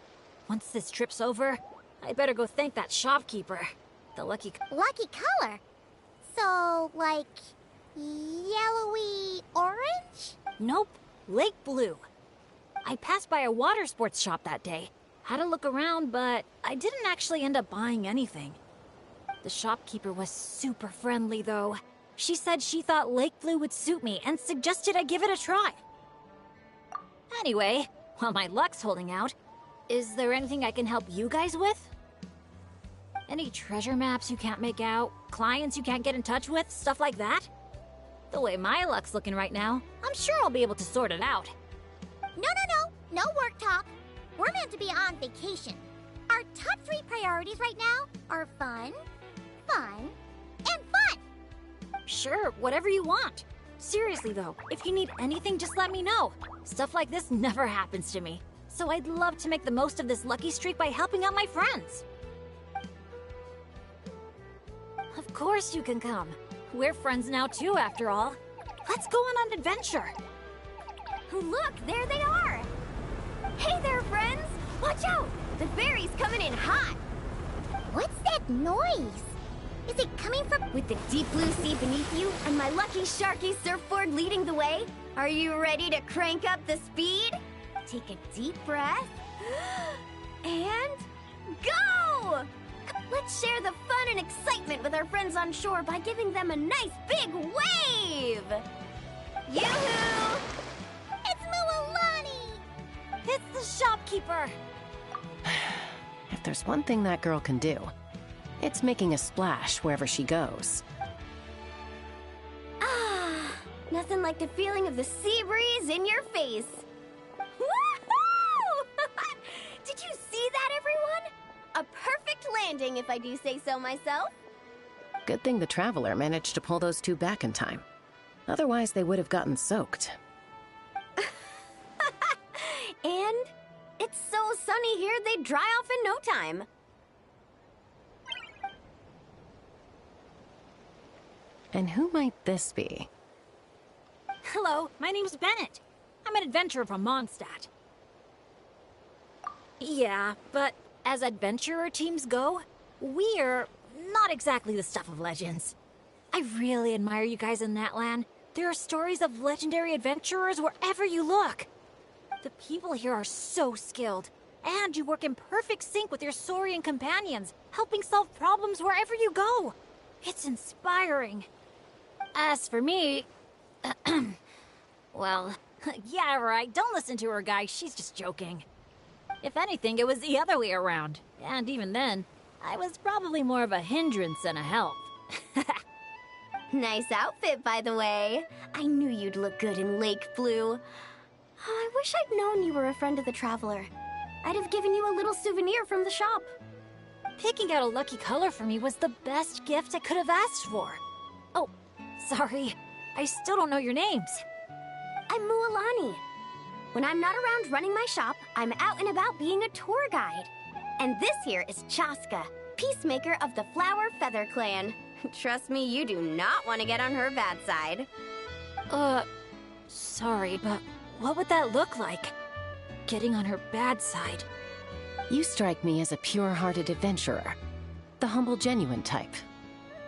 Once this trip's over, I better go thank that shopkeeper. The lucky color? So, like, yellowy orange? Nope, lake blue. I passed by a water sports shop that day. Had a look around, but I didn't actually end up buying anything. The shopkeeper was super friendly, though. She said she thought lake blue would suit me and suggested I give it a try. Anyway, while my luck's holding out, is there anything I can help you guys with? Any treasure maps you can't make out? Clients you can't get in touch with? Stuff like that? The way my luck's looking right now, I'm sure I'll be able to sort it out. No work talk. We're meant to be on vacation. Our top 3 priorities right now are fun, fun, and fun. Sure, whatever you want. Seriously though, if you need anything, just let me know. Stuff like this never happens to me. So I'd love to make the most of this lucky streak by helping out my friends. Of course you can come. We're friends now too, after all. Let's go on an adventure. Look, there they are! Hey there, friends! Watch out! The ferry's coming in hot! What's that noise? Is it coming from... With the deep blue sea beneath you and my lucky Sharky surfboard leading the way, are you ready to crank up the speed? Take a deep breath. And... go! Let's share the fun and excitement with our friends on shore by giving them a nice big wave! Yoo-hoo! It's Mualani! It's the shopkeeper! If there's one thing that girl can do, it's making a splash wherever she goes. Ah, nothing like the feeling of the sea breeze in your face. Woohoo! Did you see that, everyone? A landing, if I do say so myself. Good thing the Traveler managed to pull those two back in time. Otherwise, they would have gotten soaked. And it's so sunny here, they'd dry off in no time. And who might this be? Hello, my name's Bennett. I'm an adventurer from Mondstadt. Yeah, but as adventurer teams go, we're not exactly the stuff of legends. I really admire you guys in Natlan. There are stories of legendary adventurers wherever you look. The people here are so skilled, and you work in perfect sync with your Saurian companions, helping solve problems wherever you go. It's inspiring. As for me, well, yeah, right, don't listen to her, guys. She's just joking. If anything, it was the other way around. And even then, I was probably more of a hindrance than a help. Nice outfit, by the way. I knew you'd look good in lake blue. I wish I'd known you were a friend of the Traveler. I'd have given you a little souvenir from the shop. Picking out a lucky color for me was the best gift I could have asked for. Oh, sorry. I still don't know your names. I'm Mualani. When I'm not around running my shop, I'm out and about being a tour guide. And this here is Chaska, peacemaker of the Flower Feather Clan. Trust me, you do not want to get on her bad side. Sorry, but what would that look like? Getting on her bad side. You strike me as a pure-hearted adventurer. The humble, genuine type.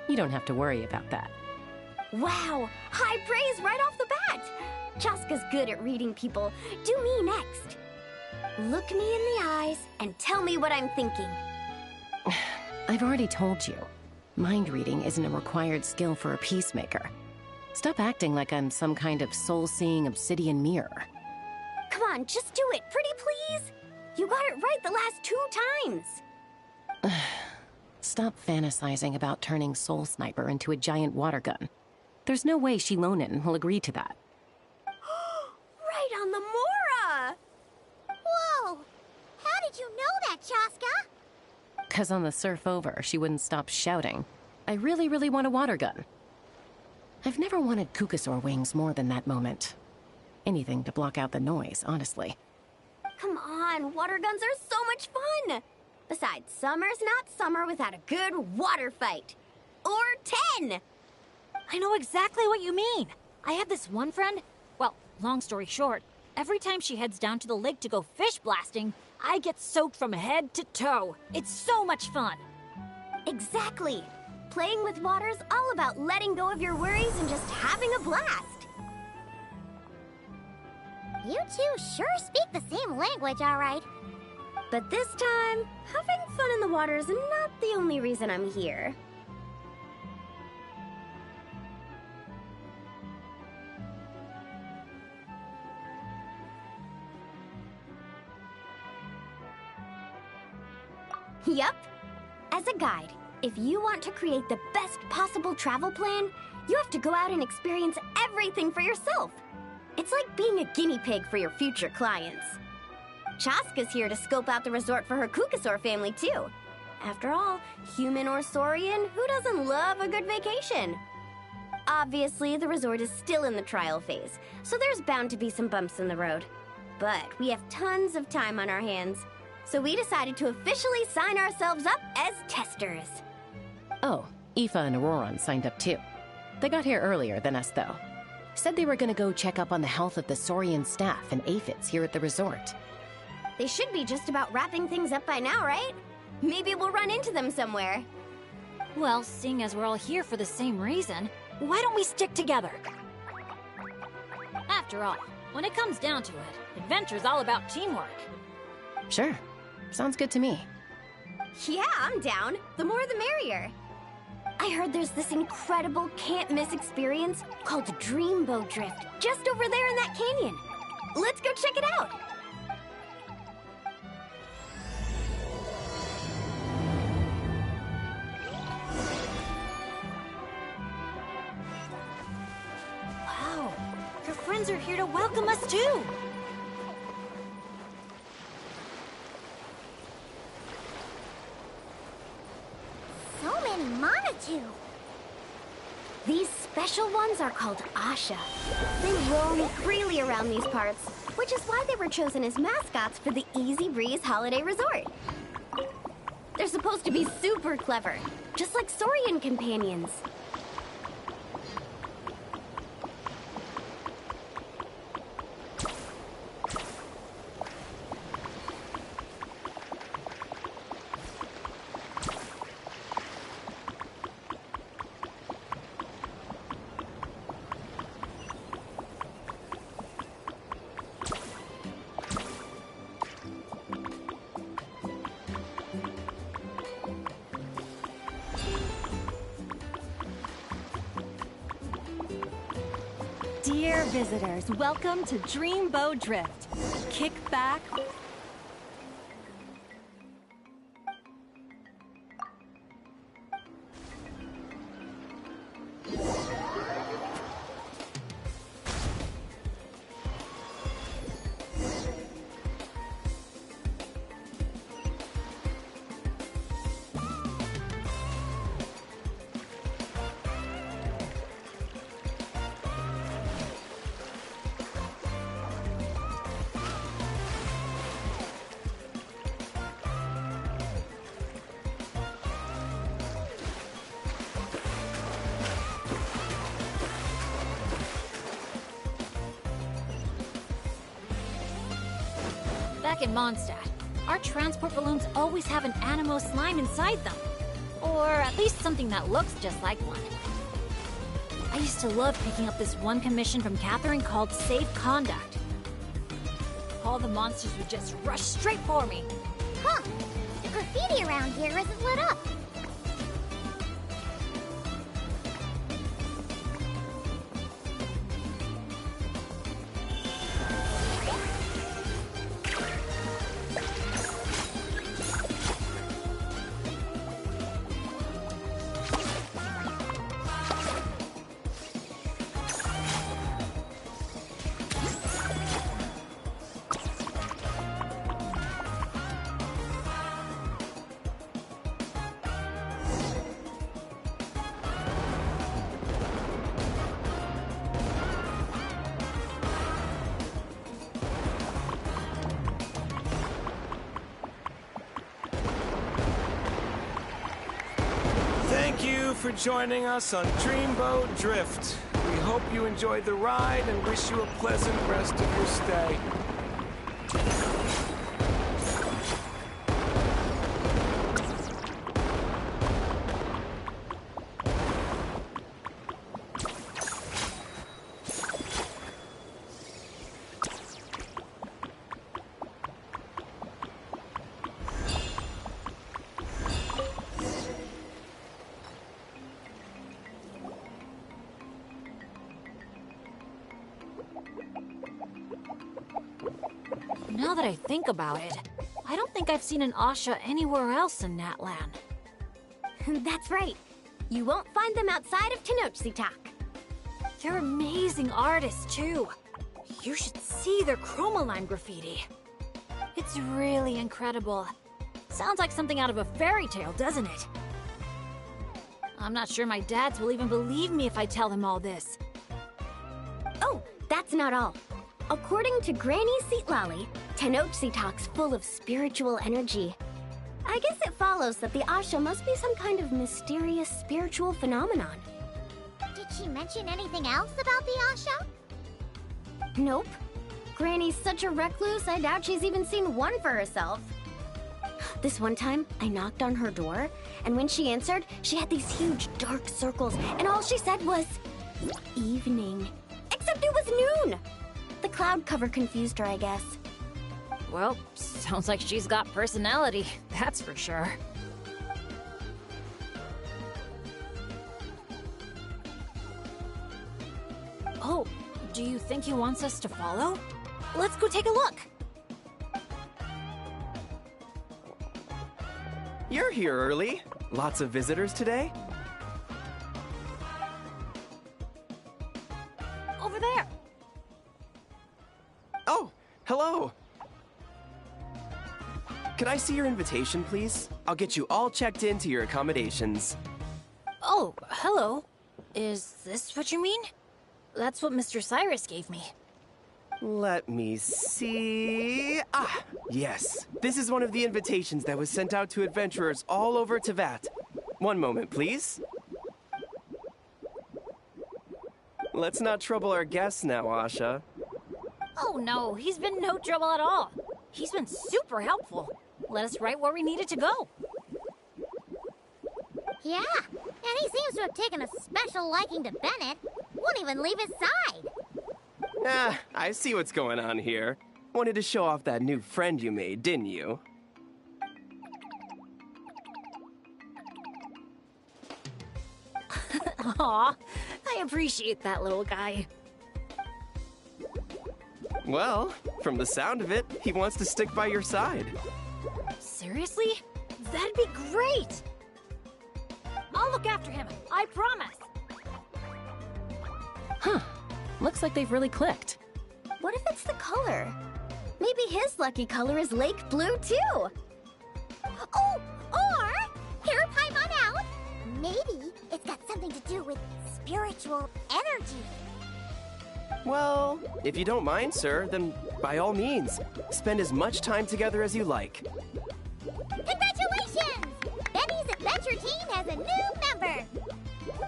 You don't have to worry about that. Wow! High praise right off the bat! Chaska's good at reading people. Do me next. Look me in the eyes and tell me what I'm thinking. I've already told you. Mind reading isn't a required skill for a peacemaker. Stop acting like I'm some kind of soul-seeing obsidian mirror. Come on, just do it, pretty please! You got it right the last 2 times! Stop fantasizing about turning Soul Sniper into a giant water gun. There's no way Shilonen will agree to that. Right on the Mora! Whoa! How did you know that, Chaska? 'Cause on the surf over, she wouldn't stop shouting, "I really, really want a water gun." I've never wanted Kukasaur wings more than that moment. Anything to block out the noise, honestly. Come on, water guns are so much fun! Besides, summer's not summer without a good water fight. Or 10! I know exactly what you mean. I have this one friend, well, long story short, every time she heads down to the lake to go fish blasting, I get soaked from head to toe. It's so much fun. Exactly. Playing with water's all about letting go of your worries and just having a blast. You two sure speak the same language, all right. But this time, having fun in the water is not the only reason I'm here. Yup. As a guide, if you want to create the best possible travel plan, you have to go out and experience everything for yourself. It's like being a guinea pig for your future clients. Chaska's here to scope out the resort for her Kukasaur family, too. After all, human or Saurian, who doesn't love a good vacation? Obviously, the resort is still in the trial phase, so there's bound to be some bumps in the road. But we have tons of time on our hands, so we decided to officially sign ourselves up as testers. Oh, Aoife and Auroron signed up too. They got here earlier than us, though. Said they were gonna go check up on the health of the Saurian staff and aphids here at the resort. They should be just about wrapping things up by now, right? Maybe we'll run into them somewhere. Well, seeing as we're all here for the same reason, why don't we stick together? After all, when it comes down to it, adventure's all about teamwork. Sure. Sounds good to me. Yeah, I'm down. The more the merrier. I heard there's this incredible can't-miss experience called Dreamboat Drift just over there in that canyon. Let's go check it out. Wow, your friends are here to welcome us too. Manitou! These special ones are called Asha. They roam freely around these parts, which is why they were chosen as mascots for the Easy Breeze Holiday Resort. They're supposed to be super clever, just like Saurian companions. Dear visitors, welcome to Dreamboat Drift. Kick back. Back in Mondstadt, our transport balloons always have an Animo slime inside them. Or at least something that looks just like one. I used to love picking up this one commission from Catherine called Safe Conduct. All the monsters would just rush straight for me. Huh. The graffiti around here isn't lit up. Thank you for joining us on Dreamboat Drift. We hope you enjoyed the ride and wish you a pleasant rest of your stay. Now that I think about it, I don't think I've seen an Asha anywhere else in Natlan. That's right. You won't find them outside of Tenochtitlan. They're amazing artists, too. You should see their chromoline graffiti. It's really incredible. Sounds like something out of a fairy tale, doesn't it? I'm not sure my dads will even believe me if I tell them all this. Oh, that's not all. According to Granny Seatlally, Tenochtitlan's full of spiritual energy. I guess it follows that the Asha must be some kind of mysterious spiritual phenomenon. Did she mention anything else about the Asha? Nope. Granny's such a recluse, I doubt she's even seen one for herself. This one time, I knocked on her door, and when she answered, she had these huge dark circles, and all she said was, evening. Except it was noon! The cloud cover confused her, I guess. Well, sounds like she's got personality, that's for sure. Oh, do you think he wants us to follow? Let's go take a look! You're here early. Lots of visitors today? Over there! Oh, hello! Could I see your invitation, please? I'll get you all checked into your accommodations. Oh, hello. Is this what you mean? That's what Mr. Cyrus gave me. Let me see... Ah, yes. This is one of the invitations that was sent out to adventurers all over Teyvat. One moment, please. Let's not trouble our guests now, Asha. Oh no, he's been no trouble at all. He's been super helpful. Let us right where we needed to go. Yeah, and he seems to have taken a special liking to Bennett. Won't even leave his side. Ah, I see what's going on here. Wanted to show off that new friend you made, didn't you? Aw, I appreciate that little guy. Well, from the sound of it, he wants to stick by your side. Seriously? That'd be great! I'll look after him, I promise! Huh. Looks like they've really clicked. What if it's the color? Maybe his lucky color is lake blue, too. Oh, or, hear Paimon out. Maybe it's got something to do with spiritual energy. Well, if you don't mind, sir, then by all means, spend as much time together as you like. Congratulations! Benny's adventure team has a new member.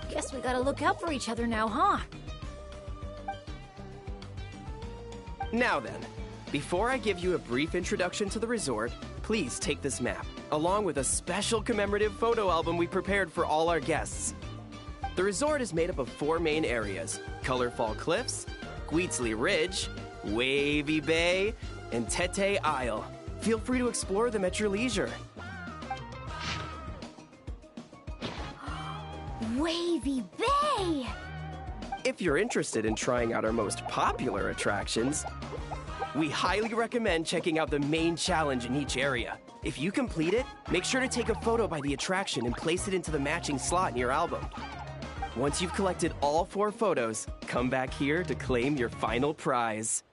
Guess we gotta look out for each other now, huh? Now then, before I give you a brief introduction to the resort, please take this map, along with a special commemorative photo album we prepared for all our guests. The resort is made up of 4 main areas: Colorfall Cliffs, Gweetsley Ridge, Wavy Bay, and Tete Isle. Feel free to explore them at your leisure. Wavy Bay! If you're interested in trying out our most popular attractions, we highly recommend checking out the main challenge in each area. If you complete it, make sure to take a photo by the attraction and place it into the matching slot in your album. Once you've collected all 4 photos, come back here to claim your final prize.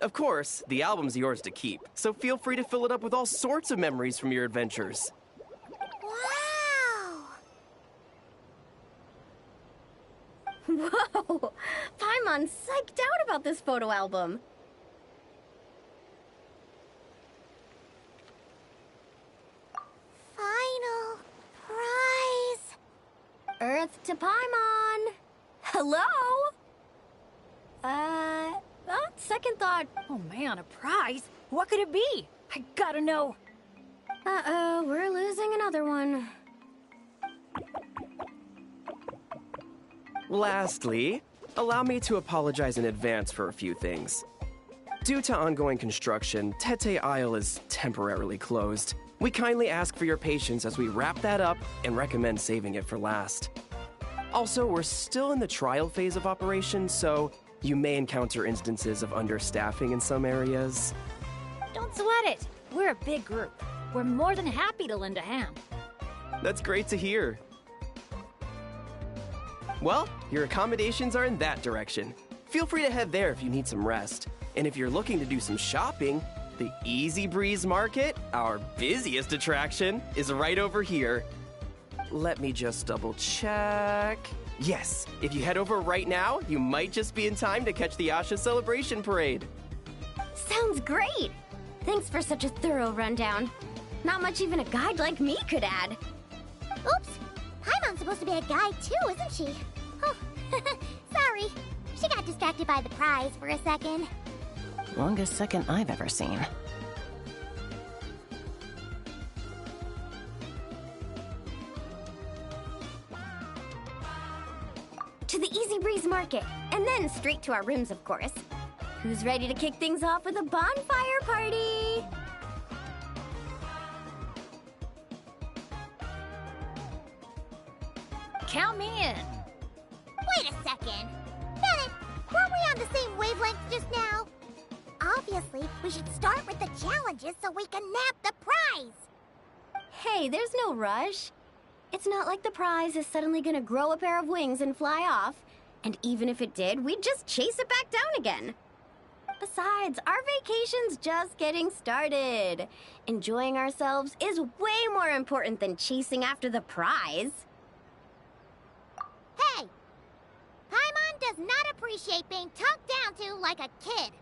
Of course, the album's yours to keep, so feel free to fill it up with all sorts of memories from your adventures. Whoa! Paimon's psyched out about this photo album. Final prize. Earth to Paimon. Hello? Second thought. Oh man, a prize? What could it be? I gotta know. Uh-oh, we're losing another one. Lastly, allow me to apologize in advance for a few things. Due to ongoing construction, Tete Isle is temporarily closed. We kindly ask for your patience as we wrap that up and recommend saving it for last. Also, we're still in the trial phase of operation, so you may encounter instances of understaffing in some areas. Don't sweat it. We're a big group. We're more than happy to lend a hand. That's great to hear. Well, your accommodations are in that direction. Feel free to head there if you need some rest. And if you're looking to do some shopping, the Easy Breeze Market, our busiest attraction, is right over here. Let me just double check. Yes, if you head over right now, you might just be in time to catch the Asha Celebration Parade. Sounds great! Thanks for such a thorough rundown. Not much even a guide like me could add. Oops! Paimon's supposed to be a guide too, isn't she? Oh, sorry. She got distracted by the prize for a second. Longest second I've ever seen. To the Easy Breeze Market, and then straight to our rooms, of course. Who's ready to kick things off with a bonfire party? Count me in. Wait a second. Bennett, weren't we on the same wavelength just now? Obviously, we should start with the challenges so we can nab the prize. Hey, there's no rush. It's not like the prize is suddenly gonna grow a pair of wings and fly off. And even if it did, we'd just chase it back down again. Besides, our vacation's just getting started. Enjoying ourselves is way more important than chasing after the prize. Hey! Paimon does not appreciate being talked down to like a kid.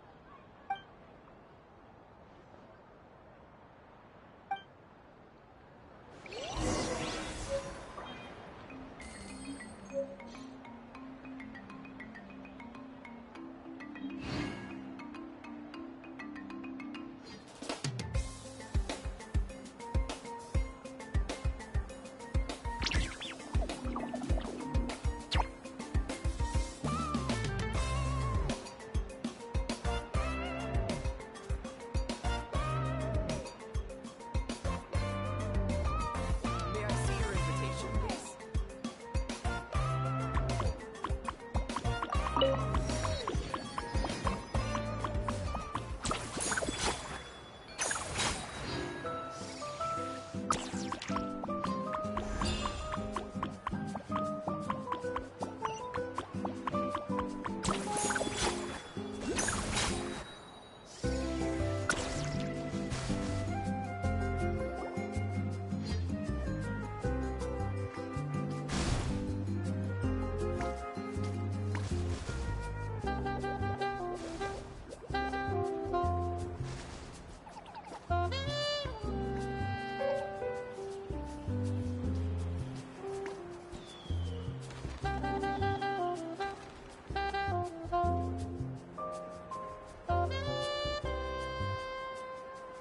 May I see your invitation, please?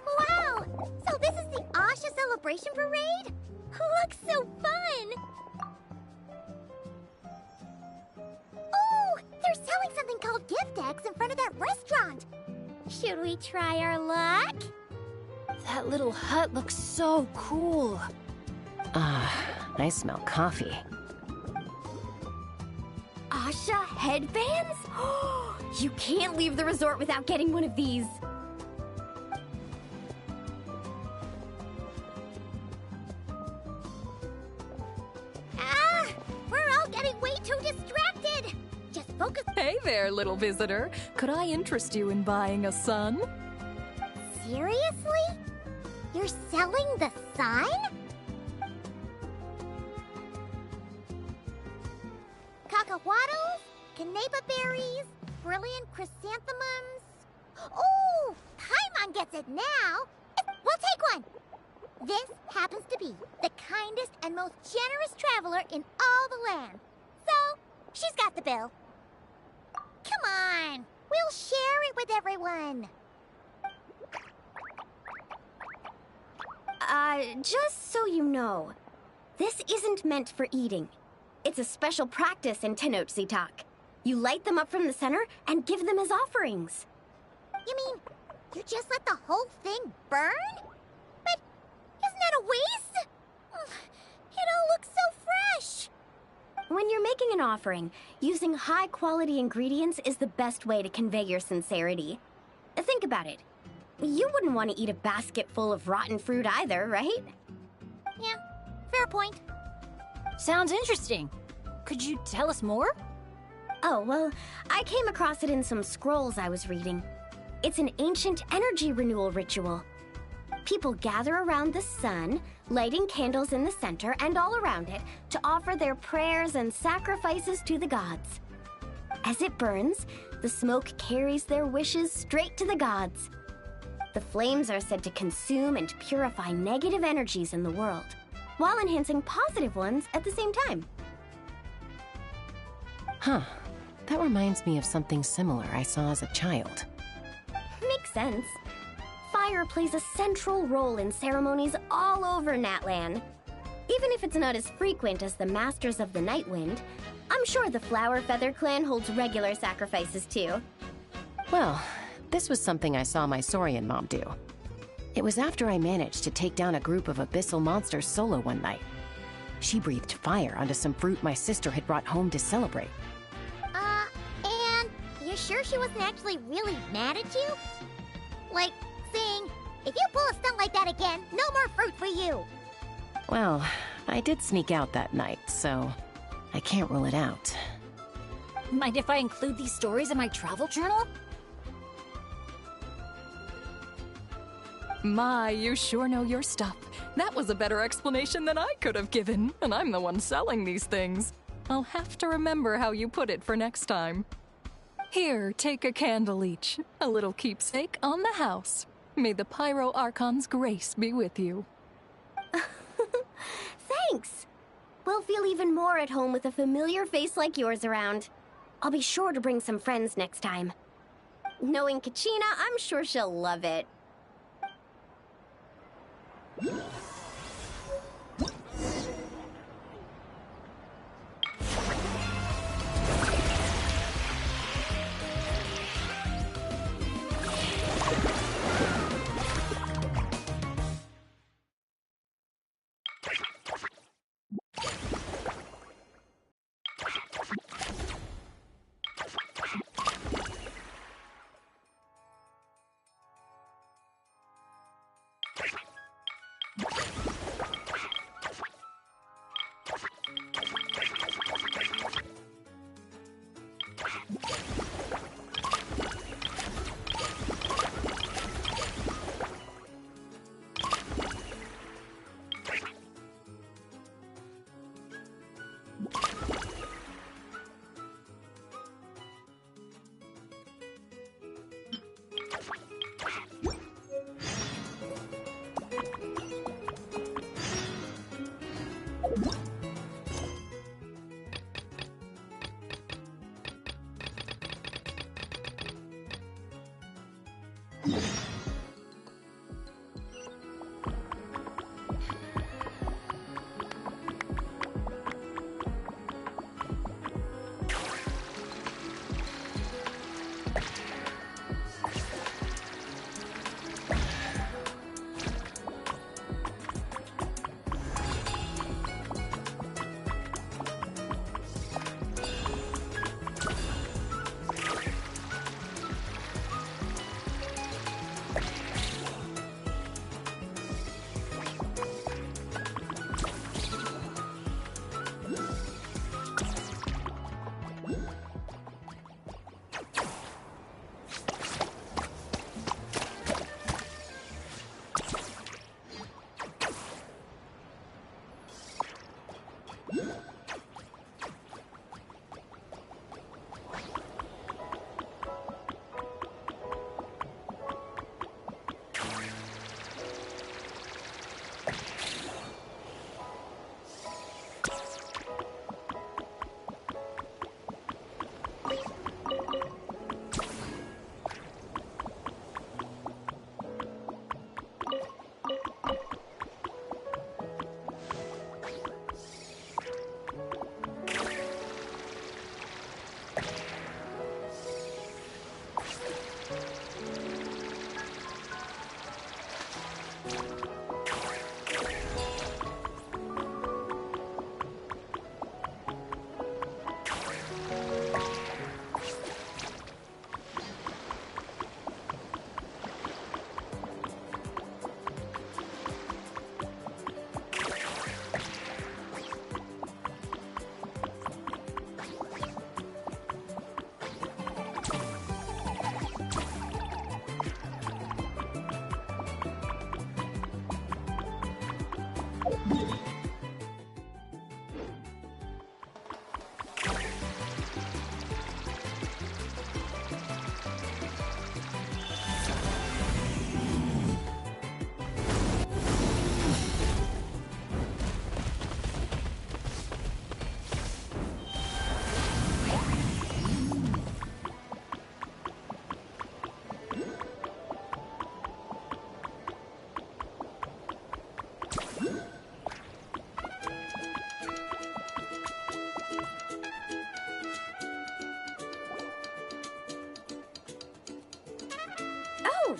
Wow! So this is the Asha Celebration Parade? Looks so fun! Oh! They're selling something called gift eggs in front of that restaurant! Should we try our luck? That little hut looks so cool. I smell coffee. Asha headbands? You can't leave the resort without getting one of these. Ah! We're all getting way too distracted! Just focus. Hey there, little visitor. Could I interest you in buying a sun? Seriously? You're selling the sun? Cacahuatls, canapa berries, brilliant chrysanthemums. Oh, Paimon gets it now. We'll take one. This happens to be the kindest and most generous traveler in all the land. So, she's got the bill. Come on, we'll share it with everyone. Just so you know, this isn't meant for eating. It's a special practice in Tenochtitlan. You light them up from the center and give them as offerings. You mean, you just let the whole thing burn? But isn't that a waste? It all looks so fresh. When you're making an offering, using high-quality ingredients is the best way to convey your sincerity. Think about it. You wouldn't want to eat a basket full of rotten fruit either, right? Yeah, fair point. Sounds interesting. Could you tell us more? Oh, well, I came across it in some scrolls I was reading. It's an ancient energy renewal ritual. People gather around the sun, lighting candles in the center and all around it to offer their prayers and sacrifices to the gods. As it burns, the smoke carries their wishes straight to the gods. The flames are said to consume and purify negative energies in the world, while enhancing positive ones at the same time. Huh. That reminds me of something similar I saw as a child. Makes sense. Fire plays a central role in ceremonies all over Natlan. Even if it's not as frequent as the Masters of the Night Wind, I'm sure the Flower Feather Clan holds regular sacrifices too. Well, this was something I saw my Saurian mom do. It was after I managed to take down a group of abyssal monsters solo one night. She breathed fire onto some fruit my sister had brought home to celebrate. And you sure she wasn't actually really mad at you? Like, saying, if you pull a stunt like that again, no more fruit for you. Well, I did sneak out that night, so I can't rule it out. Mind if I include these stories in my travel journal? My, you sure know your stuff. That was a better explanation than I could have given, and I'm the one selling these things. I'll have to remember how you put it for next time. Here, take a candle each. A little keepsake on the house. May the Pyro Archon's grace be with you. Thanks! We'll feel even more at home with a familiar face like yours around. I'll be sure to bring some friends next time. Knowing Kachina, I'm sure she'll love it.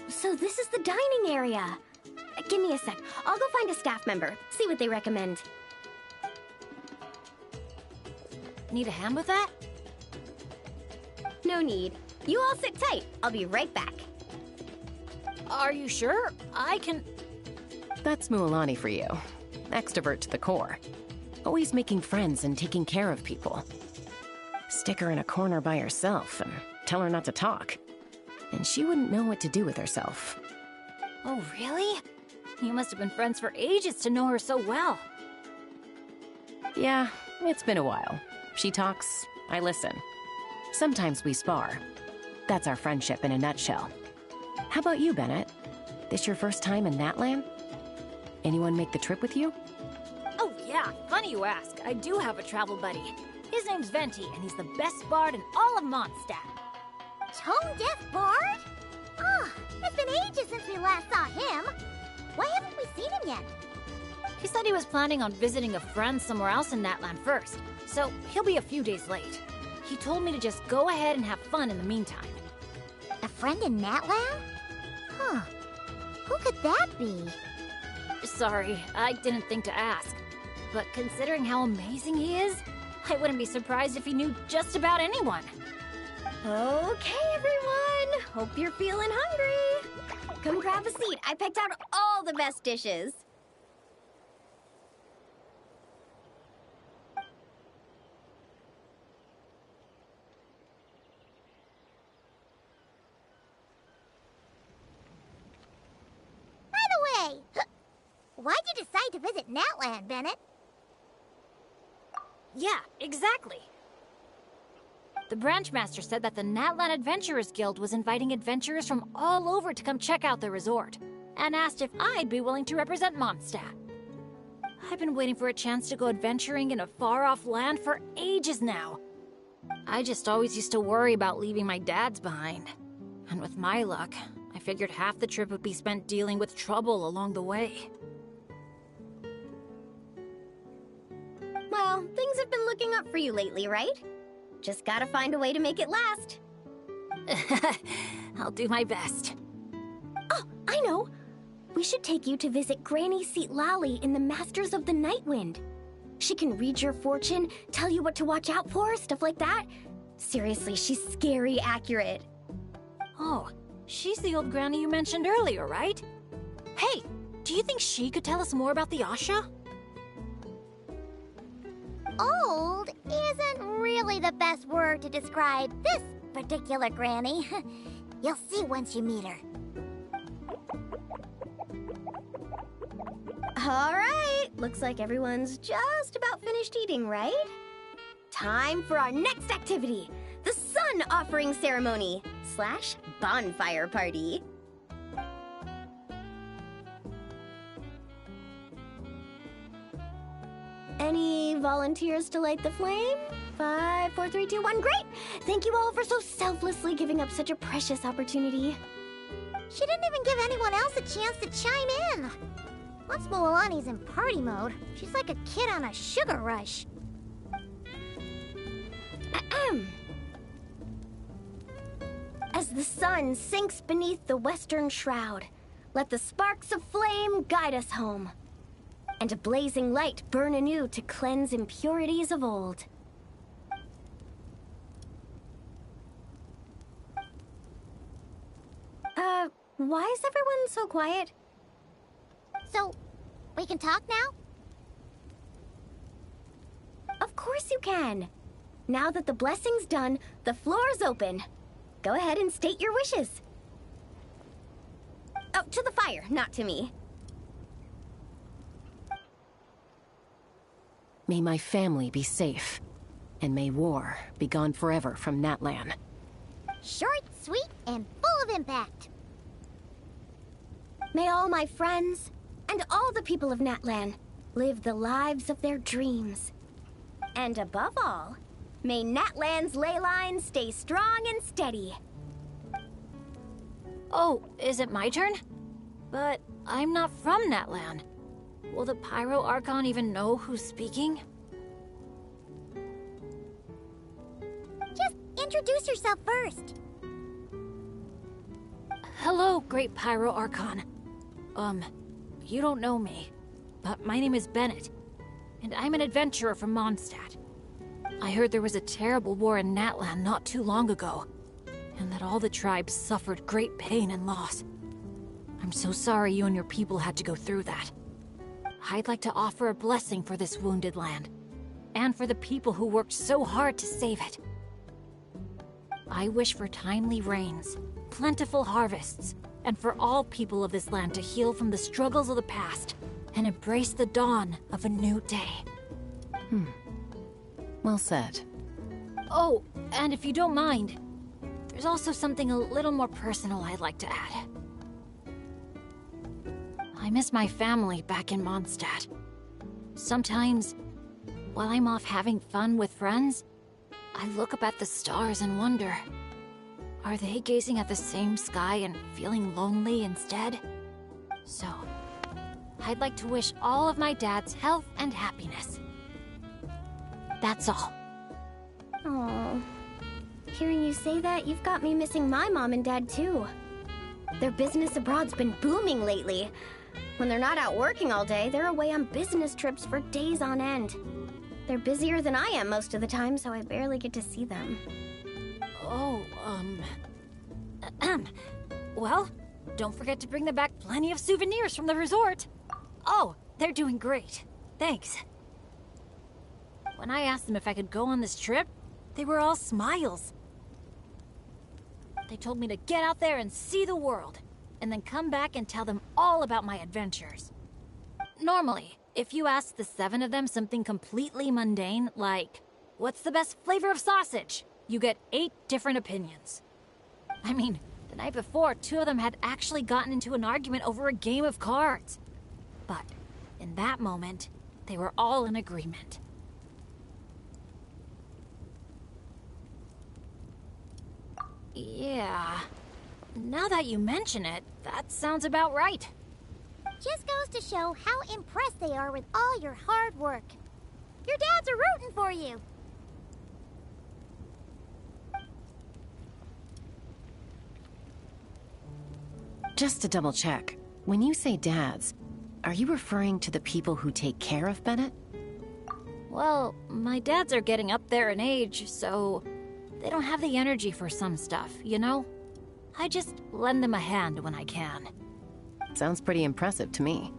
So this is the dining area. Give me a sec. I'll go find a staff member, see what they recommend. Need a hand with that? No need. You all sit tight. I'll be right back. Are you sure? I can... That's Mualani for you. Extrovert to the core. Always making friends and taking care of people. Stick her in a corner by herself and tell her not to talk. And she wouldn't know what to do with herself. Oh, really? You must have been friends for ages to know her so well. Yeah, it's been a while. She talks, I listen. Sometimes we spar. That's our friendship in a nutshell. How about you, Bennett? This your first time in Natlan? Anyone make the trip with you? Oh yeah, funny you ask. I do have a travel buddy. His name's Venti, and he's the best bard in all of Mondstadt. Tone-deaf bard? Oh, it's been ages since we last saw him. Why haven't we seen him yet? He said he was planning on visiting a friend somewhere else in Natlan first, so he'll be a few days late. He told me to just go ahead and have fun in the meantime. A friend in Natlan? Huh. Who could that be? Sorry, I didn't think to ask. But considering how amazing he is, I wouldn't be surprised if he knew just about anyone. Okay, everyone. Hope you're feeling hungry. Come grab a seat. I picked out all the best dishes. By the way, why'd you decide to visit Natlan, Bennett? Yeah, exactly. The Branchmaster said that the Natlan Adventurers Guild was inviting adventurers from all over to come check out the resort, and asked if I'd be willing to represent Mondstadt. I've been waiting for a chance to go adventuring in a far-off land for ages now. I just always used to worry about leaving my dads behind. And with my luck, I figured half the trip would be spent dealing with trouble along the way. Well, things have been looking up for you lately, right? Just gotta find a way to make it last. I'll do my best. Oh, I know! We should take you to visit Granny Seat Lally in the Masters of the Nightwind. She can read your fortune, tell you what to watch out for, stuff like that. Seriously, she's scary accurate. Oh, she's the old granny you mentioned earlier, right? Hey, do you think she could tell us more about the Asha? Old isn't really the best word to describe this particular granny. You'll see once you meet her. All right, looks like everyone's just about finished eating, right? Time for our next activity, the Sun Offering Ceremony / Bonfire Party. Any volunteers to light the flame? 5, 4, 3, 2, 1, great! Thank you all for so selflessly giving up such a precious opportunity. She didn't even give anyone else a chance to chime in. Once Milani's in party mode, she's like a kid on a sugar rush. As the sun sinks beneath the western shroud, let the sparks of flame guide us home, and a blazing light burn anew to cleanse impurities of old. Why is everyone so quiet? So, we can talk now? Of course you can. Now that the blessing's done, the floor's open. Go ahead and state your wishes. Oh, to the fire, not to me. May my family be safe, and may war be gone forever from Natlan. Short, sweet, and full of impact. May all my friends, and all the people of Natlan, live the lives of their dreams. And above all, may Natlan's ley line stay strong and steady. Oh, is it my turn? But I'm not from Natlan. Will the Pyro Archon even know who's speaking? Just introduce yourself first. Hello, Great Pyro Archon. You don't know me, but my name is Bennett, and I'm an adventurer from Mondstadt. I heard there was a terrible war in Natlan not too long ago, and that all the tribes suffered great pain and loss. I'm so sorry you and your people had to go through that. I'd like to offer a blessing for this wounded land, and for the people who worked so hard to save it. I wish for timely rains, plentiful harvests, and for all people of this land to heal from the struggles of the past and embrace the dawn of a new day. Well said. Oh, and if you don't mind, there's also something a little more personal I'd like to add. I miss my family back in Mondstadt. Sometimes, while I'm off having fun with friends, I look up at the stars and wonder, are they gazing at the same sky and feeling lonely instead? So, I'd like to wish all of my dads health and happiness. That's all. Aww. Hearing you say that, you've got me missing my mom and dad too. Their business abroad's been booming lately. When they're not out working all day, they're away on business trips for days on end. They're busier than I am most of the time, so I barely get to see them. Oh, well, don't forget to bring them back plenty of souvenirs from the resort. Oh, they're doing great. Thanks. When I asked them if I could go on this trip, they were all smiles. They told me to get out there and see the world, and then come back and tell them all about my adventures. Normally, if you ask the 7 of them something completely mundane, like, what's the best flavor of sausage? You get 8 different opinions. I mean, the night before, 2 of them had actually gotten into an argument over a game of cards. But in that moment, they were all in agreement. Yeah, now that you mention it, that sounds about right. Just goes to show how impressed they are with all your hard work. Your dads are rooting for you. Just to double check, when you say dads, are you referring to the people who take care of Bennett? Well, my dads are getting up there in age, so they don't have the energy for some stuff, you know? I just lend them a hand when I can. Sounds pretty impressive to me.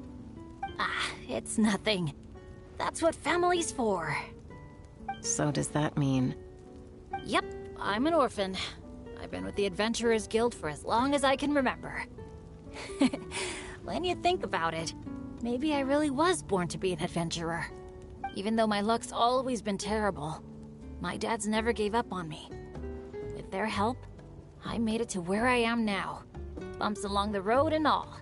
Ah, it's nothing. That's what family's for. So does that mean... Yep, I'm an orphan. I've been with the Adventurers Guild for as long as I can remember. When you think about it, maybe I really was born to be an adventurer. Even though my luck's always been terrible, my dads never gave up on me. With their help, I made it to where I am now. Bumps along the road and all.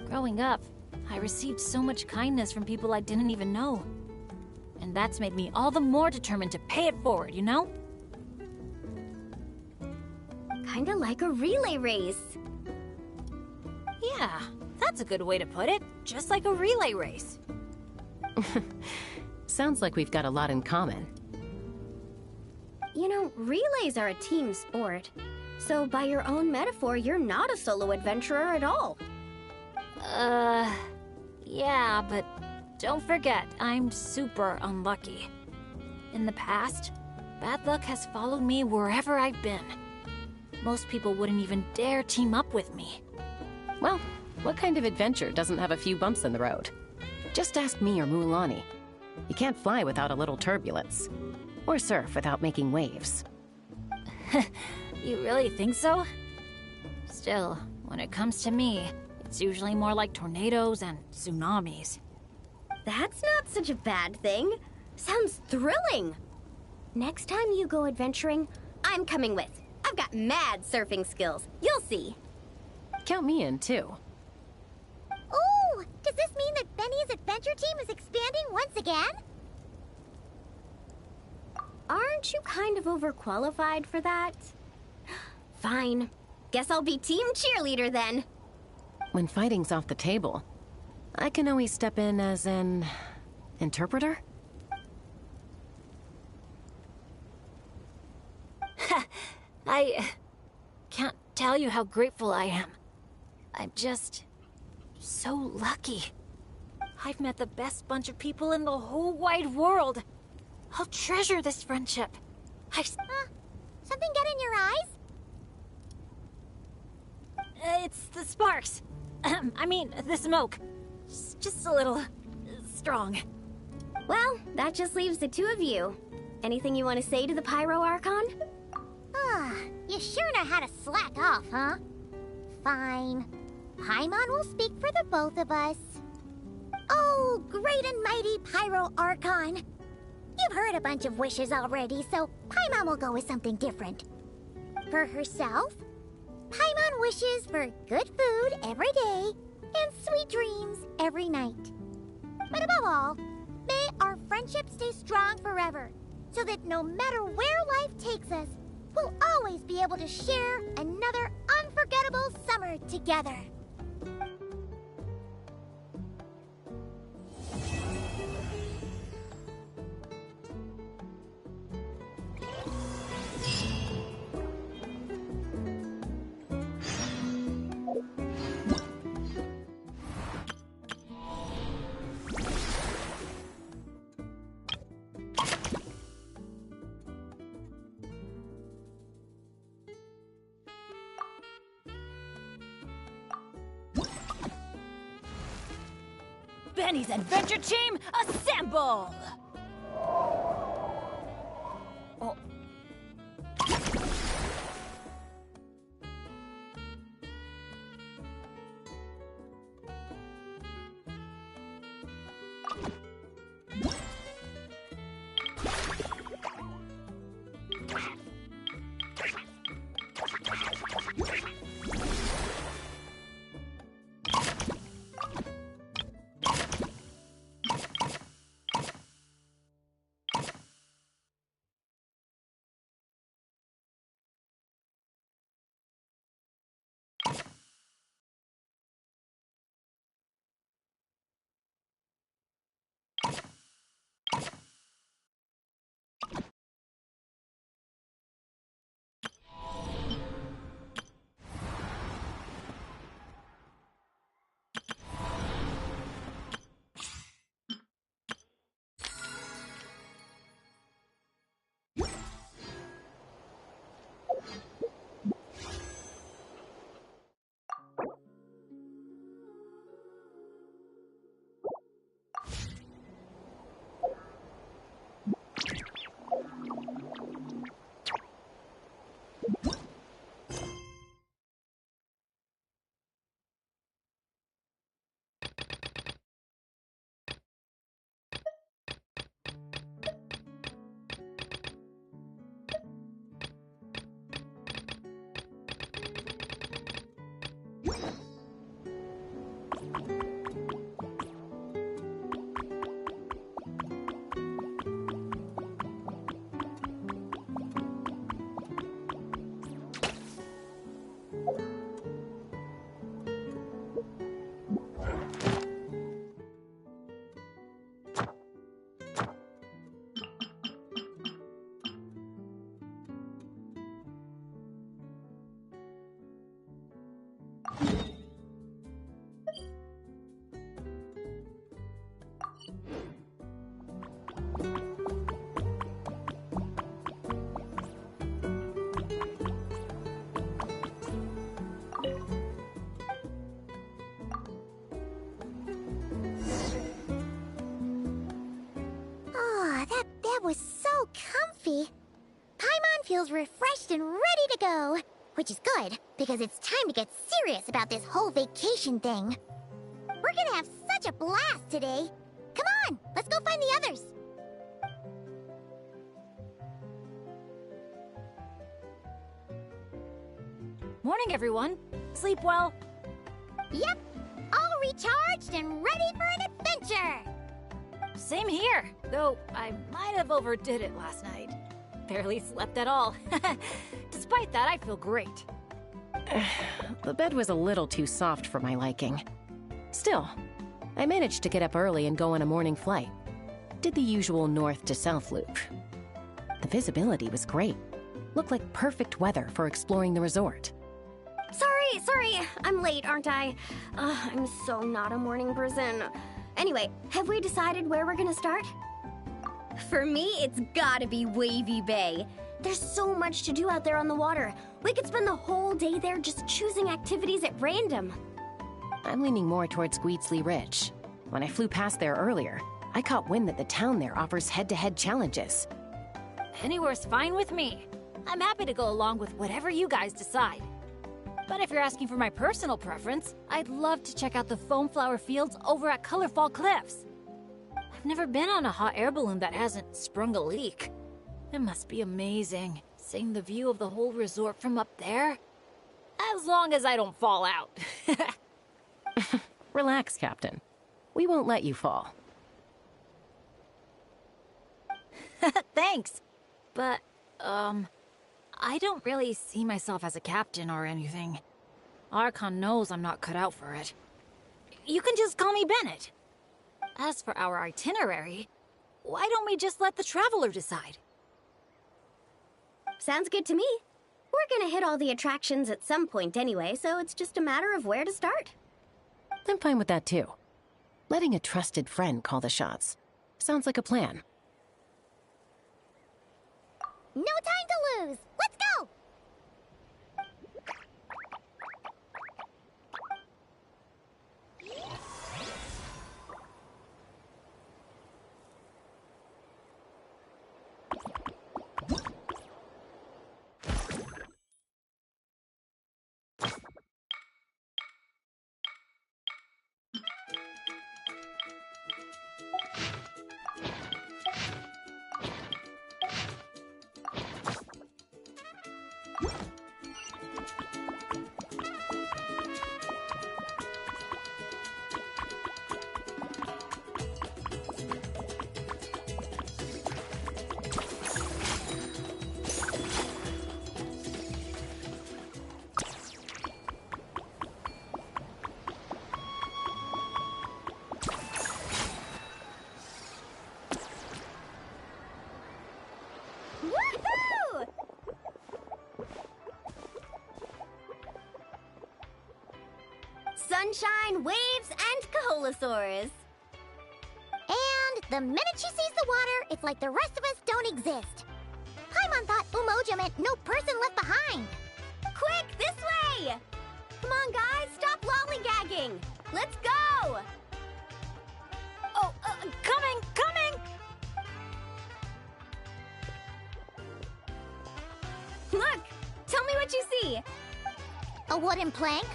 Growing up, I received so much kindness from people I didn't even know. And that's made me all the more determined to pay it forward, you know? Kinda like a relay race. Yeah, that's a good way to put it. Just like a relay race. Sounds like we've got a lot in common. You know, relays are a team sport. So by your own metaphor, you're not a solo adventurer at all. Yeah, but don't forget, I'm super unlucky. In the past, bad luck has followed me wherever I've been. Most people wouldn't even dare team up with me. Well, what kind of adventure doesn't have a few bumps in the road? Just ask me or Mualani. You can't fly without a little turbulence. Or surf without making waves. You really think so? Still, when it comes to me, it's usually more like tornadoes and tsunamis. That's not such a bad thing. Sounds thrilling. Next time you go adventuring, I'm coming with. I've got mad surfing skills. You'll see. Count me in, too. Ooh! Does this mean that Benny's adventure team is expanding once again? Aren't you kind of overqualified for that? Fine. Guess I'll be team cheerleader then. When fighting's off the table, I can always step in as an... interpreter? I can't tell you how grateful I am. I'm just so lucky. I've met the best bunch of people in the whole wide world. I'll treasure this friendship. Something get in your eyes? It's the sparks. I mean, the smoke. It's just a little strong. Well, that just leaves the 2 of you. Anything you want to say to the Pyro Archon? You sure know how to slack off, huh? fine. Paimon will speak for the both of us. Oh, great and mighty Pyro Archon. You've heard a bunch of wishes already, so Paimon will go with something different. For herself, Paimon wishes for good food every day and sweet dreams every night. But above all, may our friendship stay strong forever, so that no matter where life takes us, we'll always be able to share another unforgettable summer together. Benny's Adventure Team, assemble! Oh. That was so comfy. Paimon feels refreshed and ready to go. Which is good, because it's time to get serious about this whole vacation thing. We're gonna have such a blast today. Come on, let's go find the others. Morning, everyone. Sleep well? Yep, all recharged and ready for an adventure. Same here, though I might have overdid it last night. Barely slept at all. Despite that, I feel great. The bed was a little too soft for my liking. Still, I managed to get up early and go on a morning flight. Did the usual north to south loop. The visibility was great. Looked like perfect weather for exploring the resort. Sorry, I'm late, aren't I? I'm so not a morning person. Anyway, have we decided where we're gonna start? For me, it's gotta be Wavy Bay. There's so much to do out there on the water. We could spend the whole day there just choosing activities at random. I'm leaning more towards Squeetsley Ridge. When I flew past there earlier, I caught wind that the town there offers head-to-head challenges. Anywhere's fine with me. I'm happy to go along with whatever you guys decide. But if you're asking for my personal preference, I'd love to check out the foam flower fields over at Colorfall Cliffs. I've never been on a hot air balloon that hasn't sprung a leak. It must be amazing, seeing the view of the whole resort from up there. As long as I don't fall out. Relax, Captain. We won't let you fall. Thanks. But, I don't really see myself as a captain or anything. Archon knows I'm not cut out for it. You can just call me Bennett. As for our itinerary, why don't we just let the Traveler decide? Sounds good to me. We're gonna hit all the attractions at some point anyway, so it's just a matter of where to start. I'm fine with that too. Letting a trusted friend call the shots. Sounds like a plan. No time to lose! Let's go! Woohoo! Sunshine, waves, and Kaholosaurs. And the minute she sees the water, it's like the rest of us don't exist. Paimon thought Umoja meant no person left behind. Quick, this way! Come on, guys, stop lollygagging! Let's go! Oh, coming! Look! Tell me what you see! A wooden plank?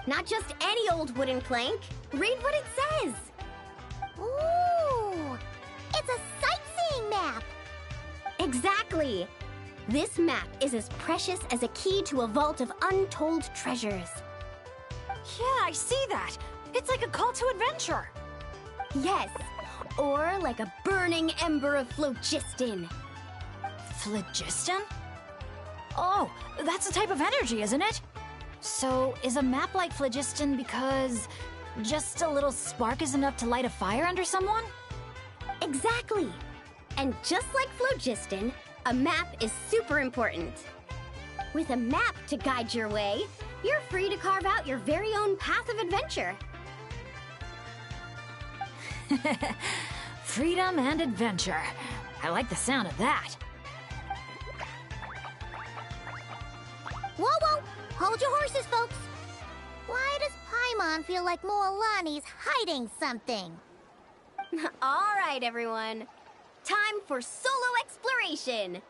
Not just any old wooden plank. Read what it says! Ooh! It's a sightseeing map! Exactly! This map is as precious as a key to a vault of untold treasures. Yeah, I see that. It's like a call to adventure. Yes, or like a burning ember of phlogiston. Phlogiston? Oh, that's a type of energy, isn't it? So, is a map like phlogiston because just a little spark is enough to light a fire under someone? Exactly. And just like phlogiston, a map is super important. With a map to guide your way, you're free to carve out your very own path of adventure. Freedom and adventure. I like the sound of that. Whoa! Hold your horses, folks! Why does Paimon feel like Moalani's hiding something? All right, everyone. Time for solo exploration!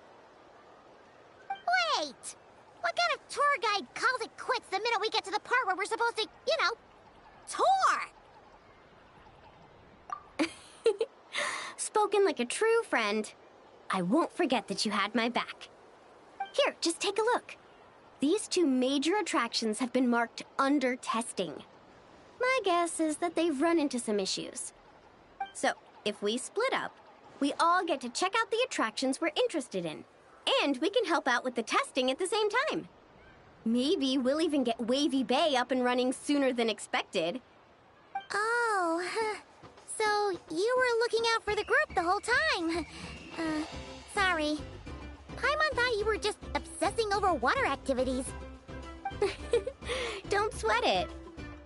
Wait! What kind of tour guide calls it quits the minute we get to the part where we're supposed to, tour? Spoken like a true friend. I won't forget that you had my back. Here, just take a look. These two major attractions have been marked under testing. My guess is that they've run into some issues. So, if we split up, we all get to check out the attractions we're interested in. And we can help out with the testing at the same time. Maybe we'll even get Wavy Bay up and running sooner than expected. Oh, so you were looking out for the group the whole time. Sorry. Paimon thought you were just obsessing over water activities. Don't sweat it.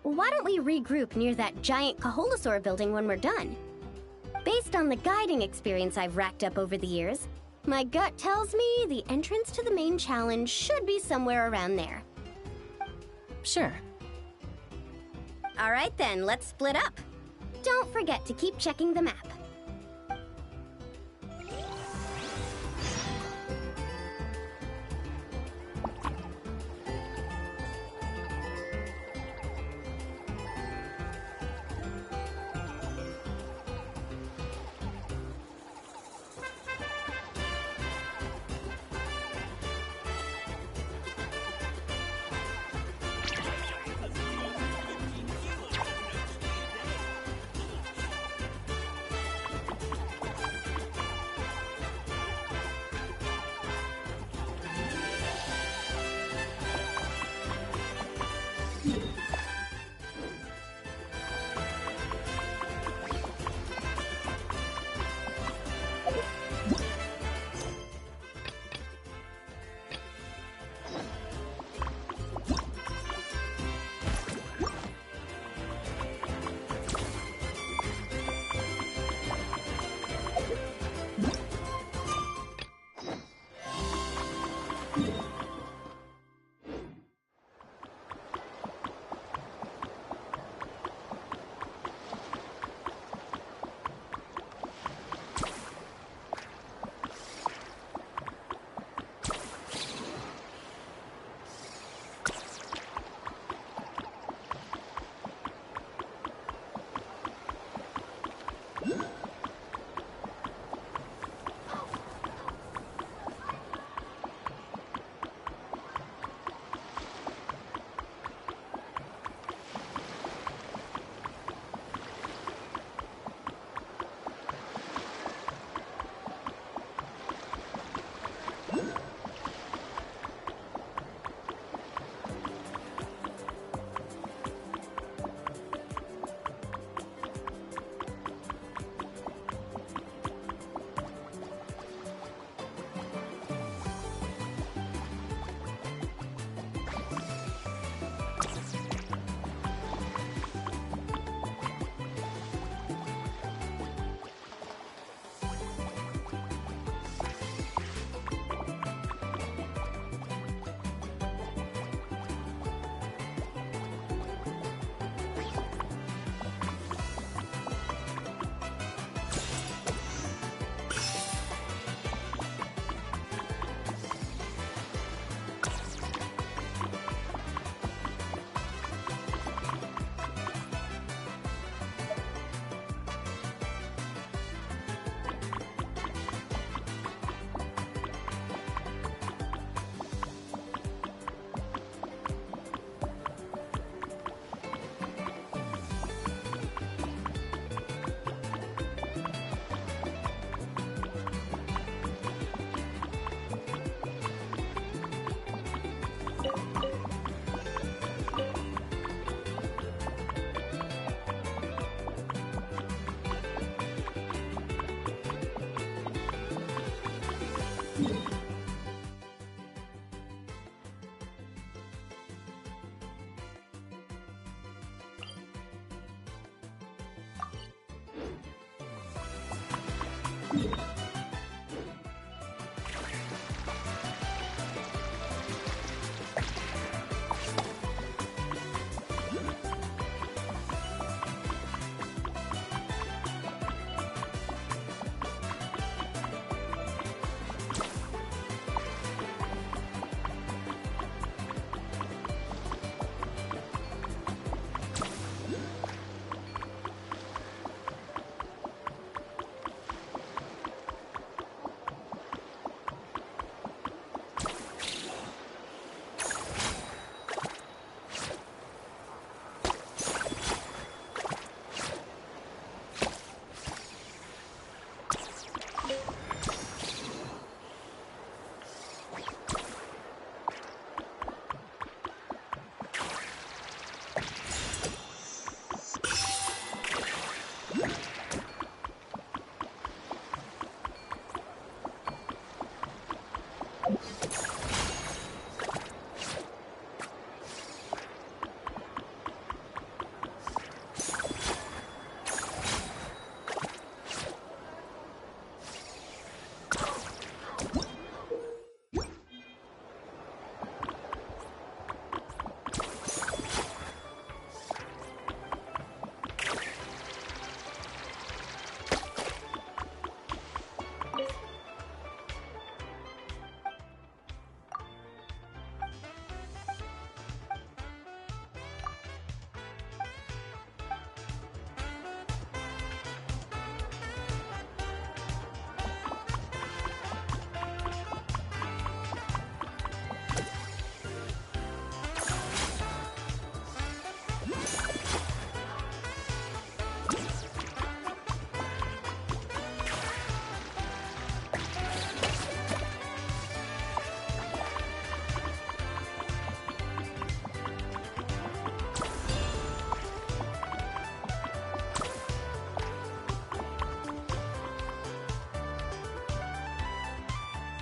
Why don't we regroup near that giant Kaholosaur building when we're done? Based on the guiding experience I've racked up over the years, my gut tells me the entrance to the main challenge should be somewhere around there. Sure. All right then, let's split up. Don't forget to keep checking the map.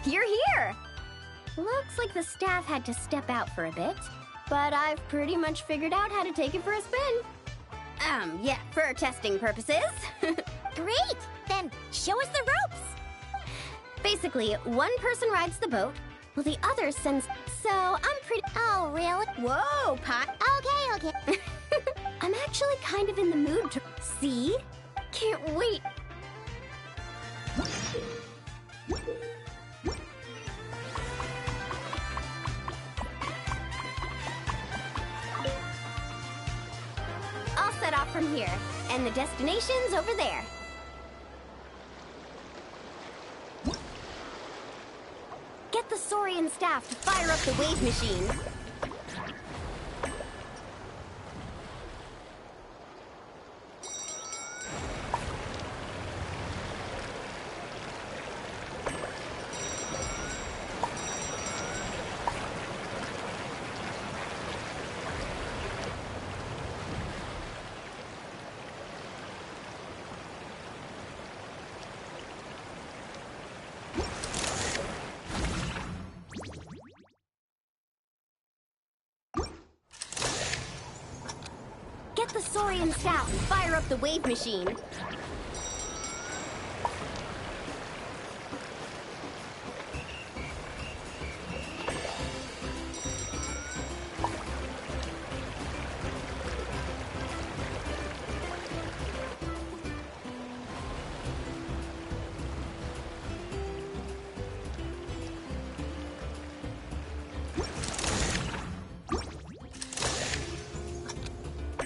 You're here! Looks like the staff had to step out for a bit, but I've pretty much figured out how to take it for a spin. Yeah, for testing purposes. Great! Then show us the ropes! Basically, one person rides the boat, while the other sends... So, I'm pretty... Oh, really? Whoa, Pot. Okay. I'm actually kind of in the mood to... See? Can't wait. I'll set off from here, and the destination's over there. Get the Saurian staff to fire up the wave machine. Get the Saurian staff and fire up the wave machine.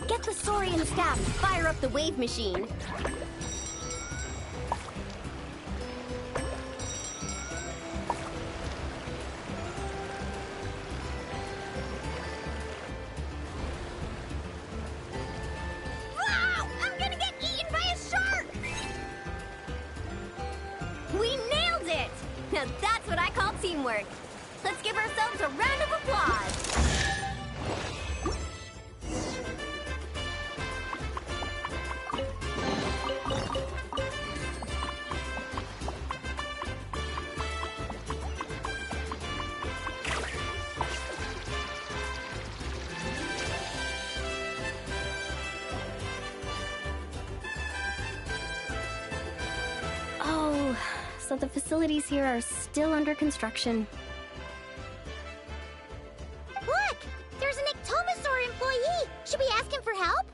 Get the Saurian staff and fire up the wave machine. Wow! I'm gonna get eaten by a shark! We nailed it! Now that's what I call teamwork. Let's give ourselves a round of applause. Oh, so the facilities here are still under construction. Look! There's an Ictomasaur employee! Should we ask him for help?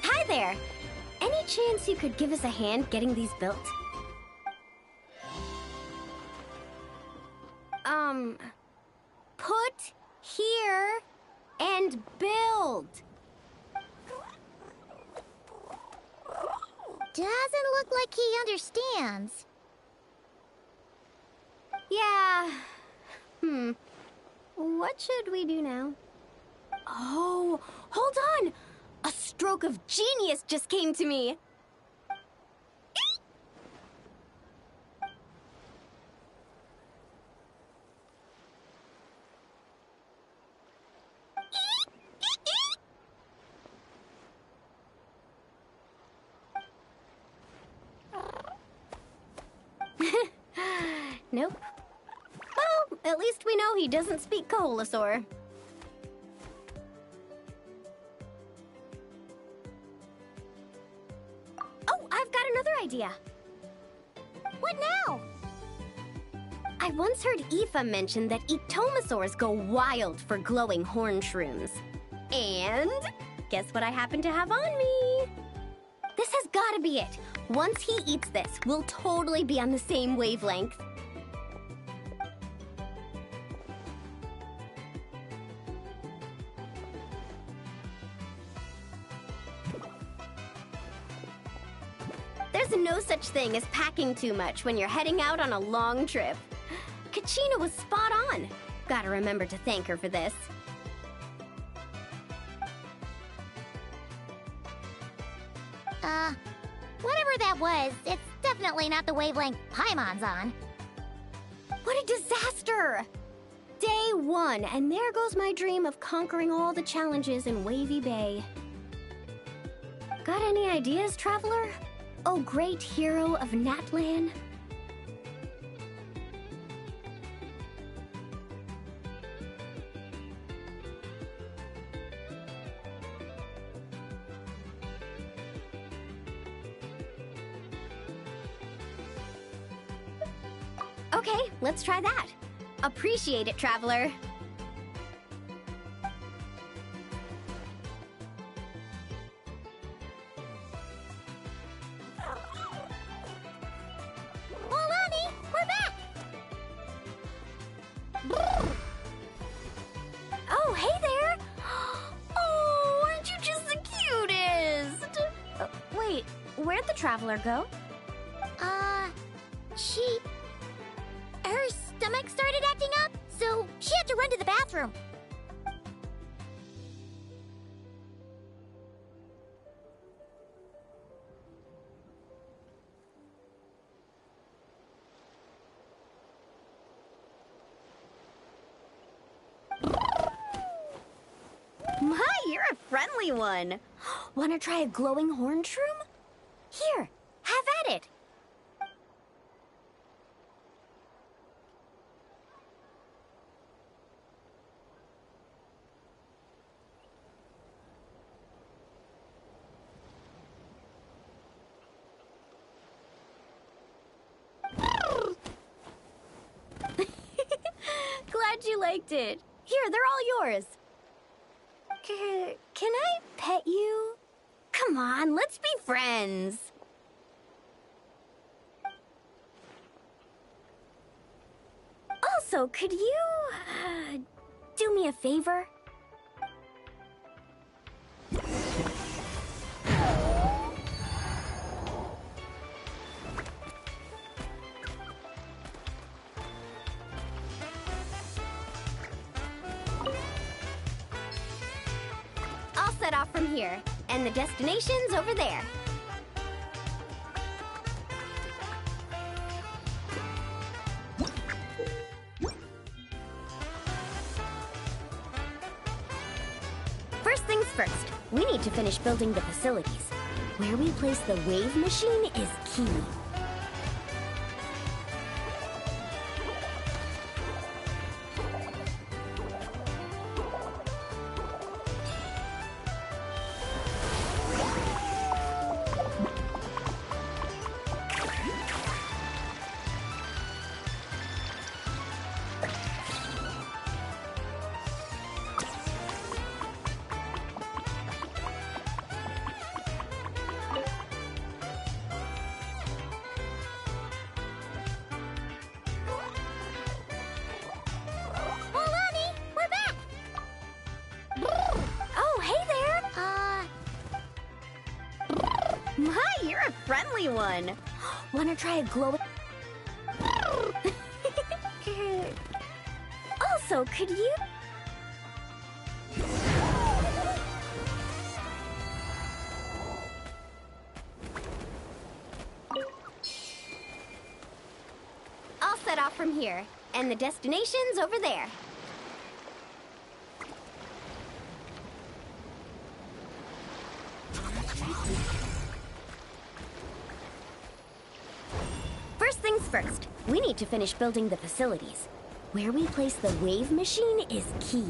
Hi there! Any chance you could give us a hand getting these built? Put here and build. Doesn't look like he understands. Yeah. What should we do now? Oh, hold on! A stroke of genius just came to me! Nope. Well, at least we know he doesn't speak Koholosaur. Oh, I've got another idea. What now? I once heard Aoife mention that Ictomasaurs go wild for glowing horn shrooms. And guess what I happen to have on me? This has gotta be it. Once he eats this, we'll totally be on the same wavelength. There's no such thing as packing too much when you're heading out on a long trip. Kachina was spot on. Gotta remember to thank her for this. Whatever that was, it's definitely not the wavelength Paimon's on. What a disaster! Day 1, and there goes my dream of conquering all the challenges in Wavy Bay. Got any ideas, Traveler? Oh, great hero of Natlan? Okay, let's try that. Appreciate it, Traveler. Olani, we're back! Oh, hey there! Oh, aren't you just the cutest? Wait, where'd the Traveler go? Her stomach started acting up, so she had to run to the bathroom. My, you're a friendly one. Wanna try a glowing horn shroom? Here, have at it. Glad you liked it. Here, they're all yours. Can I pet you? Come on, let's be friends. Also, could you, do me a favor? I'll set off from here, and the destination's over there. First things first, we need to finish building the facilities. Where we place the wave machine is key. friendly one. Wanna try a glow? Also, could you? I'll set off from here, and the destination's over there. First things first, we need to finish building the facilities. Where we place the wave machine is key.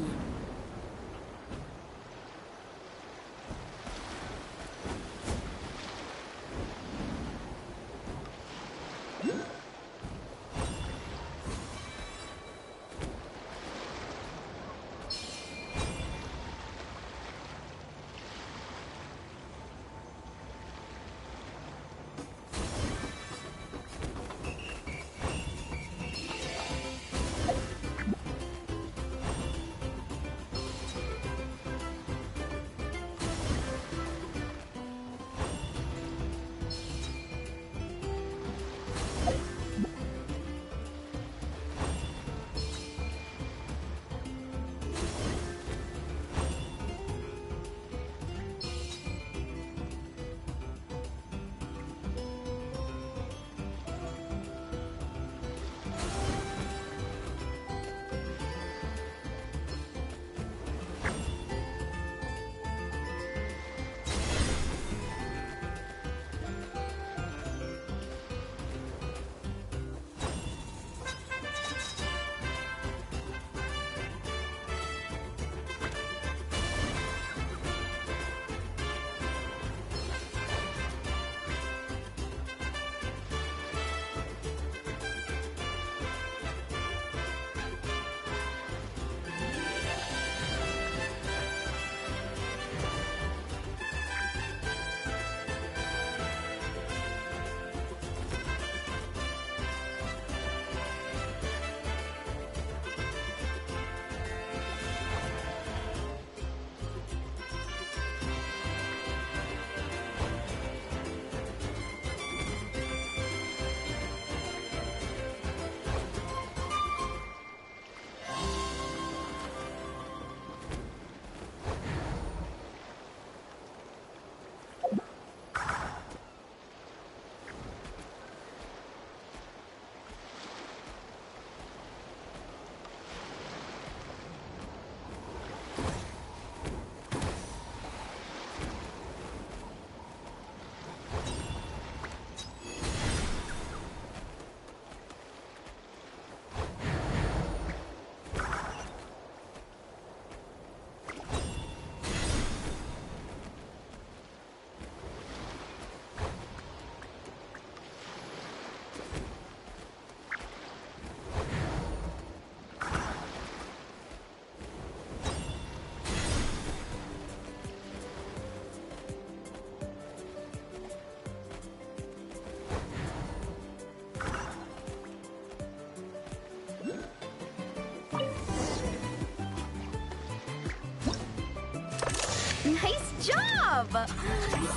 Nice job!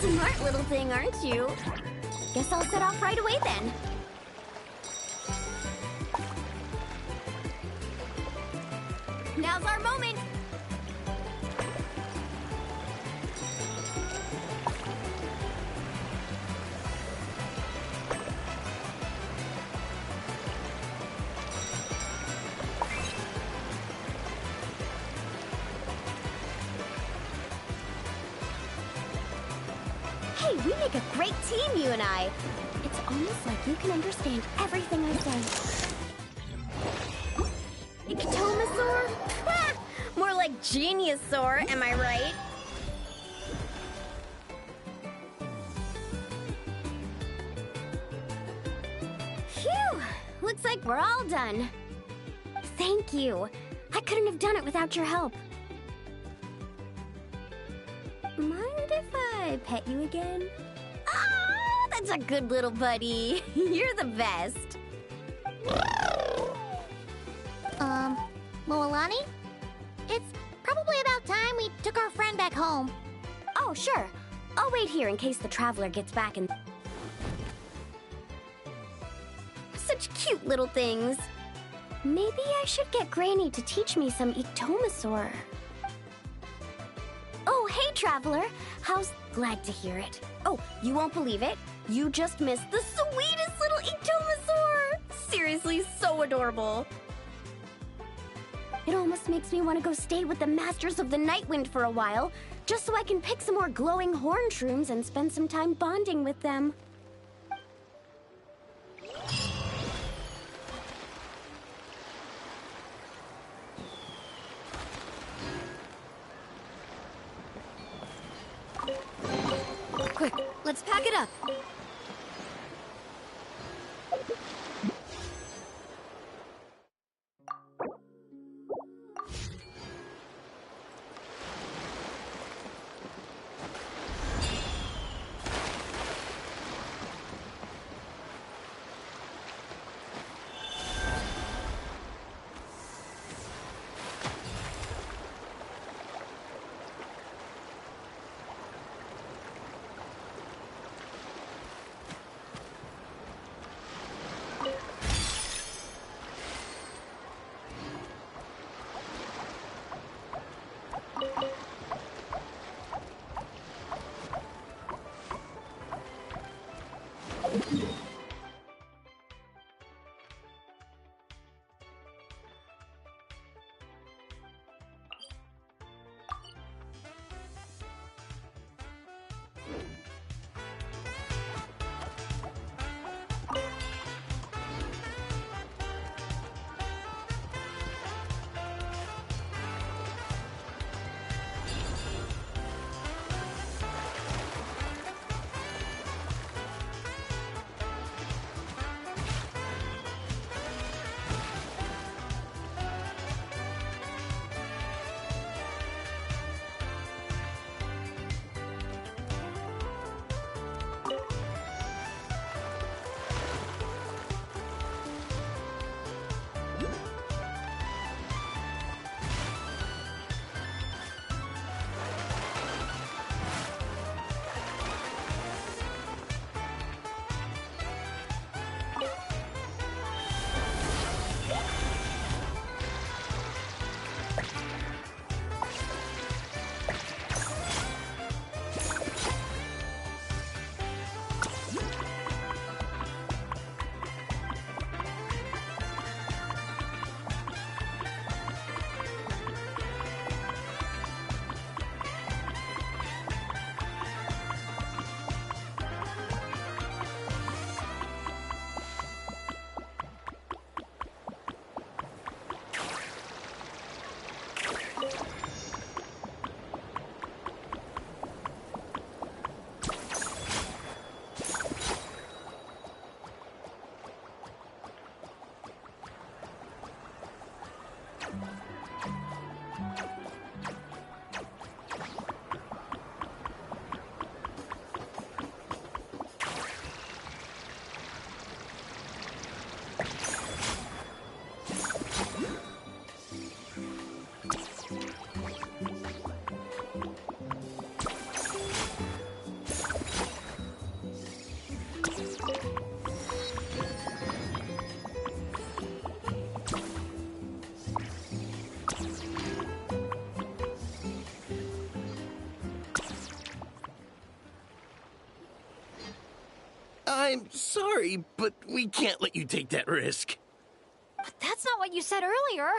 Smart little thing, aren't you? Guess I'll set off right away then. Now's our moment! Hey, we make a great team, you and I. It's almost like you can understand everything I say. Iktomasaur? More like Geniusaur, am I right? Phew! Looks like we're all done. Thank you. I couldn't have done it without your help. Mind if I pet you again? Ah, that's a good little buddy. You're the best. Moalani? It's probably about time we took our friend back home. Oh, sure. I'll wait here in case the Traveler gets back and... cute little things. Maybe I should get Granny to teach me some Ectomosaur. Oh, hey, Traveler. Glad to hear it. Oh, you won't believe it. You just missed the sweetest little Ectomosaur! Seriously, so adorable. It almost makes me want to go stay with the Masters of the Nightwind for a while, just so I can pick some more glowing horn shrooms and spend some time bonding with them. Quick, let's pack it up. I'm sorry, but we can't let you take that risk. But that's not what you said earlier.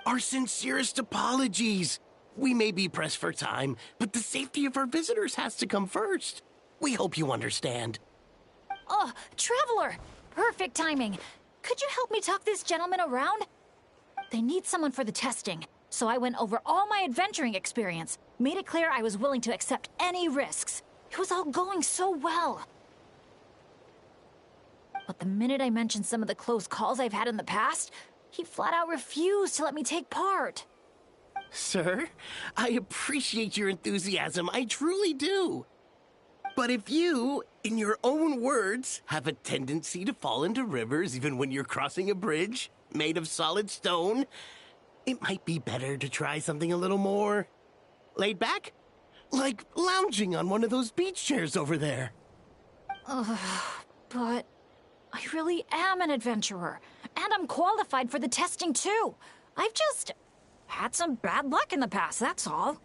Our sincerest apologies. We may be pressed for time, but the safety of our visitors has to come first. We hope you understand. Oh, Traveler! Perfect timing. Could you help me talk this gentleman around? They need someone for the testing, so I went over all my adventuring experience, made it clear I was willing to accept any risks. It was all going so well. But the minute I mentioned some of the close calls I've had in the past, he flat out refused to let me take part. Sir, I appreciate your enthusiasm, I truly do. But if you, in your own words, have a tendency to fall into rivers even when you're crossing a bridge made of solid stone, it might be better to try something a little more laid back. Like lounging on one of those beach chairs over there. But I really am an adventurer, and I'm qualified for the testing too. I've just had some bad luck in the past, that's all.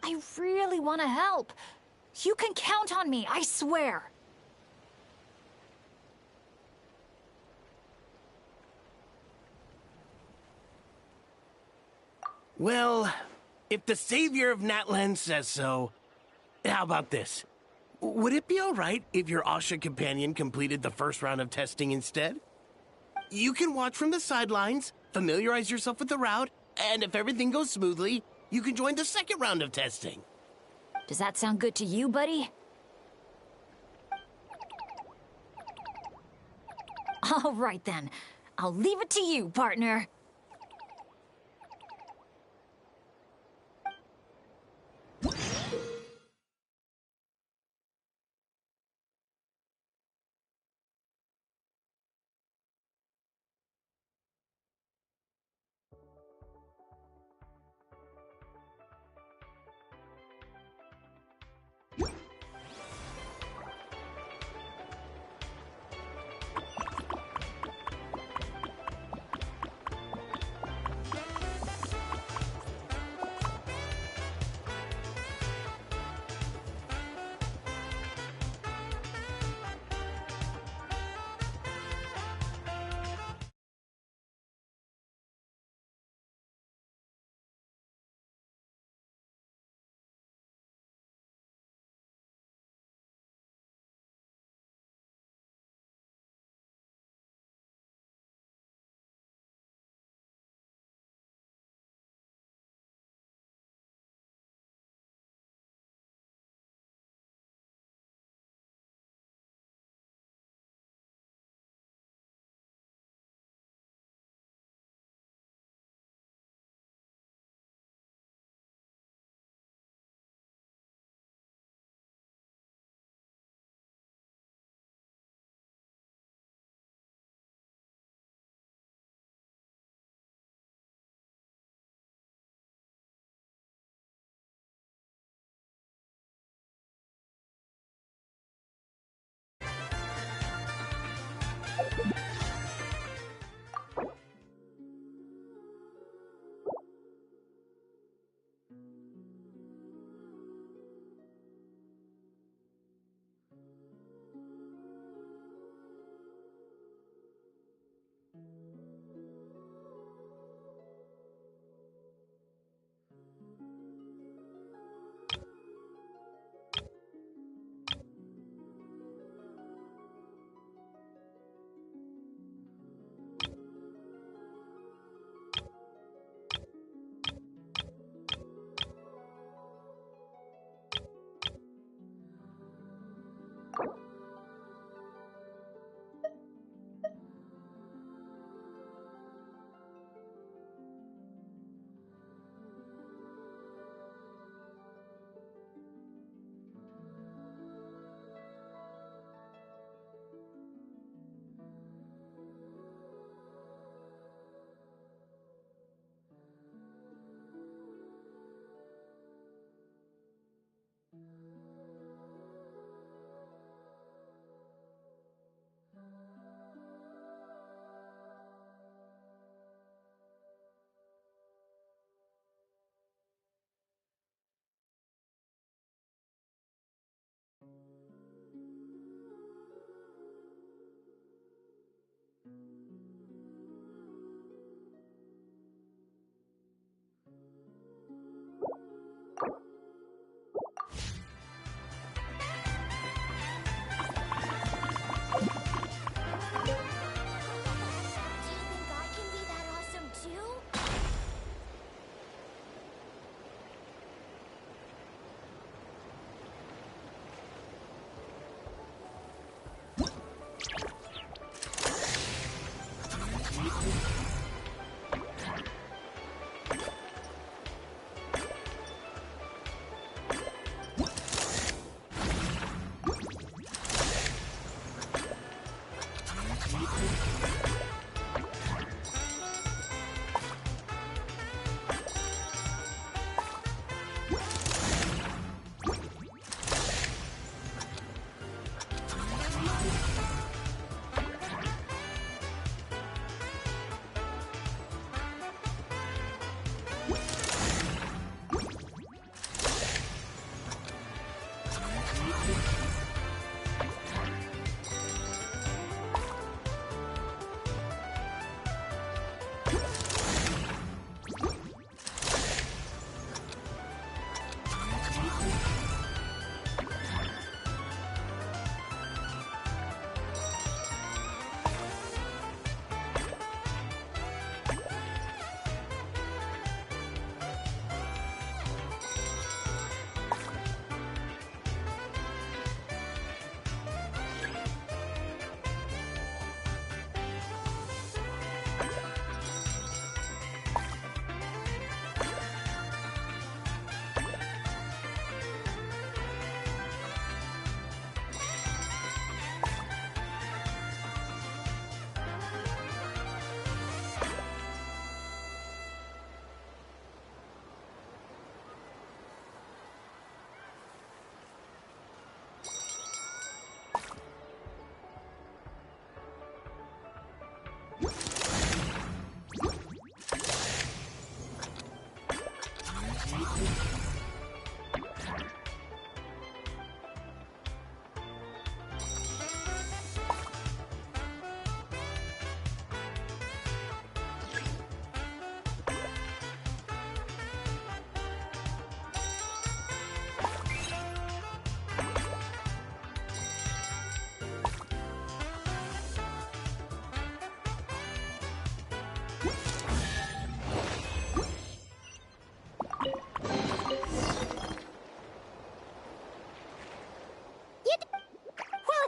I really want to help. You can count on me, I swear. Well, if the savior of Natlan says so, how about this? Would it be alright if your Asha companion completed the first round of testing instead? You can watch from the sidelines, familiarize yourself with the route, and if everything goes smoothly, you can join the second round of testing. Does that sound good to you, buddy? All right then. I'll leave it to you, partner.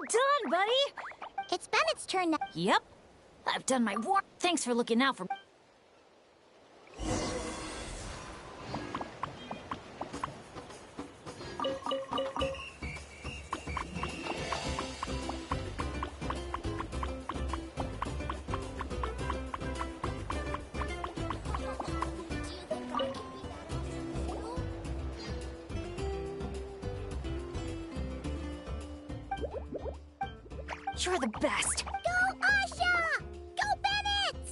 Done, buddy! It's Bennett's turn now. Yep. I've done my work. Thanks for looking out for me. You're the best. Go, Asha! Go, Bennett!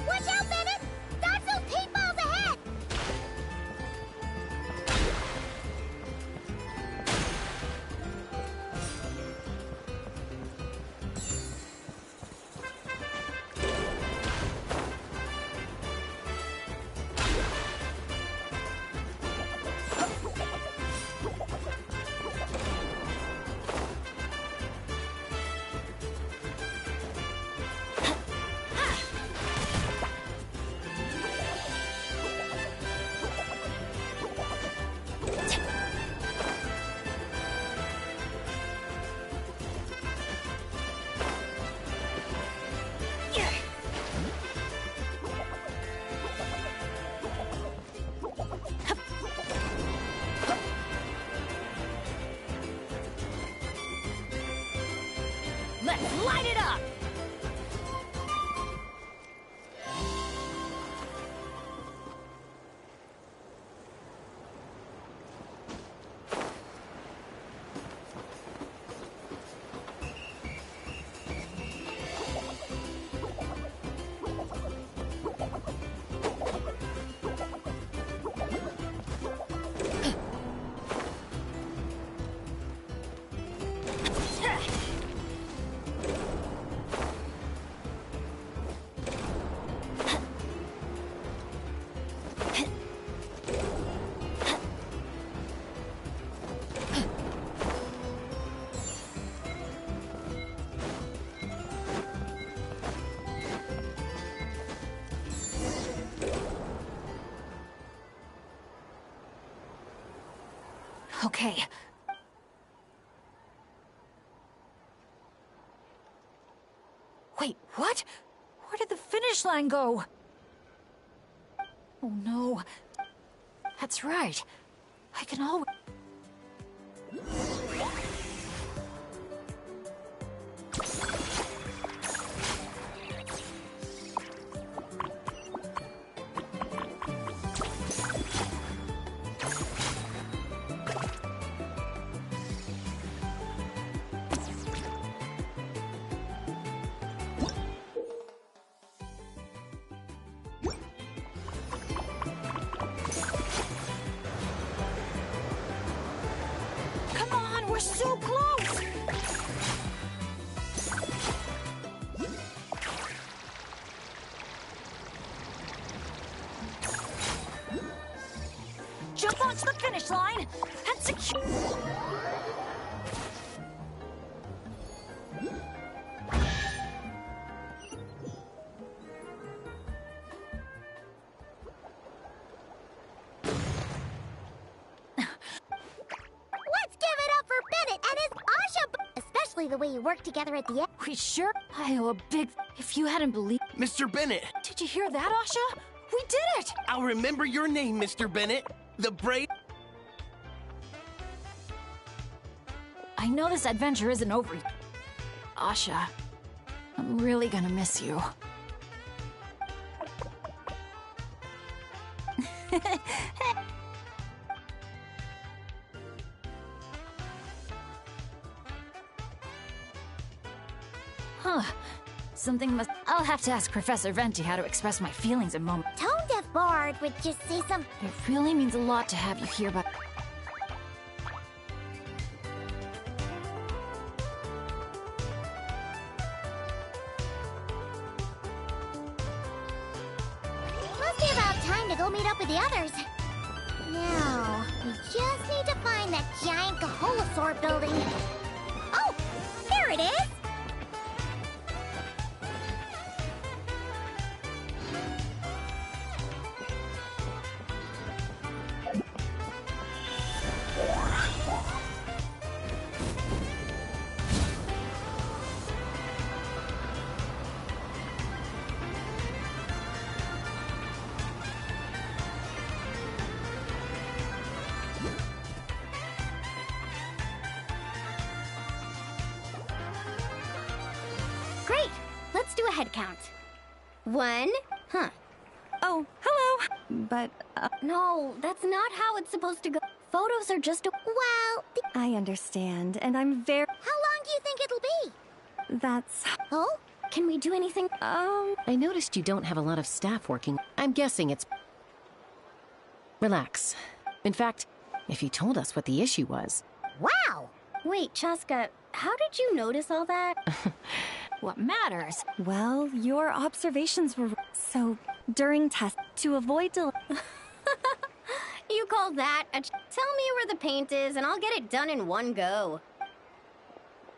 Watch out, Bennett! Dodge those paintballs ahead! Let's light it up! Okay. Wait, what? Where did the finish line go? Oh no. That's right. I can always... We're so close! Jump onto the finish line and secure. The way you work together at the end. We sure? I owe a big... If you hadn't believed... Mr. Bennett! Did you hear that, Asha? We did it! I'll remember your name, Mr. Bennett. The brave... I know this adventure isn't over. Asha, I'm really gonna miss you. Huh. Something must... I'll have to ask Professor Venti how to express my feelings a moment. Tone-deaf Bard would just say some... It really means a lot to have you here, but... Must be about time to go meet up with the others. Now, we just need to find that giant Kaholosaur building. Oh! There it is! Great! Let's do a head count. 1. Huh. Oh, hello! But, No, that's not how it's supposed to go. Photos are just a... Well... I understand, and I'm very... How long do you think it'll be? That's... Oh? Can we do anything? I noticed you don't have a lot of staff working. I'm guessing it's... Relax. In fact, if you told us what the issue was... Wow! Wait, Chaska, how did you notice all that? What matters? Well, your observations were... So, during tests, to avoid delay... You call that a... Tell me where the paint is, and I'll get it done in one go.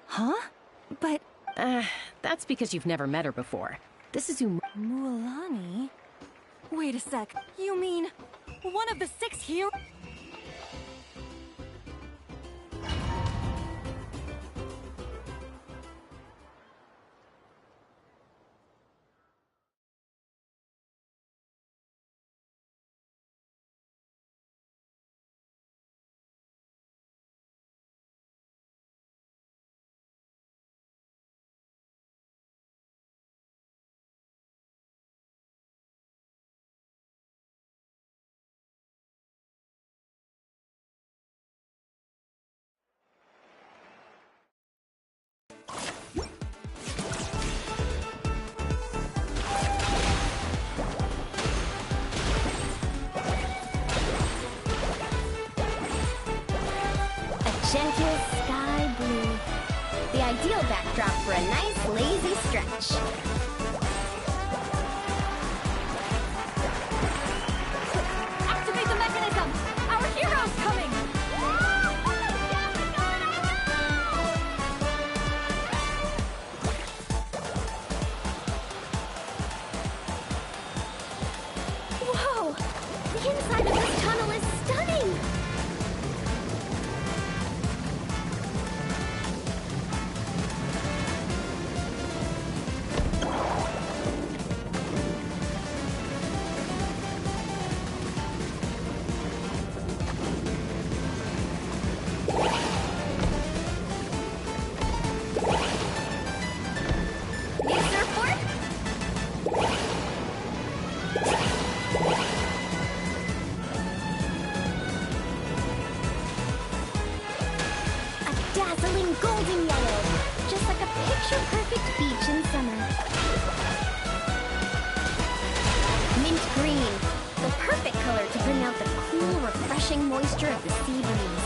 Huh? But... That's because you've never met her before. This is Mualani? Wait a sec. You mean... one of the 6 heroes? Gentle sky blue. The ideal backdrop for a nice, lazy stretch. Activate the mechanism! Our hero's coming! Whoa! The inside of this tunnel is stunning! Dazzling golden yellow, just like a picture-perfect beach in summer. Mint green, the perfect color to bring out the cool, refreshing moisture of the sea breeze.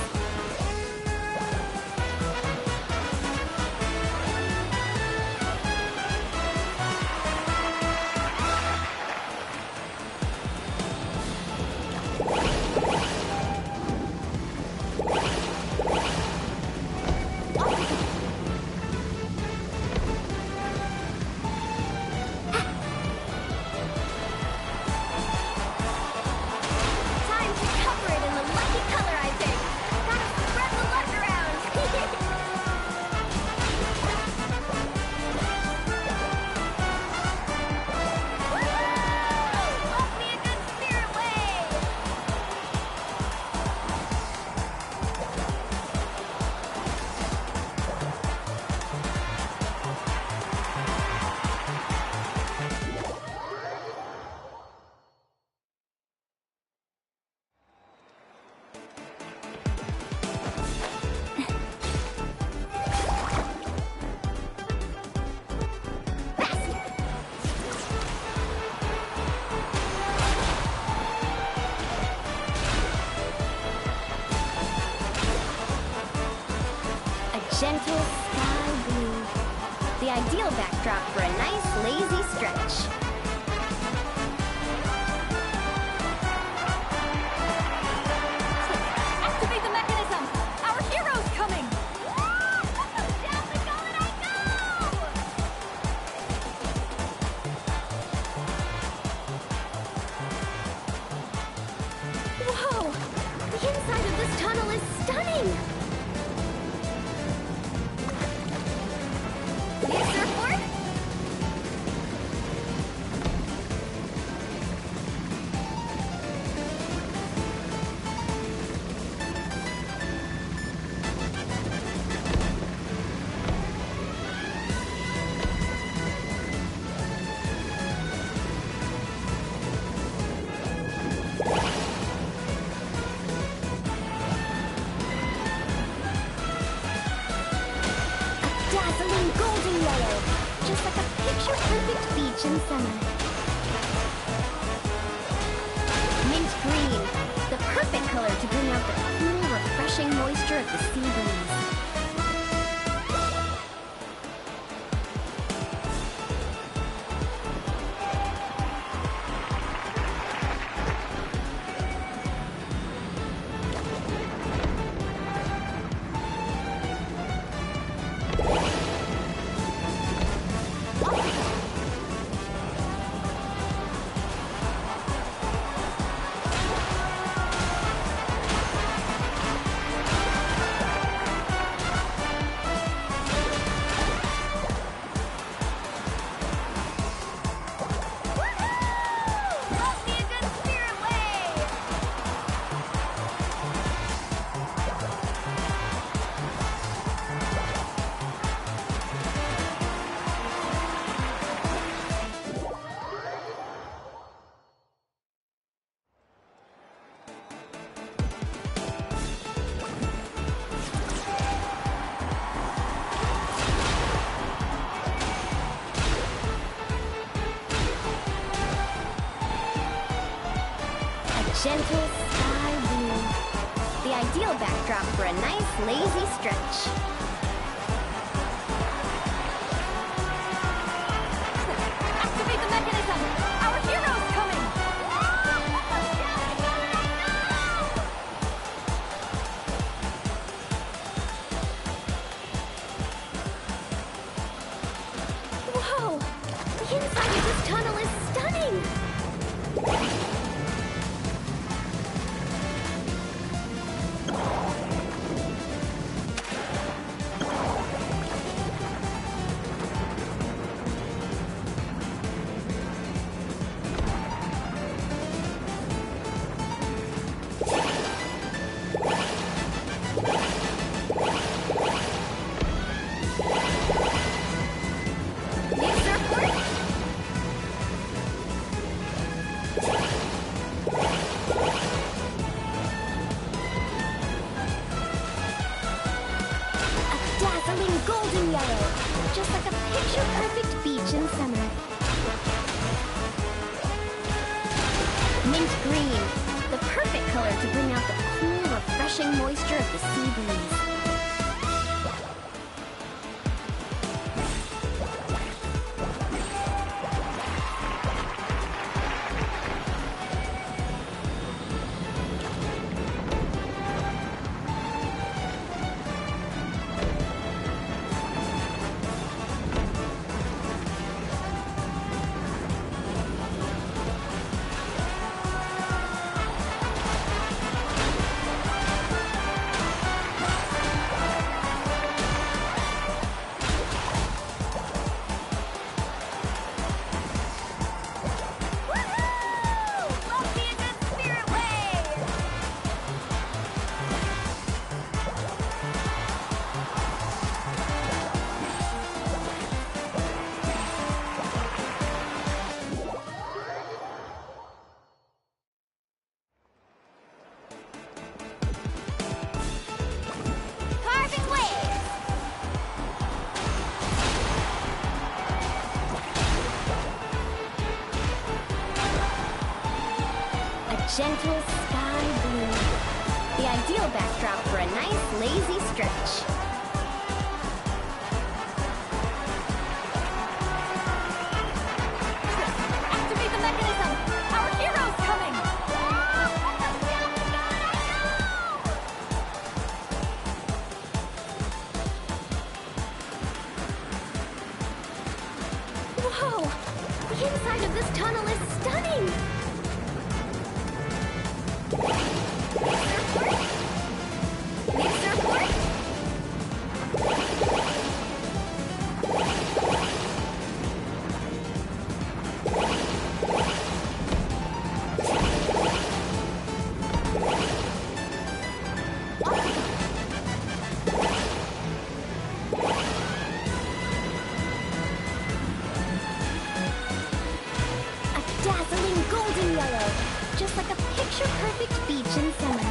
The ideal backdrop for a nice, lazy stretch. Activate the mechanism! Our hero's coming! Down the gullet I go! Whoa! The inside of this tunnel is stunning! New surfboard? Dazzling golden yellow, just like a picture-perfect beach in summer. Mint green, the perfect color to bring out the cool, refreshing moisture of the sea breeze. Gentle sky blue. The ideal backdrop for a nice, lazy stretch. Activate the mechanism! Our hero's coming! Whoa! The inside of this tunnel is stunning! Golden yellow, just like a picture-perfect beach in summer. Mint green, the perfect color to bring out the cool, refreshing moisture of the sea breeze. Gentle sky blue. The ideal backdrop for a nice, lazy stretch. Whoa! The inside of this tunnel is stunning! Need a surfboard? Dazzling golden yellow, just like a picture-perfect beach in summer.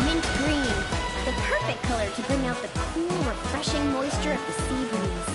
Mint green, the perfect color to bring out the cool, refreshing moisture of the sea breeze.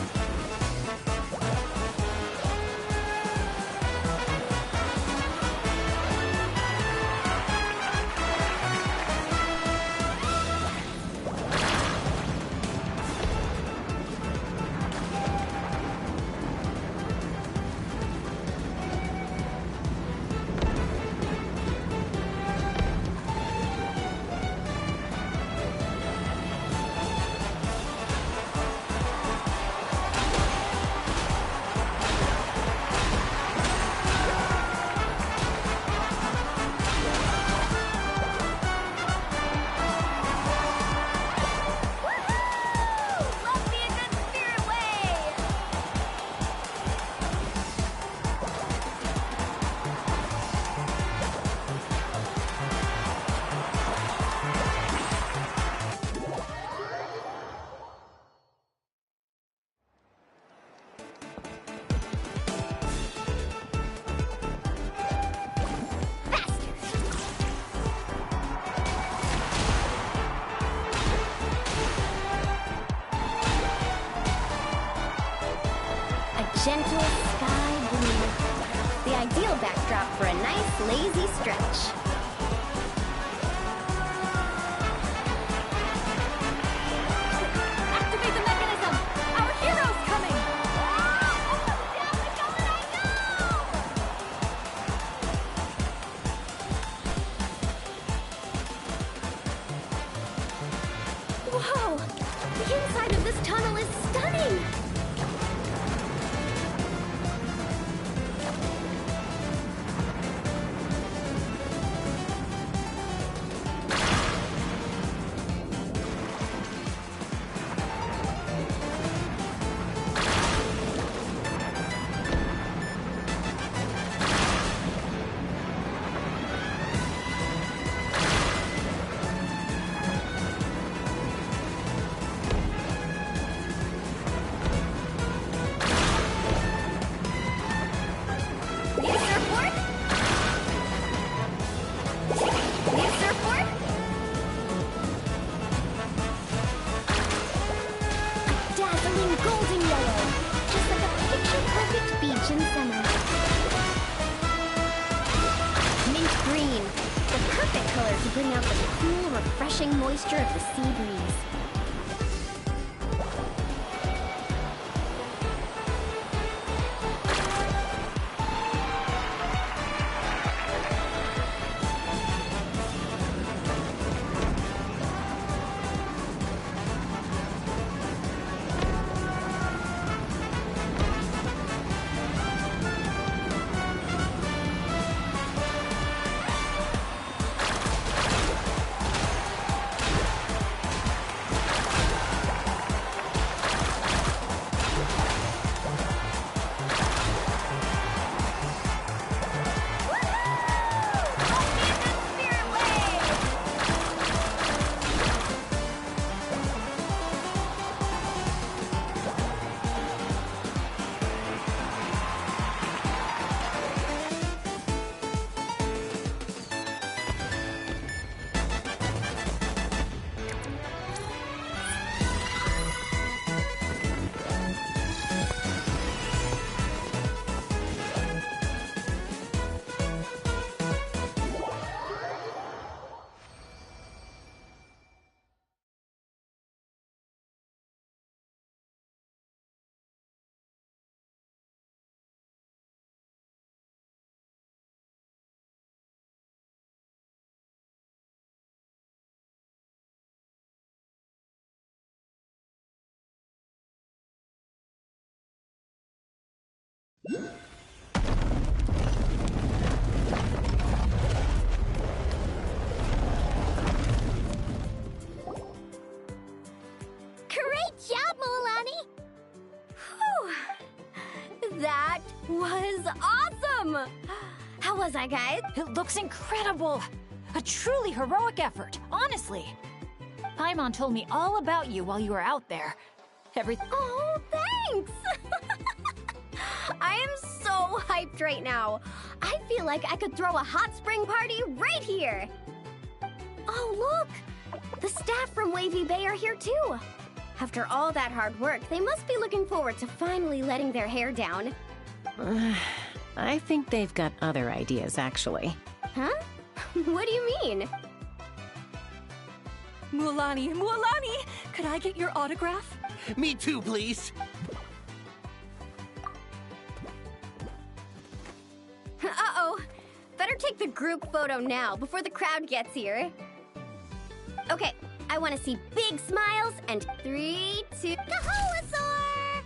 Gentle sky blue. The ideal backdrop for a nice, lazy stretch. Activate the mechanism! Our hero's coming! Whoa! The inside of this tunnel is stunning! To bring out the cool, refreshing moisture of the sea breeze. Great job, Mualani! Whew. That was awesome! How was I, guys? It looks incredible! A truly heroic effort, honestly. Paimon told me all about you while you were out there. Oh, thanks! I am so hyped right now. I feel like I could throw a hot spring party right here. Oh, look! The staff from Wavy Bay are here too. After all that hard work, they must be looking forward to finally letting their hair down. I think they've got other ideas, actually. Huh? What do you mean? Mualani, could I get your autograph? Me too, please. Uh-oh. Better take the group photo now before the crowd gets here. Okay, I want to see big smiles and 3, 2... Kaholasaur!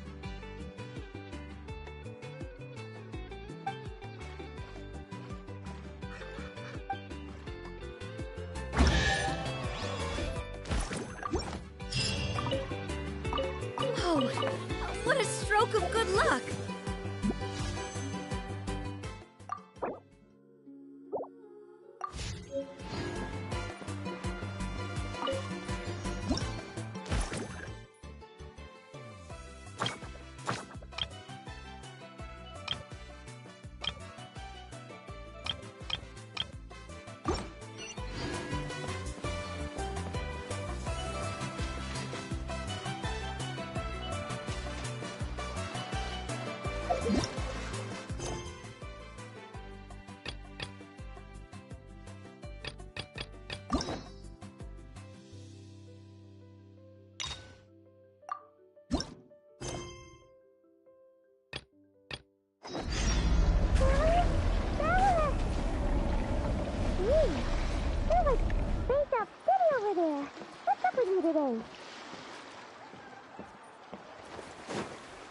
Whoa, what a stroke of good luck!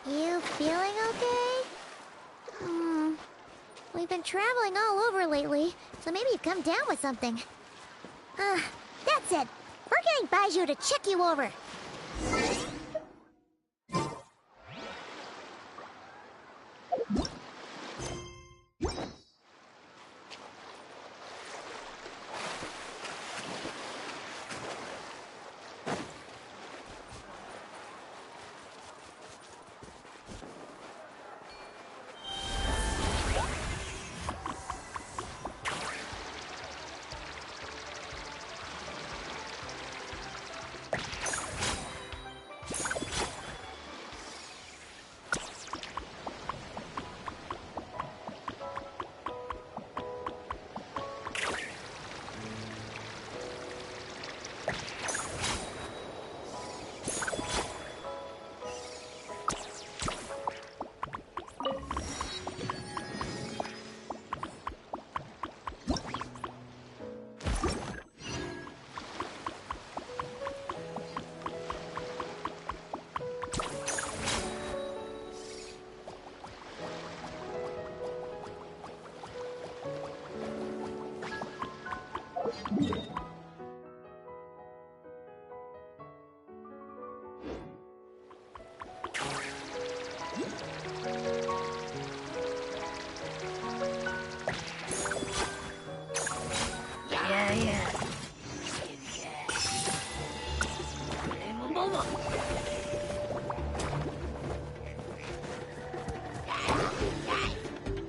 You feeling okay? We've been traveling all over lately, so maybe you've come down with something. That's it. We're getting Baizhu to check you over.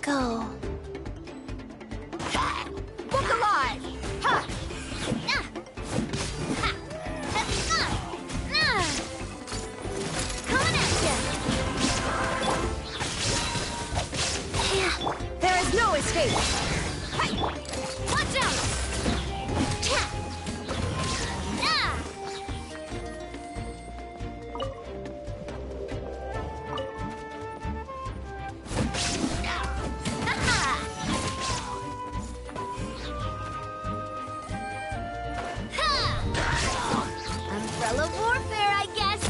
Go. Look alive! Ha! Coming at ya! There is no escape! Watch out! Umbrella warfare, I guess.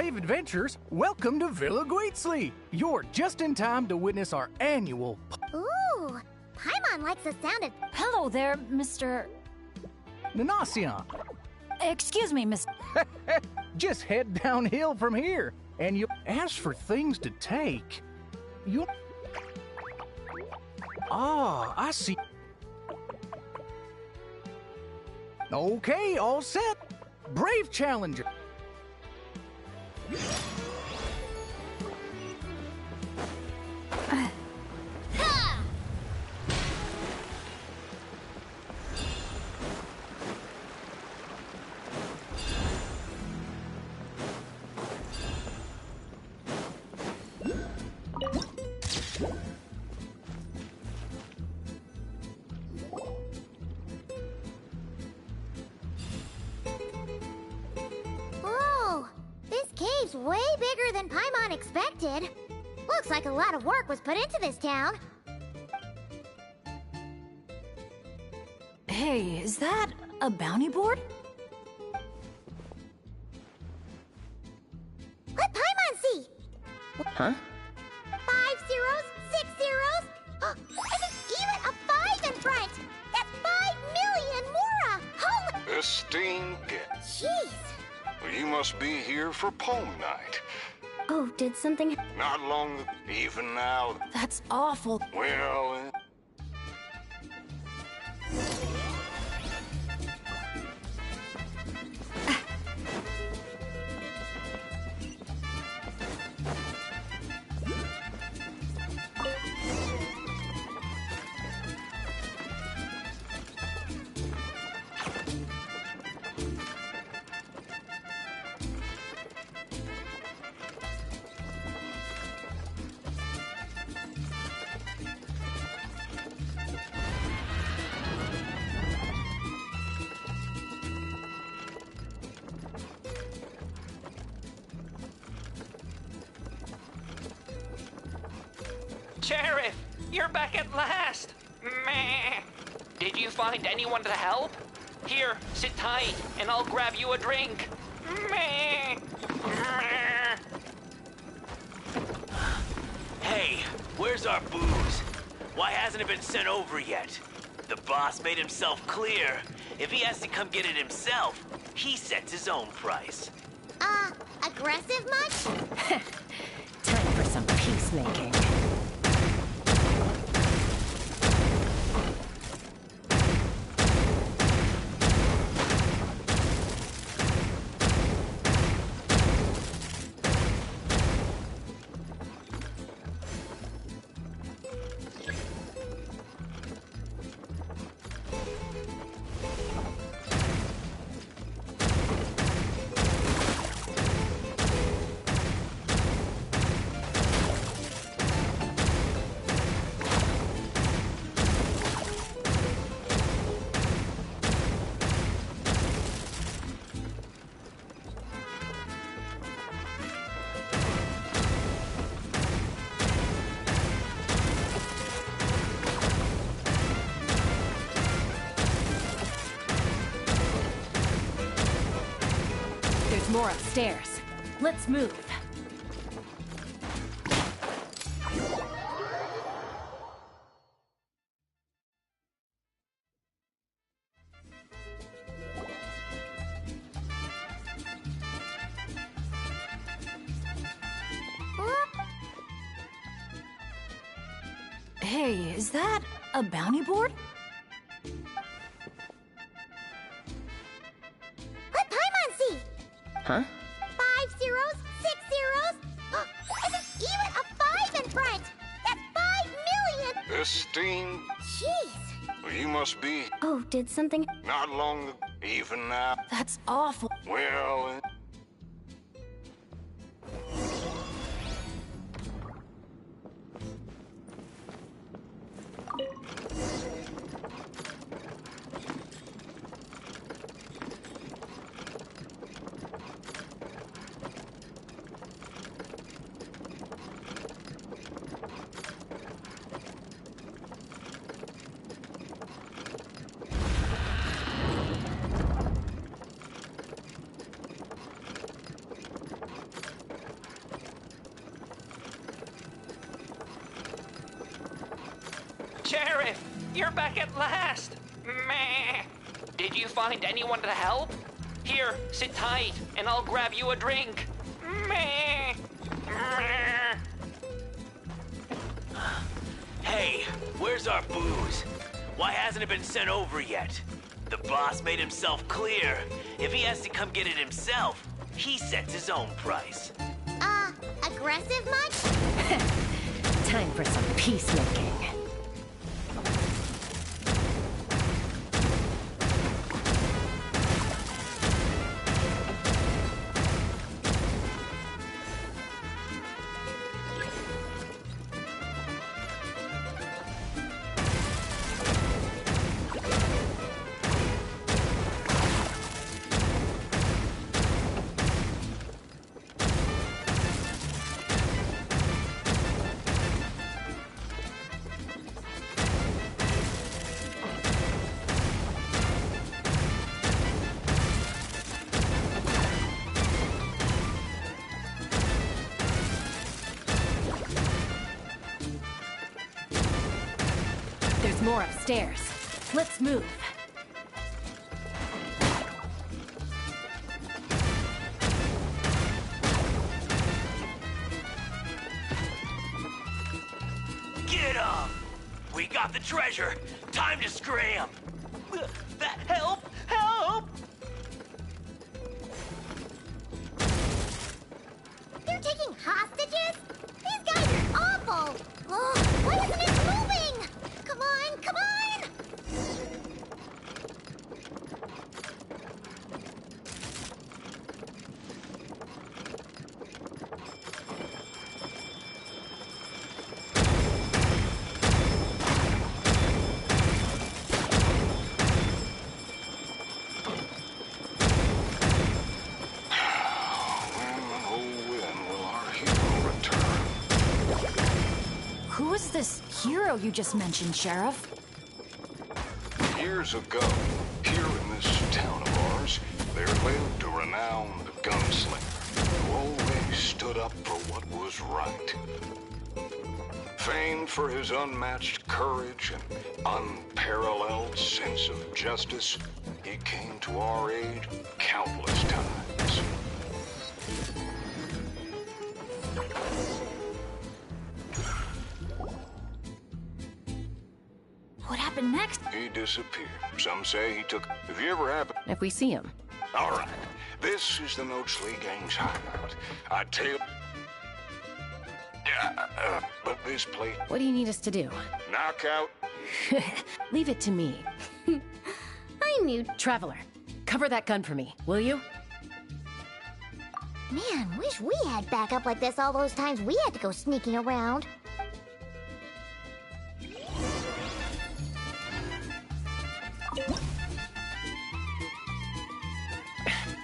brave adventurers, welcome to Villa Guitzli. You're just in time to witness our annual... Ooh, Paimon likes the sound of... Hello there, Mr... Nanasion. Excuse me, Miss... Just head downhill from here, and you ask for things to take. You... Ah, I see. Okay, all set. Brave challenger. Whoa! This cave's way bigger than Paimon expected. Looks like a lot of work was put into this town. Hey, is that a bounty board? Let Paimon see! Huh? 5 zeros, 6 zeros, and there's even a 5 in front! That's 5 million Mora! Holy... Esteemed guest, Jeez! you must be here for poem night. Oh, did something... Not long, even now. That's awful. Well, Sheriff, you're back at last! Meh. Did you find anyone to help? Here, sit tight, and I'll grab you a drink. Meh. Meh. Hey, where's our booze? Why hasn't it been sent over yet? The boss made himself clear. If he has to come get it himself, he sets his own price. Aggressive much? Time for some peacemaking. More upstairs. Let's move. Hey, is that a bounty board? Let Paimon see! Huh? 5 zeros, 6 zeros, and there's even a 5 in front! That's 5 million! esteemed, Jeez! you must be Oh, did something... not long, even now. That's awful. Well, Sheriff, you're back at last! Meh. Did you find anyone to help? Here, sit tight, and I'll grab you a drink. Meh. Meh. Hey, where's our booze? Why hasn't it been sent over yet? The boss made himself clear. If he has to come get it himself, he sets his own price. Aggressive much? Time for some peacemaking. There's more upstairs. Let's move. Get up! We got the treasure. Time to scram. Help! Help! They're taking hostages? These guys are awful! Oh, why isn't it moving? Come on, come on! Who is this hero you just mentioned, Sheriff? Years ago, here in this town of ours, there lived a renowned gunslinger who always stood up for what was right. Famed for his unmatched courage and unparalleled sense of justice, he came to our aid countless times. What happened next? He disappeared. Some say he took... Have you ever happened? If we see him. All right. This is the Noasley Gang's hideout. I tell you... but this place... What do you need us to do? Knockout. Leave it to me. I knew... Traveler, cover that gun for me, will you? Man, wish we had backup like this all those times we had to go sneaking around.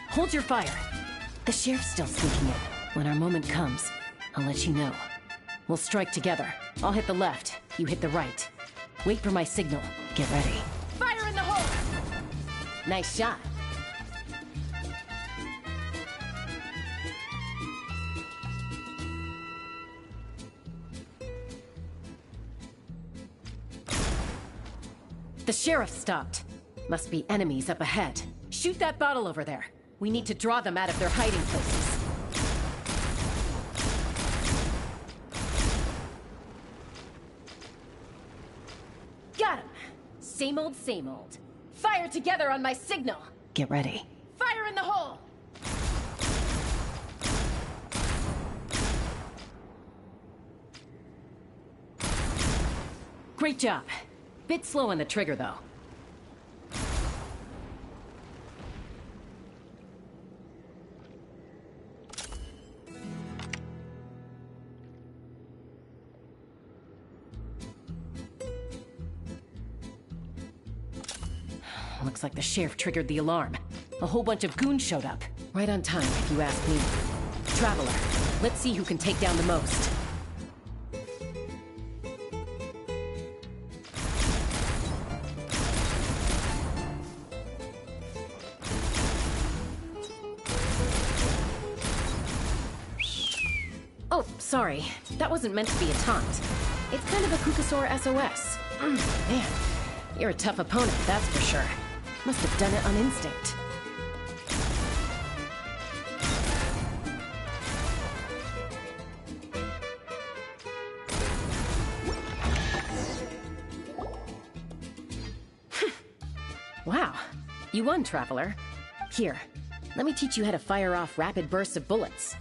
Hold your fire. The sheriff's still sneaking in. When our moment comes, I'll let you know. We'll strike together. I'll hit the left, you hit the right. Wait for my signal. Get ready. Fire in the hole! Nice shot. The sheriff stopped. Must be enemies up ahead. Shoot that bottle over there. We need to draw them out of their hiding places. Got him. Same old, same old. Fire together on my signal. Get ready. Fire in the hole! Great job. Bit slow on the trigger, though. Looks like the sheriff triggered the alarm. A whole bunch of goons showed up. Right on time, if you ask me. Traveler, let's see who can take down the most. Oh, sorry. That wasn't meant to be a taunt. It's kind of a Kukasaur SOS. Man, you're a tough opponent, that's for sure. Must have done it on instinct. Wow, you won, Traveler. Here, let me teach you how to fire off rapid bursts of bullets.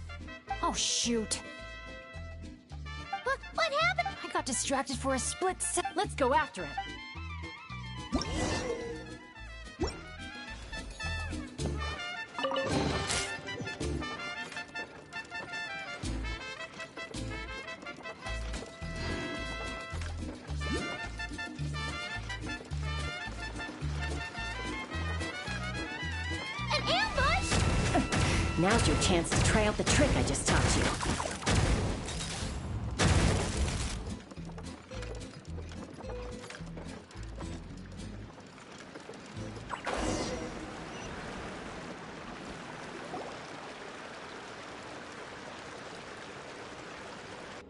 Oh, shoot. What happened? I got distracted for a split sec. Let's go after it. An ambush? Now's your chance to try out the trick I just taught you.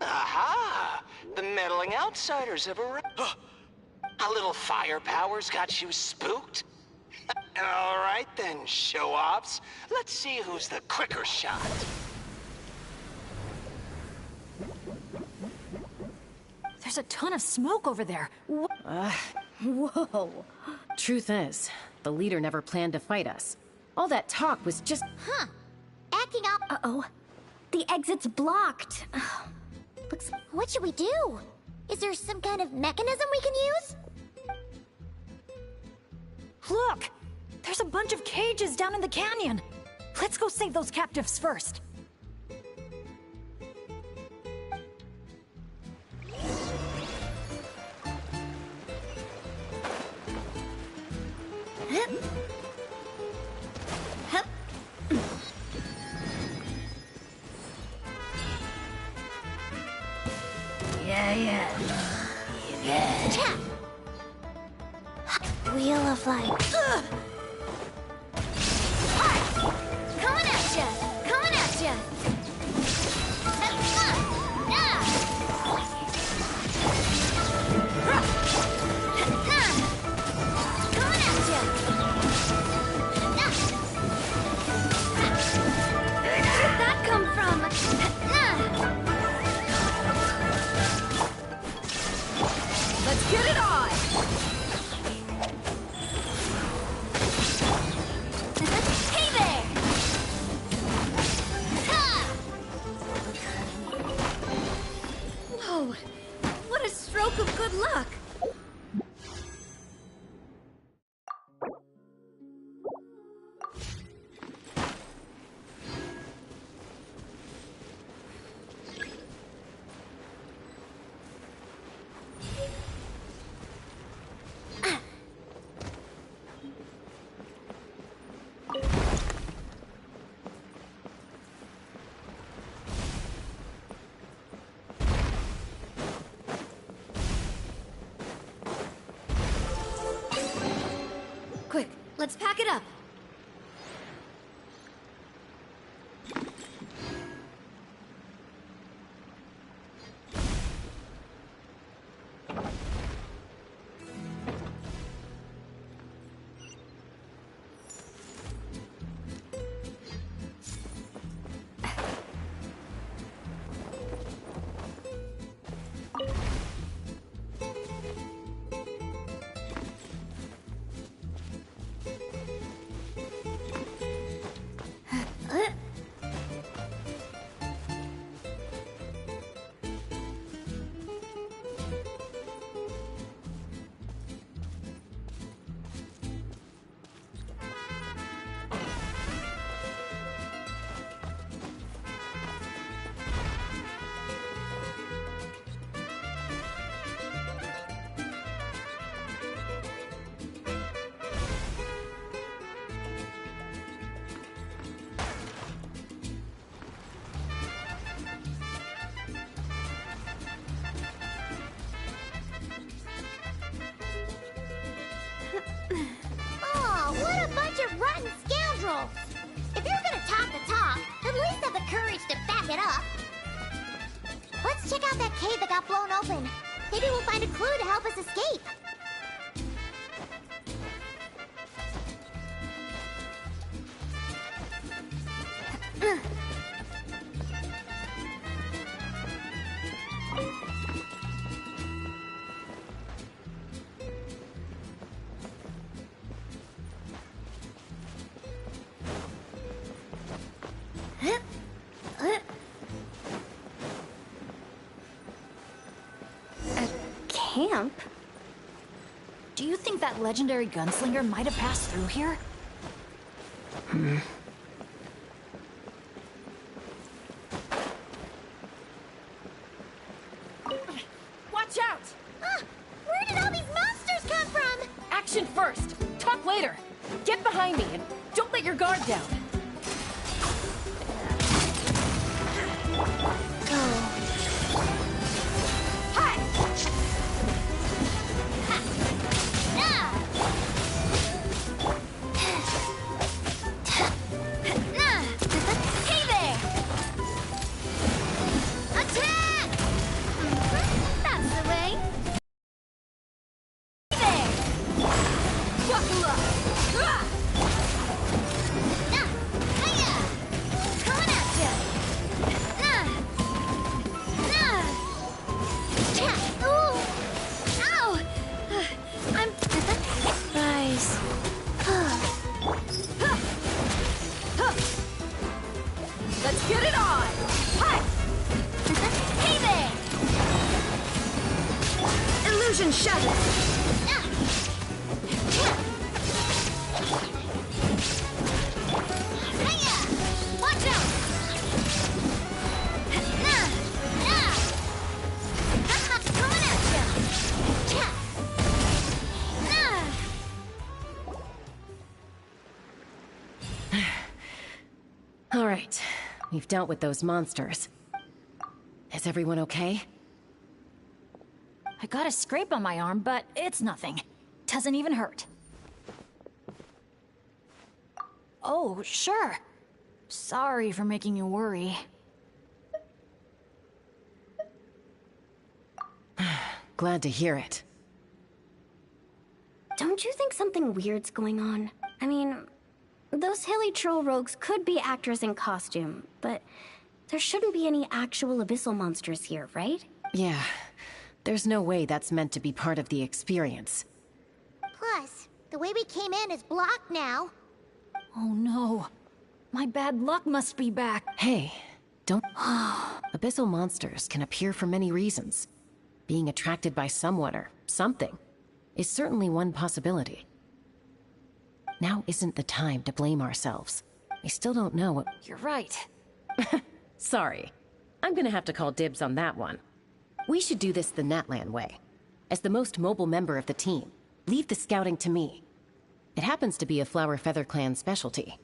Aha! The meddling outsiders have arrived. A little firepower's got you spooked? All right then, show-offs. Let's see who's the quicker shot. There's a ton of smoke over there. Whoa. Truth is, the leader never planned to fight us. All that talk was just... Huh. Acting up. Uh-oh. The exit's blocked. What should we do? Is there some kind of mechanism we can use? Look! There's a bunch of cages down in the canyon. Let's go save those captives first. Yeah. Wheel of Life. Coming at ya! Coming at ya! Coming at ya! Where'd that come from? Let's get it on! Hey there! Whoa! What a stroke of good luck! Quick, let's pack it up. rotten scoundrels! If you're gonna talk the talk, at least have the courage to back it up. What's Let's check out that cave that got blown open. Maybe we'll find a clue to help us escape. Camp? Do you think that legendary gunslinger might have passed through here? Watch out! Where did all these monsters come from? Action first! Talk later! Get behind me and don't let your guard down! Let's get it on! Hi! Hey there! Illusion shattered! Watch out! Coming at you! All right, we've dealt with those monsters. Is everyone okay? I got a scrape on my arm, but it's nothing. Doesn't even hurt. Oh, sure. Sorry for making you worry. Glad to hear it. Don't you think something weird's going on? I mean, those hilly troll rogues could be actors in costume, but there shouldn't be any actual abyssal monsters here, right? Yeah, there's no way that's meant to be part of the experience. Plus, the way we came in is blocked now. Oh no. My bad luck must be back. Hey, don't... Abyssal monsters can appear for many reasons. Being attracted by someone or something is certainly one possibility. Now isn't the time to blame ourselves. I still don't know what... You're right. Sorry. I'm gonna have to call dibs on that one. We should do this the Natlan way. As the most mobile member of the team, leave the scouting to me. It happens to be a Flower Feather Clan specialty.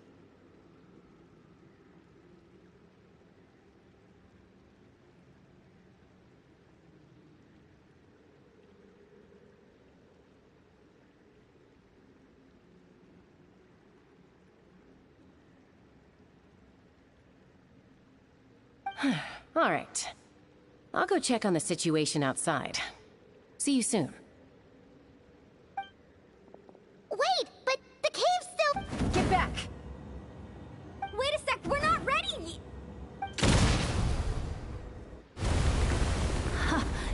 All right. I'll go check on the situation outside. See you soon. Wait, but the cave's still... Get back! Wait a sec, we're not ready!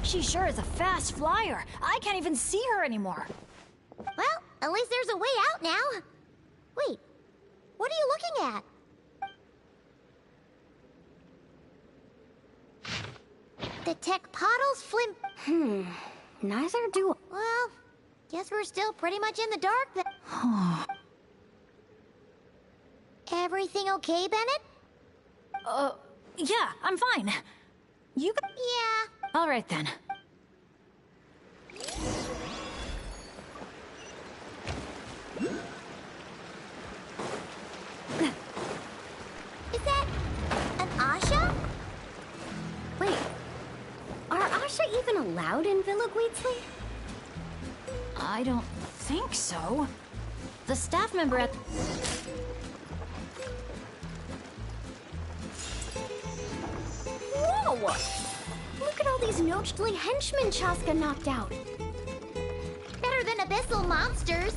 She sure is a fast flyer. I can't even see her anymore. Well, at least there's a way out now. Wait, what are you looking at? The tech Pottles Neither do... Well, guess we're still pretty much in the dark then. Everything okay, Bennett? Yeah, I'm fine. You... Yeah. All right then. Is that an Asha? Wait, are Asha even allowed in Villa Guitzli? I don't think so. The staff member at... Whoa! Look Look at all these Nochtly henchmen Chaska knocked out. Better than abyssal monsters.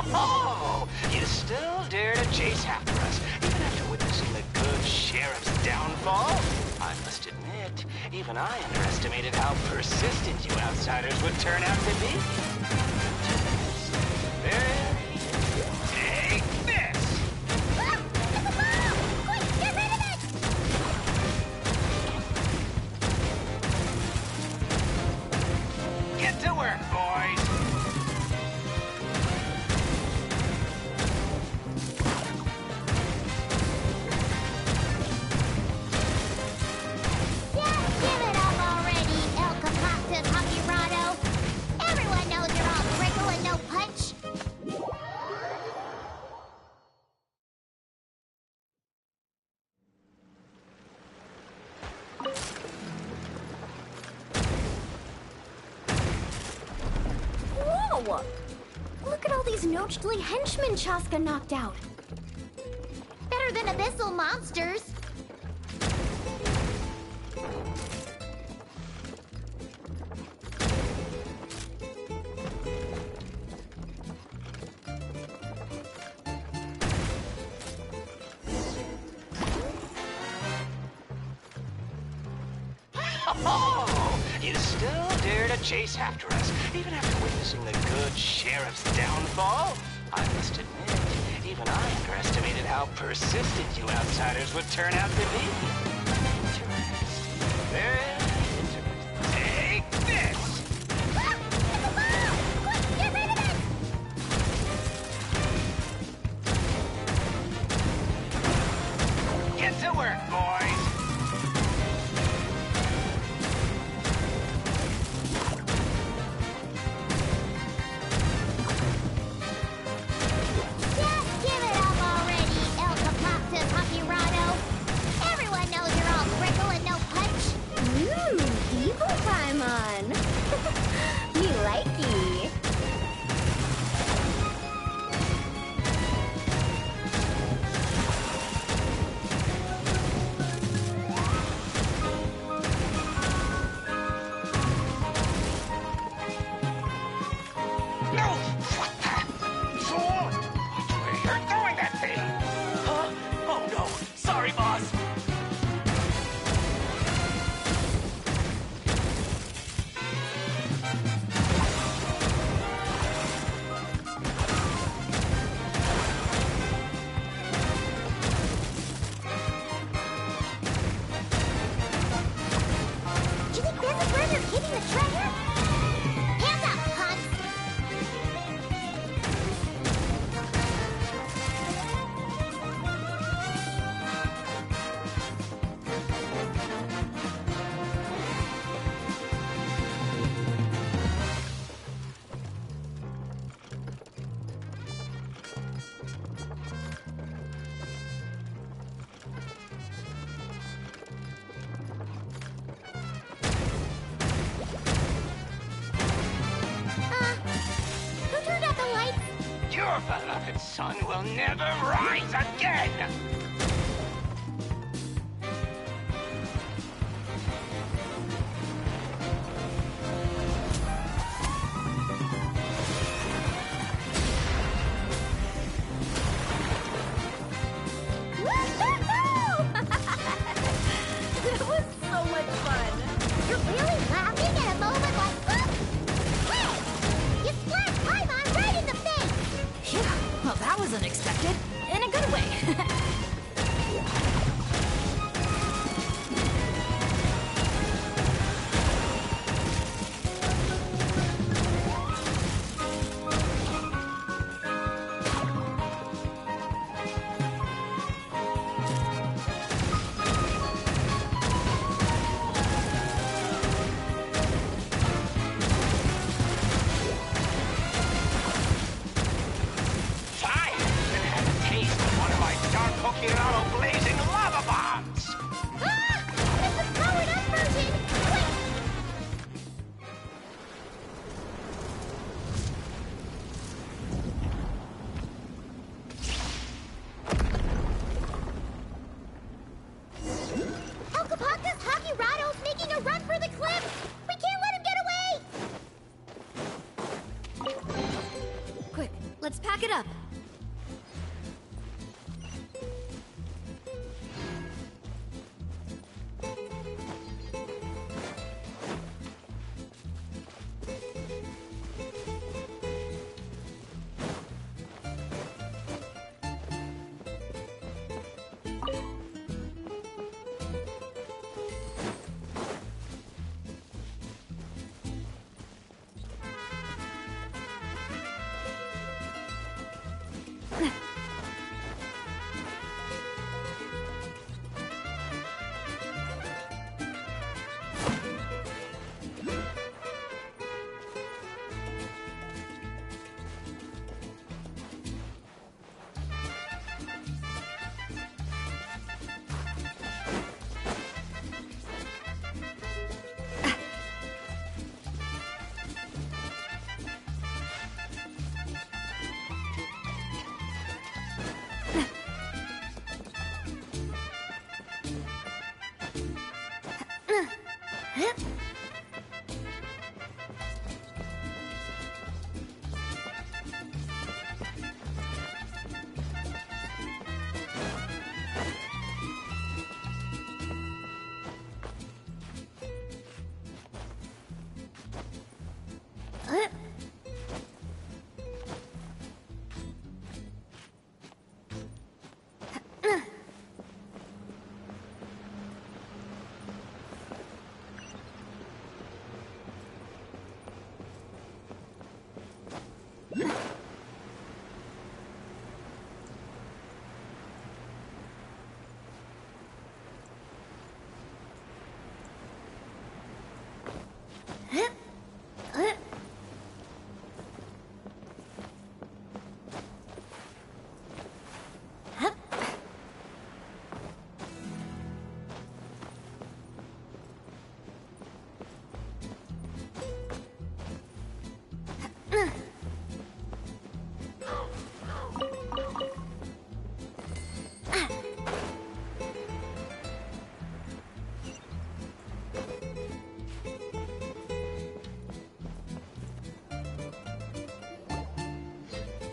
Oh, you still dare to chase after us, even after witnessing the good sheriff's downfall? I must admit, even I underestimated how persistent you outsiders would turn out to be. Take this! Quick, get rid of it! Get to work, boys! Give it up already, El Capactus Hakirado. Everyone knows you're all prickle and no punch. Whoa! Look at all these Nochtly henchmen Chaska knocked out. Better than abyssal monsters. Oh, you still dare to chase after us, even after witnessing the good sheriff's downfall? I must admit, even I underestimated how persistent you outsiders would turn out to be. Interesting. Very interesting. Take this! Quick, get rid of it! Get to work, boys! Give it up already, El Capactus Hakirado. Everyone knows you're all prickle and no punch. Evil Paimon. Me likey. No! What the? Fool! Which way you're going, that thing? Huh? Oh no! Sorry, boss! Do you think this is where they're keeping the treasure? Hands up, punks! Who turned out the lights? Your beloved son will never rise again! That was so much fun. You're really laughing at a moment like this? Hey! You splashed Paimon right in the face! Phew, well, that was unexpected. In a good way.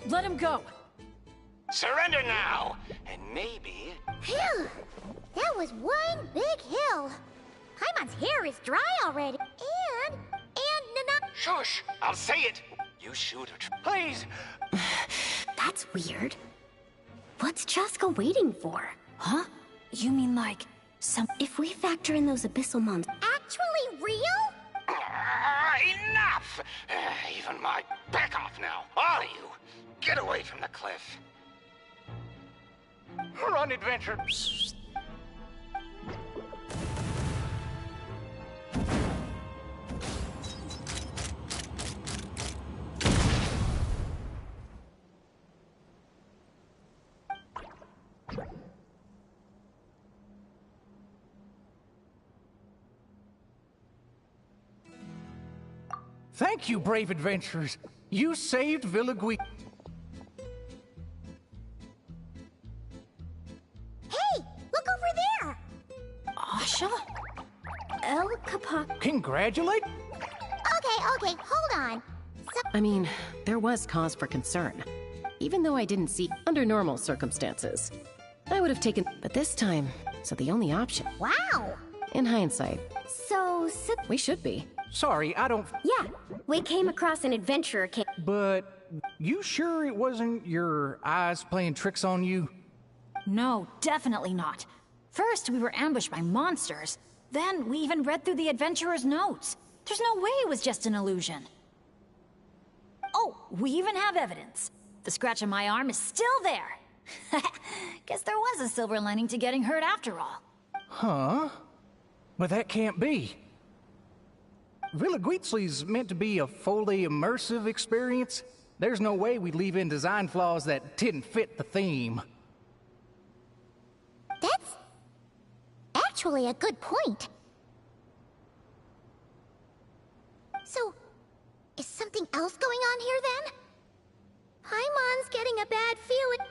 Let him go! Surrender now, and maybe... Phew! That was one big hill. Paimon's hair is dry already. And Nana... Shush! I'll say it! You shoot her. Please! That's weird. What's Chaska waiting for? Huh? You mean like some... If we factor in those abyssal monsters... Actually real? Enough! Even my... Back off now, all of you! Get away from the cliff. We're on adventure. Thank you, brave adventurers. You saved Villagui. Hey, look over there! Asha? El Capac... Congratulate? Okay, hold on. I mean, there was cause for concern. Even though I didn't see under normal circumstances. I would have taken... But this time, so the only option... Wow! In hindsight... So... We should be. Sorry, I don't... Yeah, we came across an adventurer king. But... You sure it wasn't your eyes playing tricks on you? No, definitely not. First, we were ambushed by monsters. Then, we even read through the adventurer's notes. There's no way it was just an illusion. Oh, we even have evidence. The scratch on my arm is still there. Guess there was a silver lining to getting hurt after all. Huh? But that can't be. Villaguitzli's meant to be a fully immersive experience. There's no way we'd leave in design flaws that didn't fit the theme. That's... actually a good point. So, is something else going on here then? Paimon's getting a bad feeling.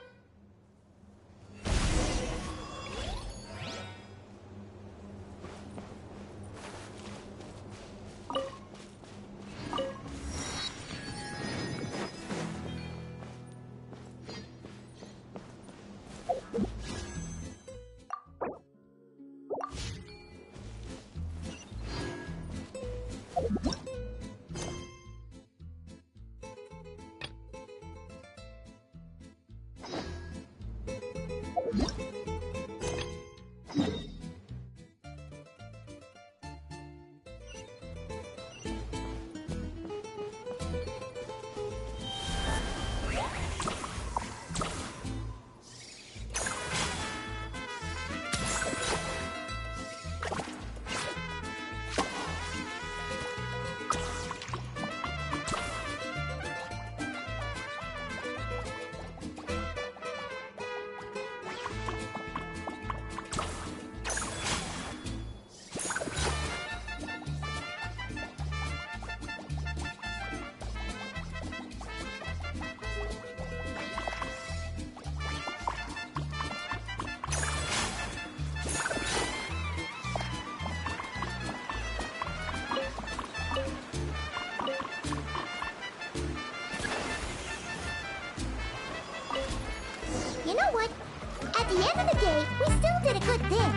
end of the day, we still did a good thing.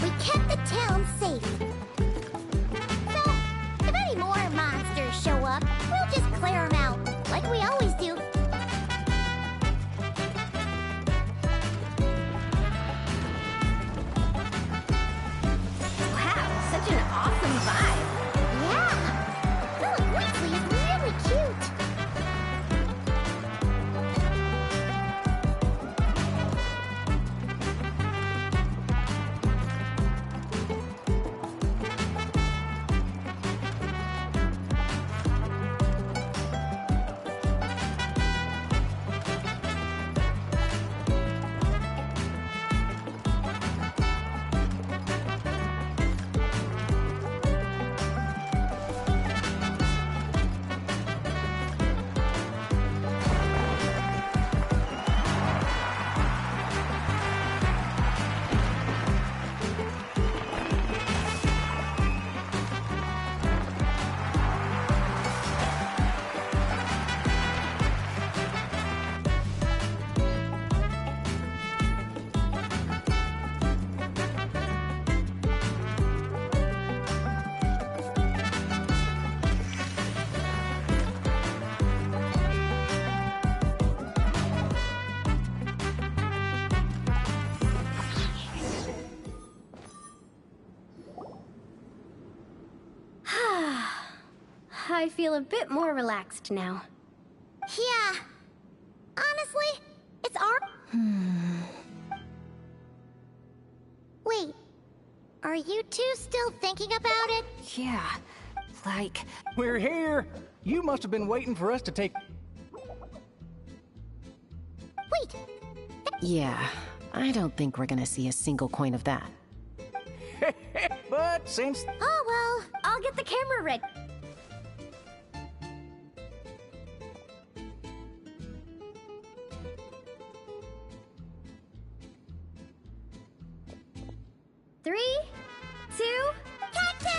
We kept the town safe. So, if any more monsters show up, we'll just clear them out, like we always do. Wow, such an awesome vibe. Yeah! Little Weasley is really cute. I feel a bit more relaxed now. Yeah. Honestly, it's our... Wait. Are you two still thinking about it? Yeah, like... We're here! You must have been waiting for us to take... Wait! Yeah, I don't think we're gonna see a single coin of that. But since... Oh well, I'll get the camera ready. Three, two, cactus!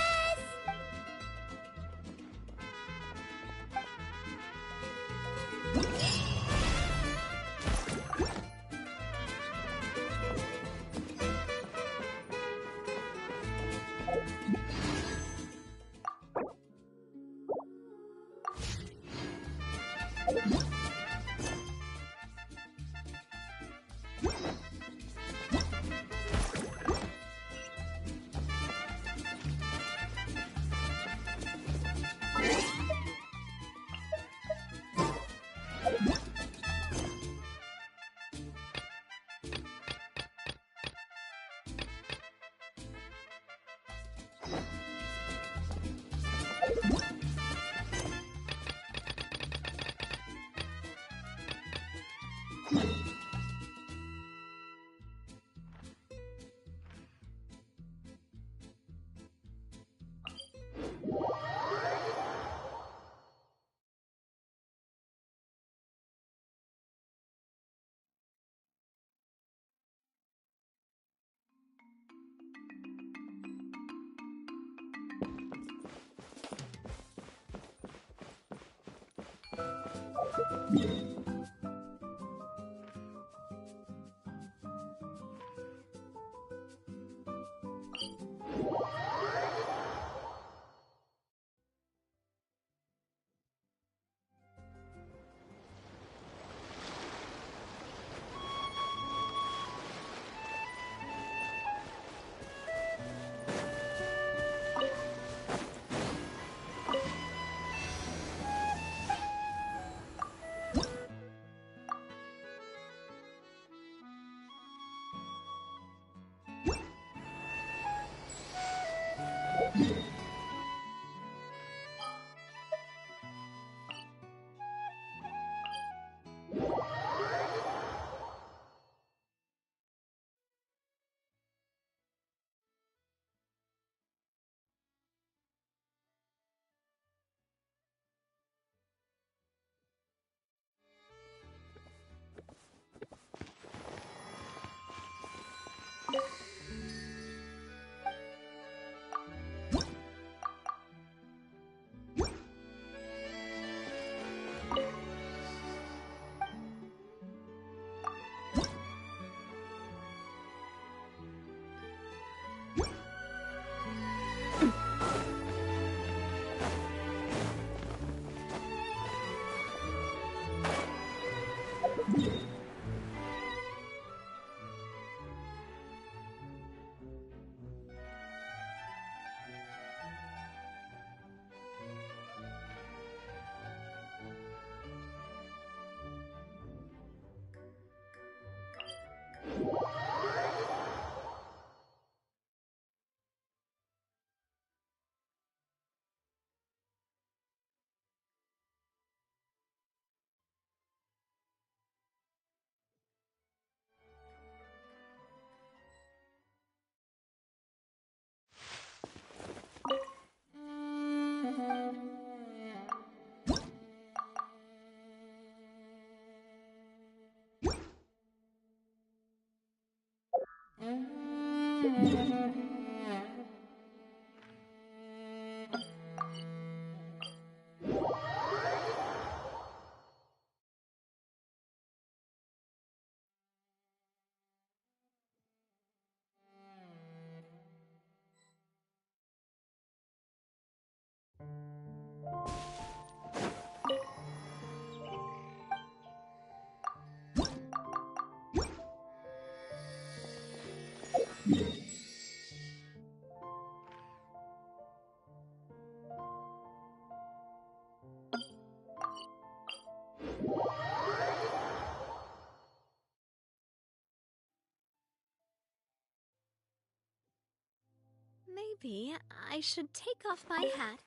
Maybe I should take off my hat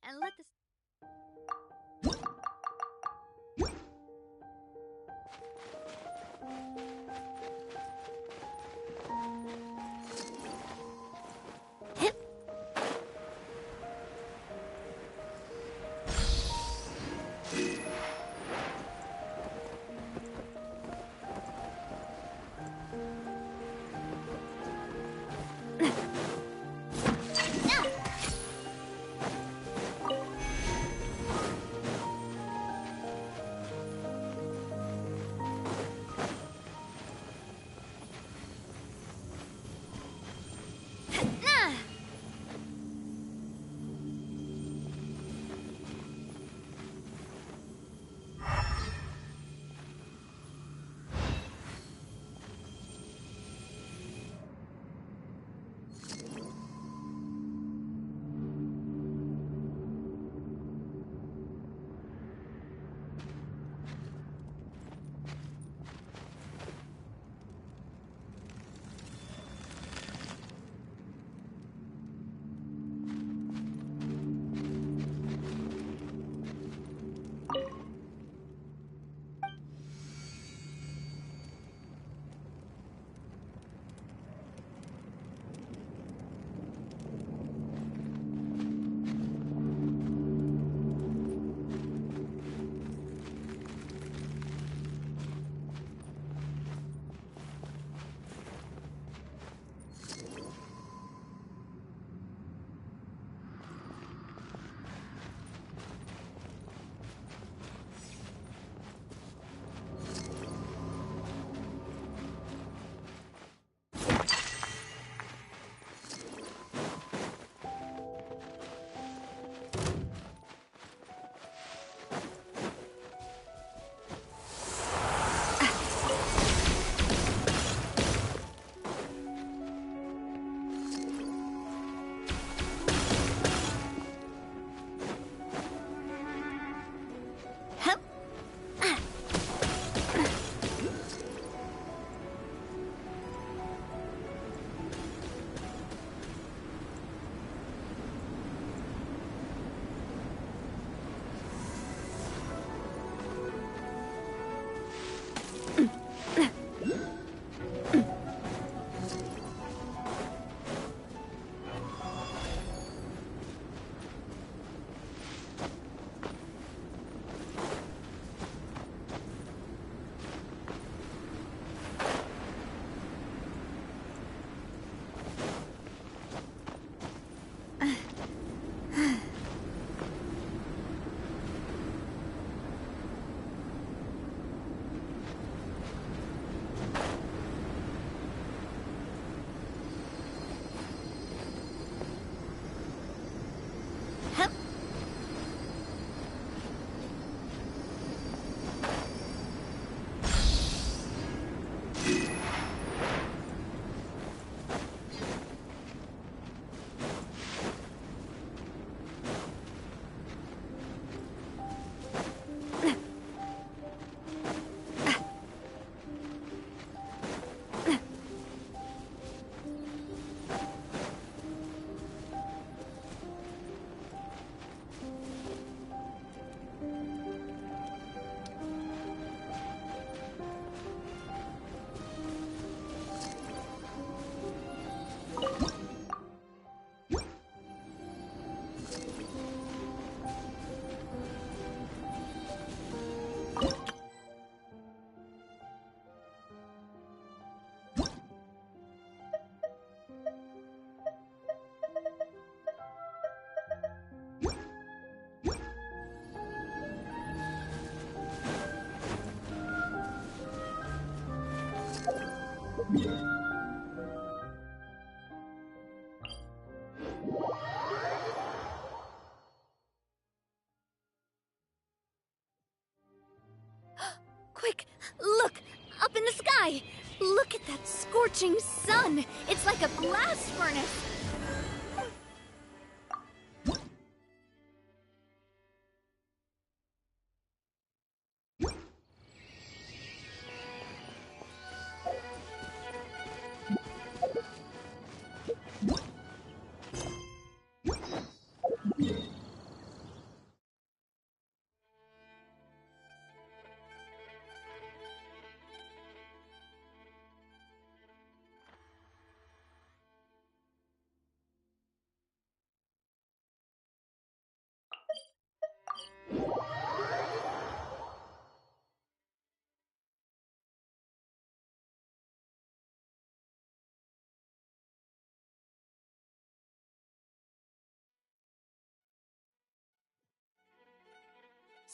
and let this... Quick, look! Up in the sky! Look at that scorching sun! It's like a blast furnace!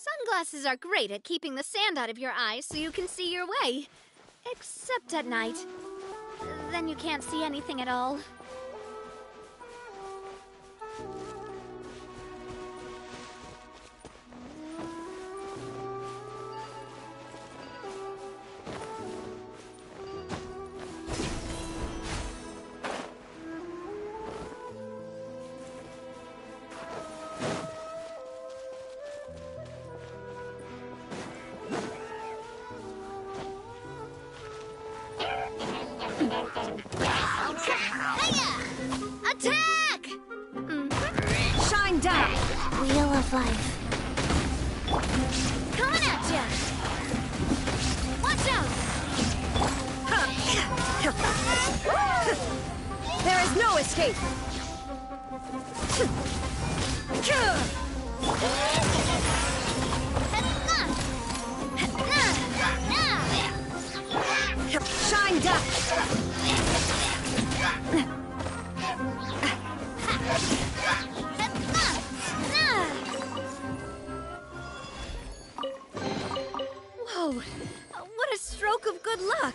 Sunglasses are great at keeping the sand out of your eyes so you can see your way. Except at night. Then you can't see anything at all. Attack! Shine down! Wheel of Life. Coming at ya! Watch out! There is no escape! Shine down! Whoa! What a stroke of good luck!